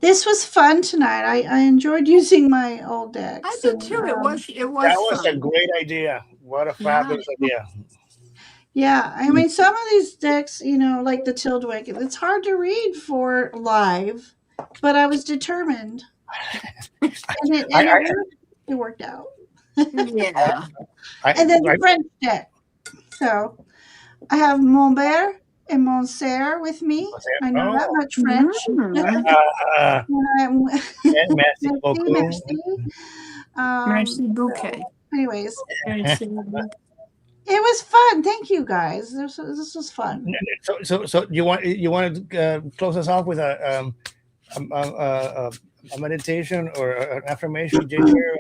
S1: this was fun tonight. I enjoyed using my old decks.
S2: I did too. It was
S3: that was
S2: fun.
S3: a great idea. What a fabulous idea.
S1: Yeah, I mean, some of these decks, like the Tildwick, it's hard to read for live, but I was determined, and it
S3: I
S1: and it
S3: I
S1: worked. It worked out.
S2: Yeah.
S3: I,
S1: And then the
S3: I,
S1: French deck. So I have Monbert and Monser with me. I know that
S3: oh,
S1: much French.
S2: Mm.
S3: uh,
S1: And I'm
S3: merci
S1: merci,
S3: beaucoup.
S1: merci.
S2: Merci
S1: So,
S2: bouquet.
S1: anyways,
S2: Merci.
S1: it was fun. Thank you guys. This was fun.
S3: So you want to close us off with a meditation or an affirmation, Ginger,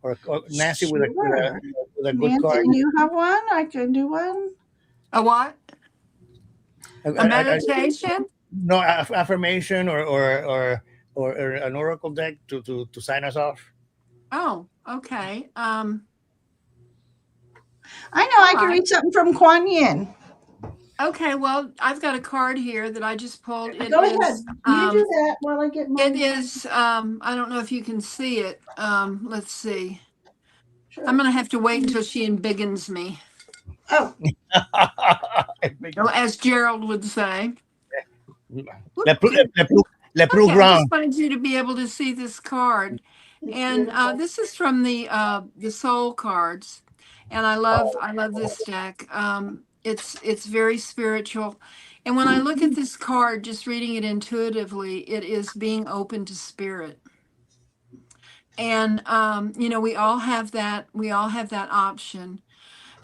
S3: or Nancy with
S1: Sure.
S3: a good
S1: Nancy,
S3: card.
S1: do you have one? I can do one.
S2: A what?
S3: A,
S2: A
S3: a, a,
S2: meditation?
S3: no affirmation or an oracle deck to sign us off.
S2: Oh, okay.
S1: I know
S2: All
S1: I can
S2: right.
S1: read something from Kuan Yin.
S2: Okay, well, I've got a card here that I just pulled.
S1: Go ahead. You do that while I get
S2: It
S1: mine.
S2: is I don't know if you can see it. Let's see. I'm
S1: Sure.
S2: gonna have to wait until she embiggens me.
S1: Oh,
S2: Oh, as Gerald would say.
S3: le, plus,
S2: Whoop.
S3: le plus
S2: Okay, I
S3: grand.
S2: just wanted you to be able to see this card.
S1: it's
S2: And
S1: beautiful.
S2: this is from the soul cards. And I love this deck. It's very spiritual. And when I look at this card, just reading it intuitively, it is being open to spirit. And we all have that option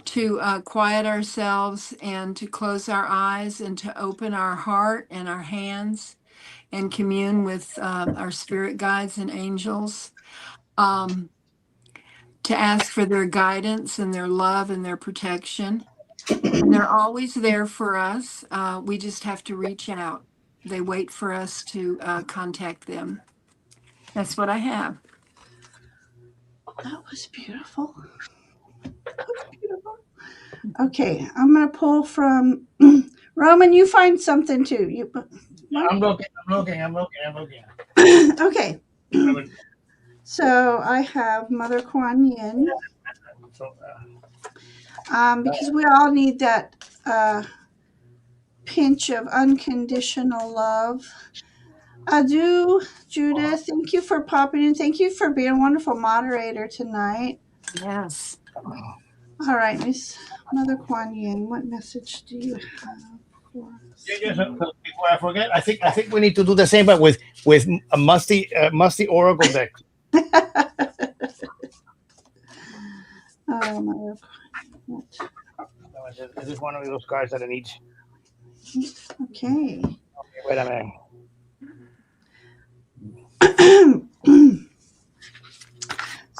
S2: to quiet ourselves and to close our eyes and to open our heart and our hands and commune with our spirit guides and angels, um, to ask for their guidance and their love and their protection. And they're always there for us. We just have to reach out. They wait for us to contact them. That's what I have.
S1: That was beautiful. That was beautiful. Okay, I'm gonna pull from Roman. You find something too. You what?
S3: I'm looking. I'm looking. I'm looking. I'm looking.
S1: Okay. So I have Mother Kuan Yin,
S3: So,
S1: because we all need that pinch of unconditional love. Adu, Judith, thank you for popping in. Thank you for being a wonderful moderator tonight.
S2: Yes.
S1: All right, Miss Mother Kuan Yin, what message do you have for us?
S3: so before I forget, I think we need to do the same, but with a musty oracle deck.
S1: Oh, Mother Kuan
S3: This is one of those cards that I need.
S1: Okay.
S3: Wait a minute.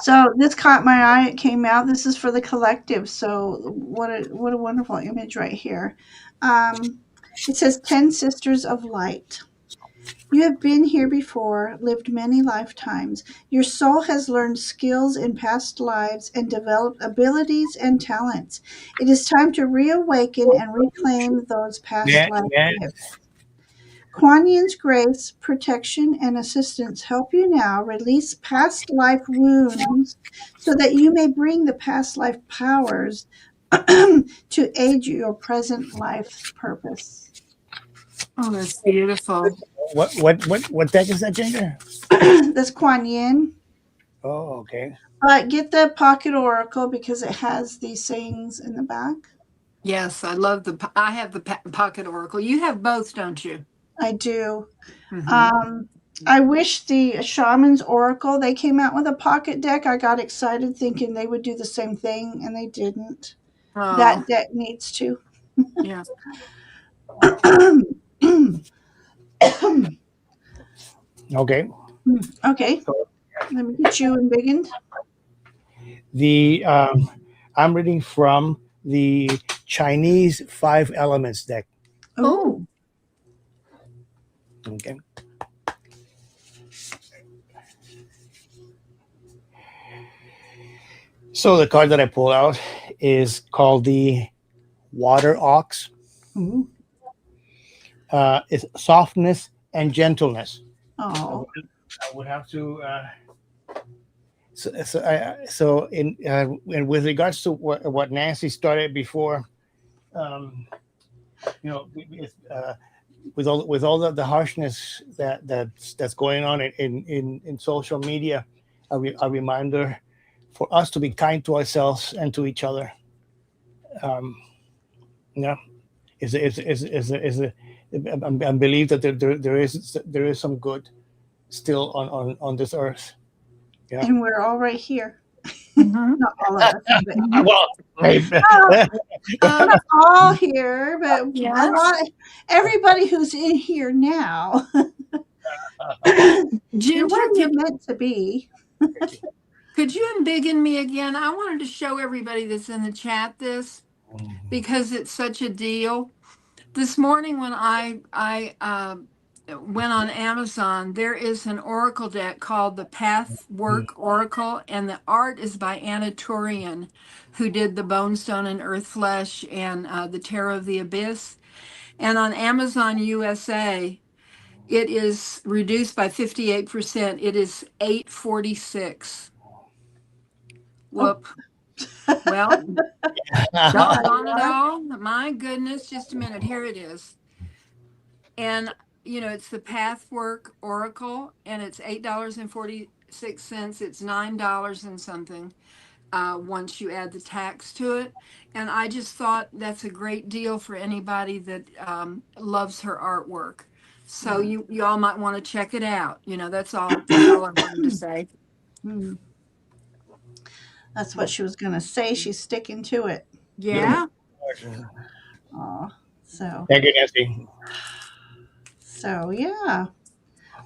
S1: So this caught my eye. It came out. This is for the collective. So what a wonderful image right here. It says 10 Sisters of Light. You have been here before, lived many lifetimes. Your soul has learned skills in past lives and developed abilities and talents. It is time to reawaken and reclaim those past
S3: Yeah,
S1: life
S3: yeah.
S1: gifts. Kuan Yin's grace, protection, and assistance help you now release past life wounds so that you may bring the past life powers to aid your present life's purpose.
S2: Oh, that's beautiful.
S3: What deck is that, Ginger?
S1: That's Kuan Yin.
S3: Oh, okay.
S1: But get the pocket oracle because it has these sayings in the back.
S2: Yes, I love I have the pocket oracle. You have both, don't you?
S1: I do.
S2: Mm-hmm.
S1: Um, I wish the Shaman's Oracle, they came out with a pocket deck. I got excited thinking they would do the same thing, and they didn't.
S2: Oh,
S1: That deck needs to.
S2: yeah.
S3: Okay.
S1: Okay,
S3: So
S1: let me get you embiggened.
S3: the I'm reading from the Chinese Five Elements deck.
S1: Oh,
S2: Oh,
S3: Okay. So the card that I pull out is called the Water Ox.
S1: ooh.
S3: It's softness and gentleness.
S1: Oh,
S3: I would have to. So in and with regards to what Nancy started before, um, with all the harshness that's going on in social media, a reminder for us to be kind to ourselves and to each other. Um, yeah, is and believe that there is some good still on this earth. Yeah.
S1: And we're all right here.
S2: Mhm.
S1: Not all of us, but
S3: Well, maybe.
S1: uh,
S2: Um,
S1: not all here, but a
S2: yeah.
S1: lot. Everybody who's in here now, you're
S2: Ginger,
S1: where you're meant to be.
S2: could you embiggen me again? I wanted to show everybody that's in the chat this because it's such a deal. This morning when I went on Amazon, there is an oracle deck called the Pathwork Oracle, and the art is by Anna Turian, who did the Bone Stone and Earth Flesh and the Tarot of the Abyss. And on Amazon USA, it is reduced by 58%. It is 846.
S1: Oh,
S2: Whoop. Well, doggone it all. My goodness, just a minute. Here it is. And it's the Pathwork Oracle, and it's $8.46. It's $9 and something once you add the tax to it. And I just thought that's a great deal for anybody that loves her artwork. So
S1: yeah.
S2: you all might want to check it out. That's all. That's all I wanted to say.
S1: Hmm. That's what she was going to say. She's sticking to it.
S2: Yeah.
S1: Oh, so
S3: Thank you, Nancy.
S1: yeah.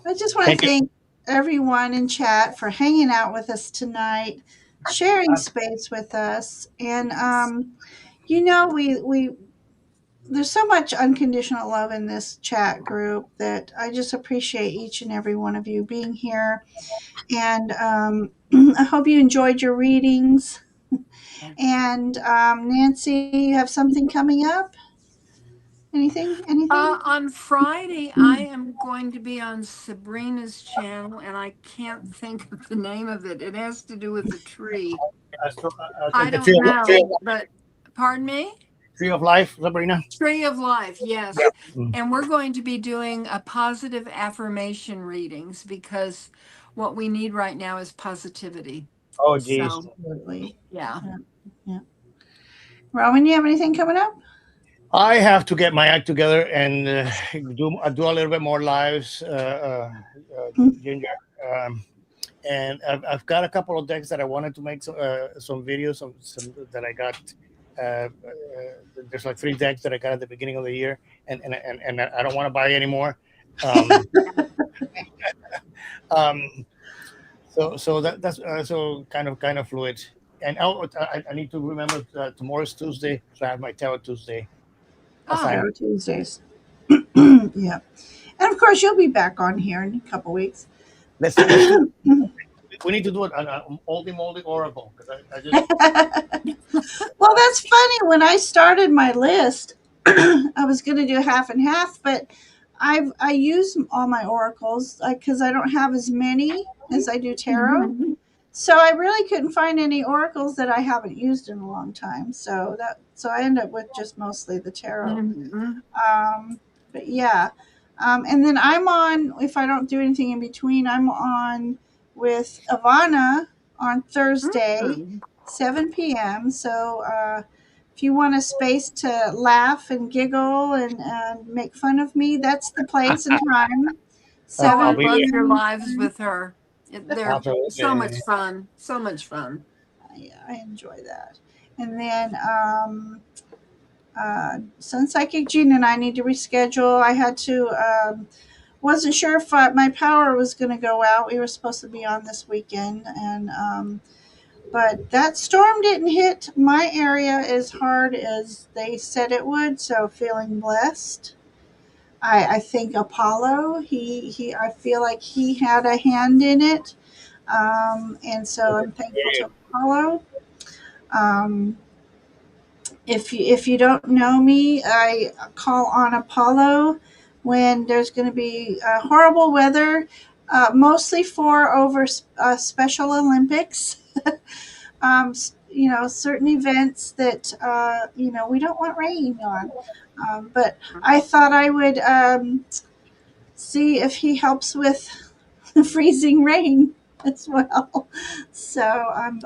S1: I just want to
S3: Thank you.
S1: thank everyone in chat for hanging out with us tonight, sharing space with us, and we there's so much unconditional love in this chat group that I just appreciate each and every one of you being here, and I hope you enjoyed your readings. And Nancy, you have something coming up? Anything? Anything?
S2: On Friday, I am going to be on Sabrina's channel, and I can't think of the name of it. It has to do with the tree. I
S3: The
S2: don't know, but pardon me?
S3: tree of life, Sabrina.
S2: Tree of Life,
S3: Yeah.
S2: yes. And we're going to be doing a positive affirmation readings because what we need right now is positivity.
S3: Oh, geez.
S2: So,
S1: Absolutely.
S2: yeah.
S1: Yeah. Yeah. Robin, you have anything coming up?
S3: I have to get my act together and do a little bit more lives, Ginger. And I've got a couple of decks that I wanted to make some videos, some that I got. There's like 3 decks that I got at the beginning of the year, and I don't want to buy anymore. Um, um, so that's so kind of fluid. And I need to remember tomorrow's Tuesday, so I have my Tarot Tuesday
S2: Oh,
S3: assignment.
S1: Tarot Tuesdays. Yeah. And of course, you'll be back on here in a couple weeks.
S3: Let's do. We need to do an oldie moldy oracle because I just
S1: Well, that's funny. When I started my list, I was going to do half and half, but I use all my oracles because I don't have as many as I do tarot.
S2: mhm.
S1: So I really couldn't find any oracles that I haven't used in a long time. So I end up with just mostly the tarot.
S2: Mhm.
S1: Um, but yeah, and then I'm on. If I don't do anything in between, I'm on with Ivana on Thursday,
S2: Mhm.
S1: 7 p.m. So if you want a space to laugh and giggle and make fun of me, that's the place and time.
S2: Oh, I
S3: I'll
S1: 7
S3: be
S2: love
S3: there.
S2: your
S1: p.m.
S2: lives with her. They're so much
S3: Absolutely.
S2: fun. So much fun.
S1: Yeah, I enjoy that. And then Sun Psychic Gene and I need to reschedule. I had to. Wasn't sure if my power was going to go out. We were supposed to be on this weekend, and but that storm didn't hit my area as hard as they said it would. So feeling blessed. I think Apollo. I feel like he had a hand in it, and so I'm thankful to Apollo. Um, if you don't know me, I call on Apollo when there's going to be horrible weather, mostly for over Special Olympics. certain events that we don't want rain on. But I thought I would see if he helps with freezing rain as well. So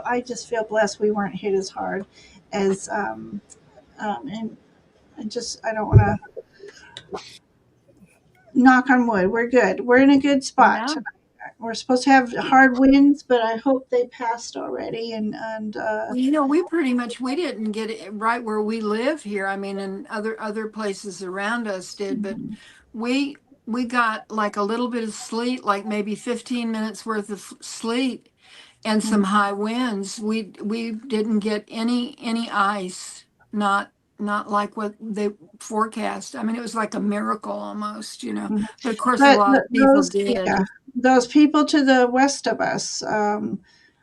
S1: I just feel blessed we weren't hit as hard as and I don't want to knock on wood. We're good. We're in a good spot
S2: Yeah.
S1: tonight. We're supposed to have hard winds, but I hope they passed already. And
S2: Well, we pretty much we didn't get it right where we live here. I mean, and other places around us did, but we we got like a little bit of sleet, like maybe 15 minutes worth of sleet and some high winds. We didn't get any ice, not like what they forecast. I mean, it was like a miracle almost. But of course, a
S1: but
S2: lot of people
S1: those, yeah,
S2: did.
S1: those people to the west of us,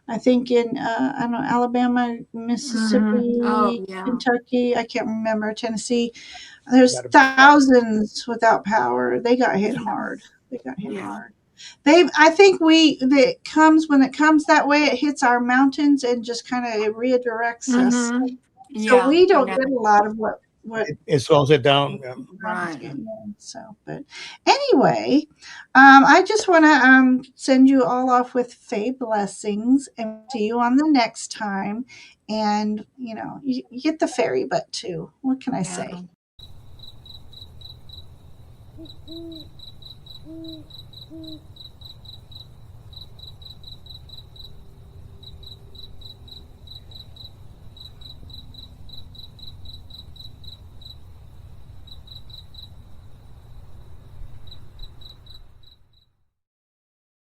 S1: I think in I don't know, Alabama,
S2: Oh
S1: Mississippi,
S2: yeah,
S1: Kentucky, I can't remember, Tennessee. There's
S3: Got a big problem.
S1: thousands without power. They got hit
S2: yeah,
S1: hard. They got hit
S2: yeah.
S1: hard. I think it comes when it comes that way. It hits our mountains and just kind of redirects us.
S2: Mm-hmm.
S1: So
S2: Yeah,
S1: we don't
S2: yeah,
S1: get a lot of what
S3: It slows it down.
S1: others
S2: right.
S1: get. Yeah. So, but anyway, I just want to send you all off with Faye blessings and see you on the next time. And you get the fairy butt too. What can I say?
S2: Yeah.